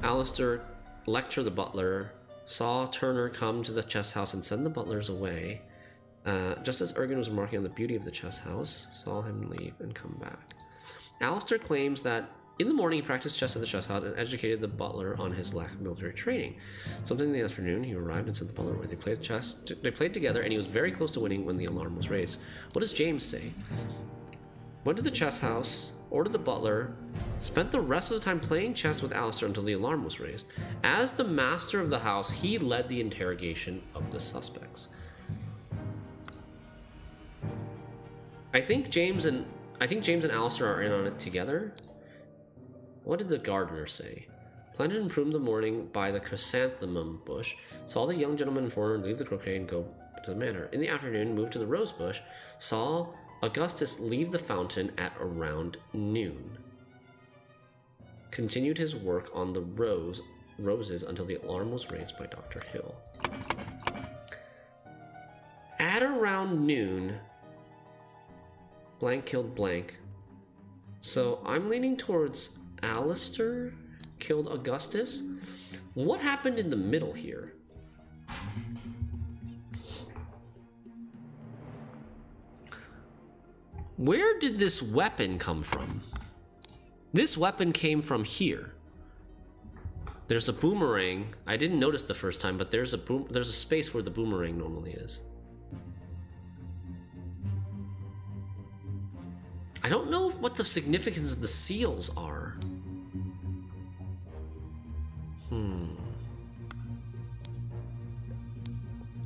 Alistair lecture the butler, saw Turner come to the chess house and send the butlers away. Just as Ergen was remarking on the beauty of the chess house, saw him leave and come back. Alistair claims that in the morning he practiced chess at the chess house and educated the butler on his lack of military training. Sometime in the afternoon, he arrived and sent the butler away. They played chess. They played together, and he was very close to winning when the alarm was raised. What does James say? Went to the chess house, ordered the butler, spent the rest of the time playing chess with Alistair until the alarm was raised. As the master of the house, he led the interrogation of the suspects. I think James and Alistair are in on it together. What did the gardener say? Planted and pruned the morning by the chrysanthemum bush, saw the young gentleman and foreigner leave the croquet and go to the manor. In the afternoon, moved to the rose bush, saw Augustus leave the fountain at around noon. continued his work on the roses until the alarm was raised by Dr. Hill. At around noon, blank killed blank. So I'm leaning towards Alistair killed Augustus. What happened in the middle here? Where did this weapon come from? This weapon came from here. There's a boomerang. I didn't notice the first time, but there's a space where the boomerang normally is. I don't know what the significance of the seals are.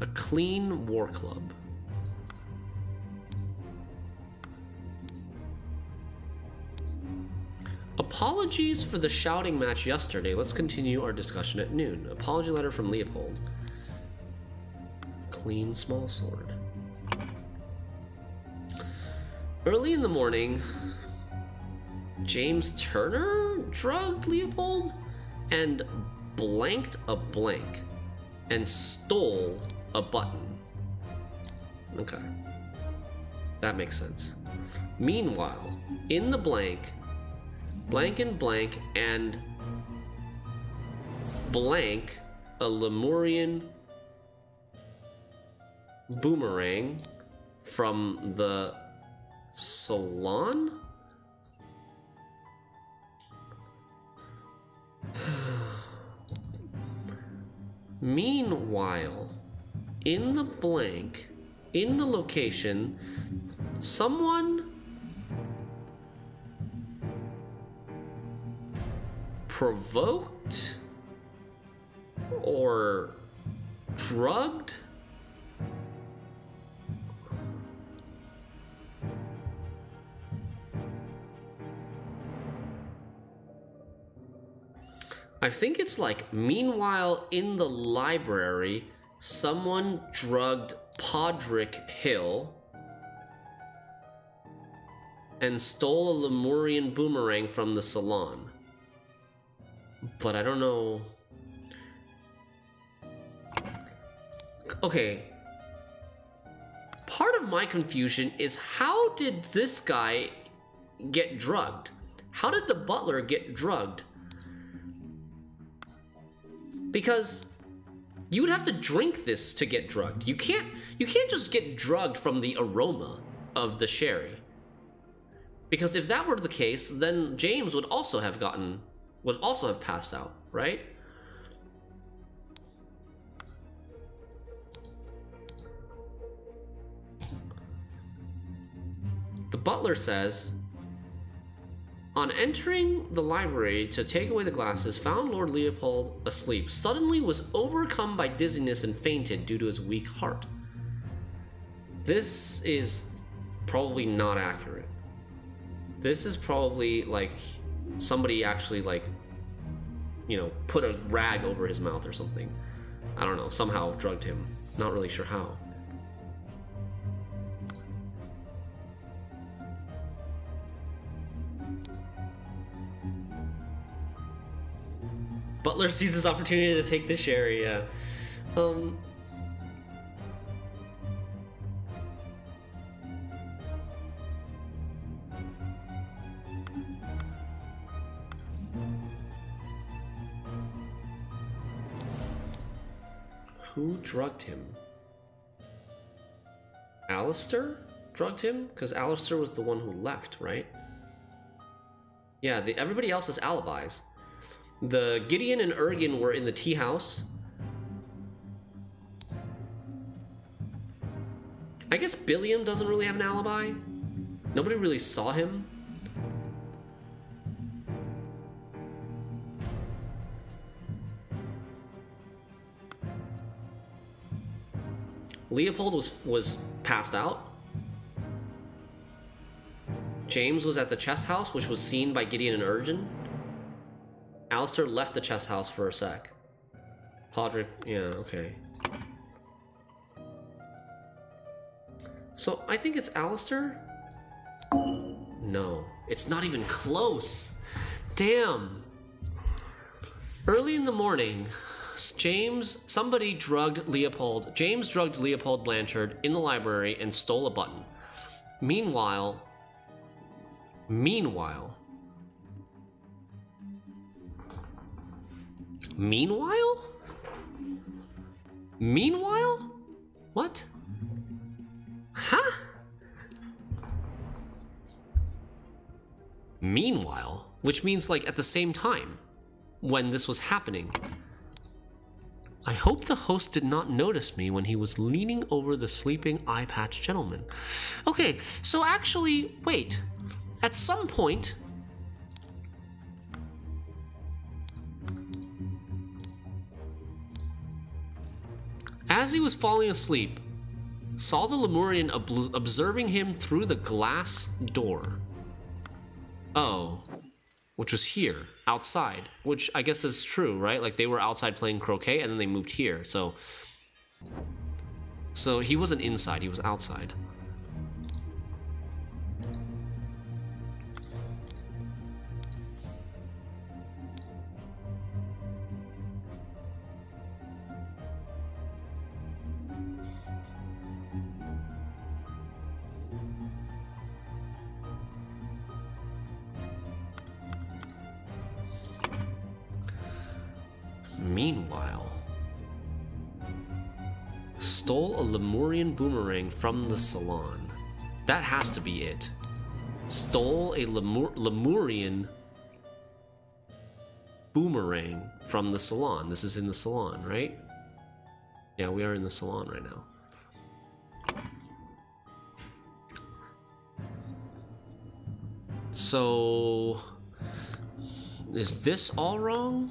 A clean war club. Apologies for the shouting match yesterday. Let's continue our discussion at noon. Apology letter from Leopold. Clean small sword. Early in the morning, James Turner drugged Leopold and blanked a blank and stole a button. Okay. That makes sense. Meanwhile, in the blank and blank and blank a Lemurian boomerang from the salon? Meanwhile, in the blank, in the location, someone provoked or drugged I think it's like, meanwhile in the library, someone drugged Podrick Hill and stole a Lemurian boomerang from the salon. But I don't know. Okay. Part of my confusion is, how did this guy get drugged? How did the butler get drugged? Because you would have to drink this to get drugged. You can't just get drugged from the aroma of the sherry. Because if that were the case, then James would also have passed out, right? The butler says, on entering the library to take away the glasses, found Lord Leopold asleep. Suddenly was overcome by dizziness and fainted due to his weak heart. This is probably not accurate. This is probably like somebody actually, like, you know, put a rag over his mouth or something. I don't know, somehow drugged him. Not really sure how. Butler sees this opportunity to take the sherry, yeah. Who drugged him? Alistair drugged him? Because Alistair was the one who left, right? Yeah, everybody else has alibis. The Gideon and Ergen were in the tea house. I guess Billiam doesn't really have an alibi. Nobody really saw him. Leopold was passed out. James was at the chess house, which was seen by Gideon and Ergen. Alistair left the chess house for a sec. Podrick, yeah, okay. So I think it's Alistair? No, it's not even close. Damn. Early in the morning, somebody drugged Leopold. James drugged Leopold Blanchard in the library and stole a button. Meanwhile, what? Huh? Meanwhile, which means like at the same time when this was happening. I hope the host did not notice me when he was leaning over the sleeping eye patch gentleman. Okay, so actually, wait. At some point, as he was falling asleep, saw the Lemurian observing him through the glass door. Oh, which was here, outside, which I guess is true, right? Like they were outside playing croquet and then they moved here. So he wasn't inside, he was outside. Meanwhile, stole a Lemurian boomerang from the salon. That has to be it. Stole a Lemurian boomerang from the salon. This is in the salon, right? Yeah, we are in the salon right now. So, is this all wrong?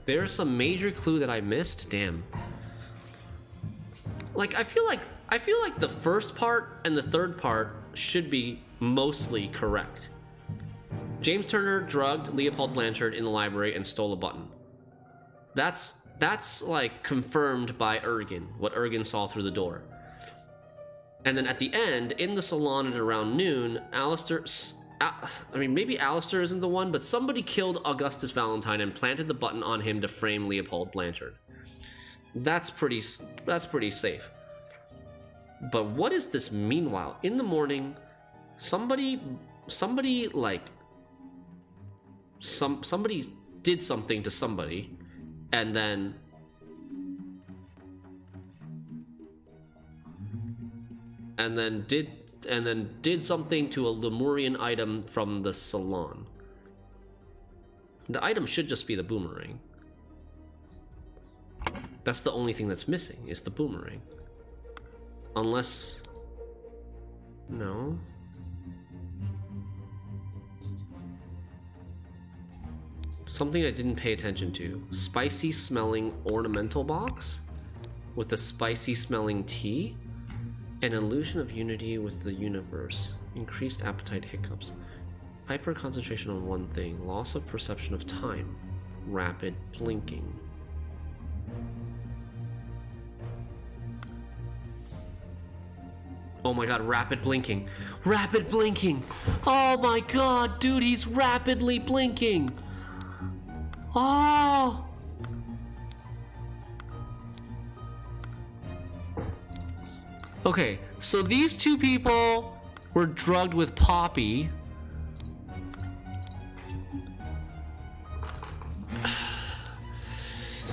There's some major clue that I missed. Damn. Like I feel like the first part and the third part should be mostly correct. James Turner drugged Leopold Blanchard in the library and stole a button. That's like confirmed by Ergen, what Ergen saw through the door. And then at the end, in the salon at around noon, maybe Alistair isn't the one, but somebody killed Augustus Valentine and planted the button on him to frame Leopold Blanchard. That's pretty safe. But what is this meanwhile? In the morning, somebody did something to somebody, and then did something to a Lemurian item from the salon. The item should just be the boomerang. That's the only thing that's missing, is the boomerang. Unless... no. Something I didn't pay attention to. Spicy smelling ornamental box with a spicy smelling tea. An illusion of unity with the universe. Increased appetite hiccups. Hyper concentration on one thing. Loss of perception of time. Rapid blinking. Oh my god, rapid blinking. Rapid blinking! Oh my god, dude, he's rapidly blinking! Oh! Okay, so these two people were drugged with Poppy.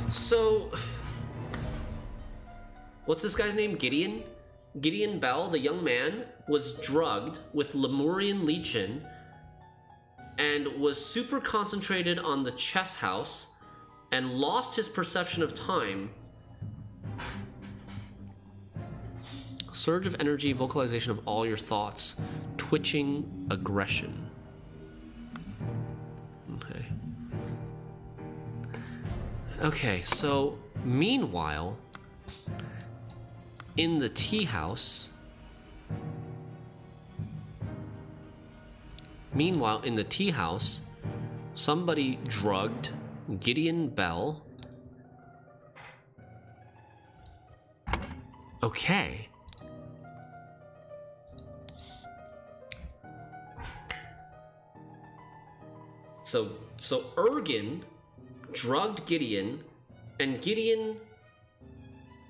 So, what's this guy's name? Gideon? Gideon Bell, the young man, was drugged with Lemurian lechin and was super concentrated on the chess house and lost his perception of time. Surge of energy, vocalization of all your thoughts, twitching aggression. Okay. Okay, so meanwhile, in the tea house, somebody drugged Gideon Bell. Okay. So Ergen drugged Gideon, and Gideon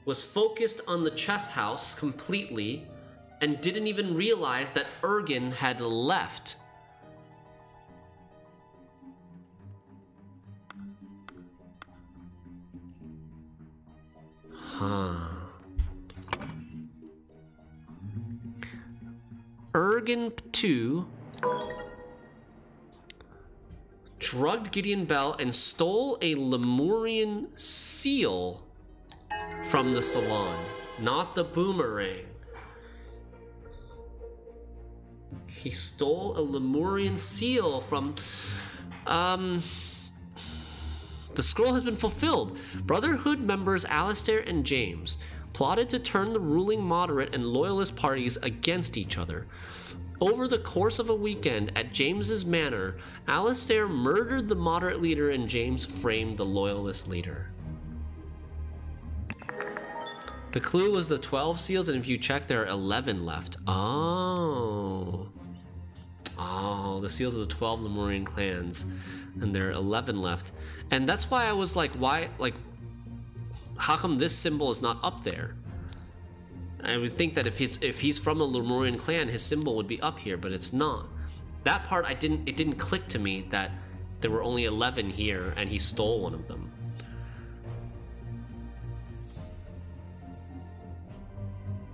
was focused on the chess house completely and didn't even realize that Ergen had left. Ergen 2 drugged Gideon Bell and stole a Lemurian seal from the salon, not the boomerang. He stole a Lemurian seal from... The scroll has been fulfilled. Brotherhood members Alistair and James plotted to turn the ruling moderate and loyalist parties against each other. Over the course of a weekend at James's manor, Alistair murdered the moderate leader and James framed the loyalist leader. The clue was the 12 seals, and if you check, there are 11 left. Oh, the seals of the 12 Lemurian clans, and there are 11 left. And that's why I was like, how come this symbol is not up there? I would think that if he's from a Lemurian clan, his symbol would be up here, but it's not. That part it didn't click to me that there were only 11 here and he stole one of them.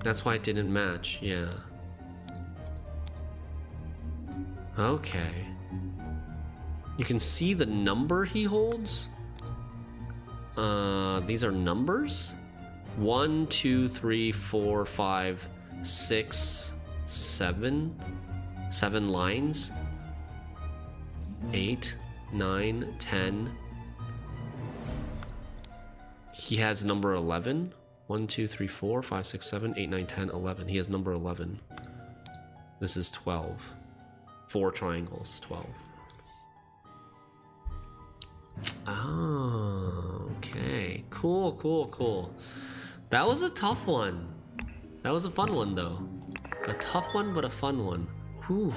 That's why it didn't match, yeah. Okay. You can see the number he holds. These are numbers? 1, 2, 3, 4, 5, 6, 7. 7 lines. 8, 9, 10. He has number 11. 1, 2, 3, 4, 5, 6, 7, 8, 9, 10, 11. He has number 11. This is 12. 4 triangles, 12. Oh, okay. Cool. That was a tough one. That was a fun one, though. A tough one, but a fun one. Whew.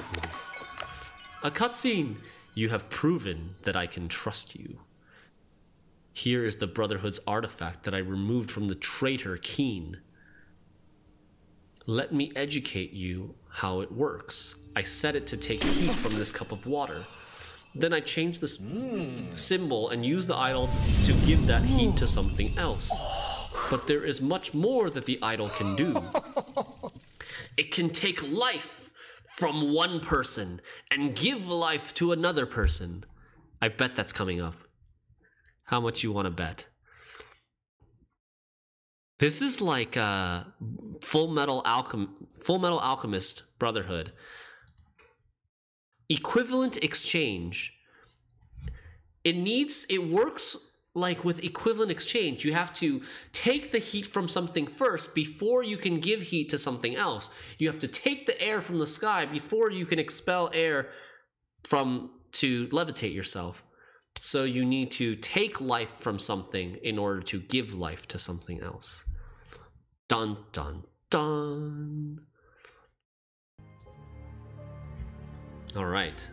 A cutscene. You have proven that I can trust you. Here is the Brotherhood's artifact that I removed from the traitor Keen. Let me educate you how it works. I set it to take heat from this cup of water. Then I changed this symbol and used the idol to give that heat to something else. But there is much more that the idol can do. It can take life from one person and give life to another person. I bet that's coming up. How much you want to bet? This is like a Full Metal Alchemist Brotherhood. Equivalent exchange. It works like with equivalent exchange. You have to take the heat from something first before you can give heat to something else. You have to take the air from the sky before you can expel air to levitate yourself. So you need to take life from something in order to give life to something else. Dun, dun, dun. All right.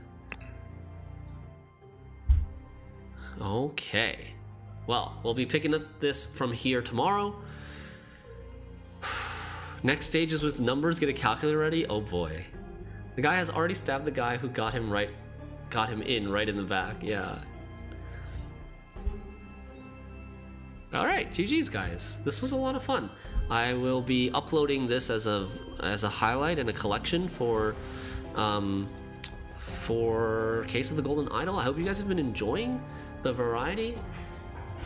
Okay. Well, we'll be picking up this from here tomorrow. Next stage is with numbers. Get a calculator ready. Oh boy. The guy has already stabbed the guy who got him in right in the back. Yeah. All right, GG's guys. This was a lot of fun. I will be uploading this as a highlight and a collection for Case of the Golden Idol. I hope you guys have been enjoying the variety,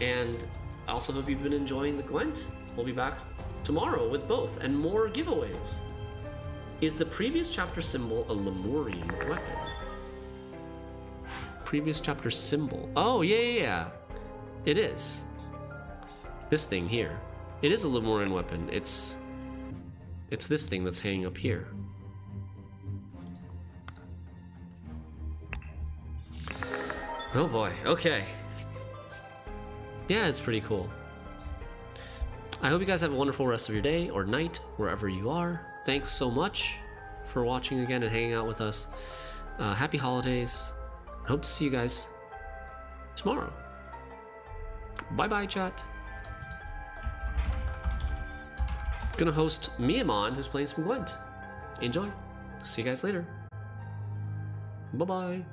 and I also hope you've been enjoying the Gwent. We'll be back tomorrow with both and more giveaways. Is the previous chapter symbol a Lemurian weapon? Previous chapter symbol. Oh, yeah. It is. This thing here. It is a Lemurian weapon. It's this thing that's hanging up here. Oh boy, okay. Yeah, it's pretty cool. I hope you guys have a wonderful rest of your day or night, wherever you are. Thanks so much for watching again and hanging out with us. Happy holidays. hope to see you guys tomorrow. Bye-bye, chat. Gonna host Miamon, who's playing some Gwent. Enjoy. See you guys later. Bye-bye.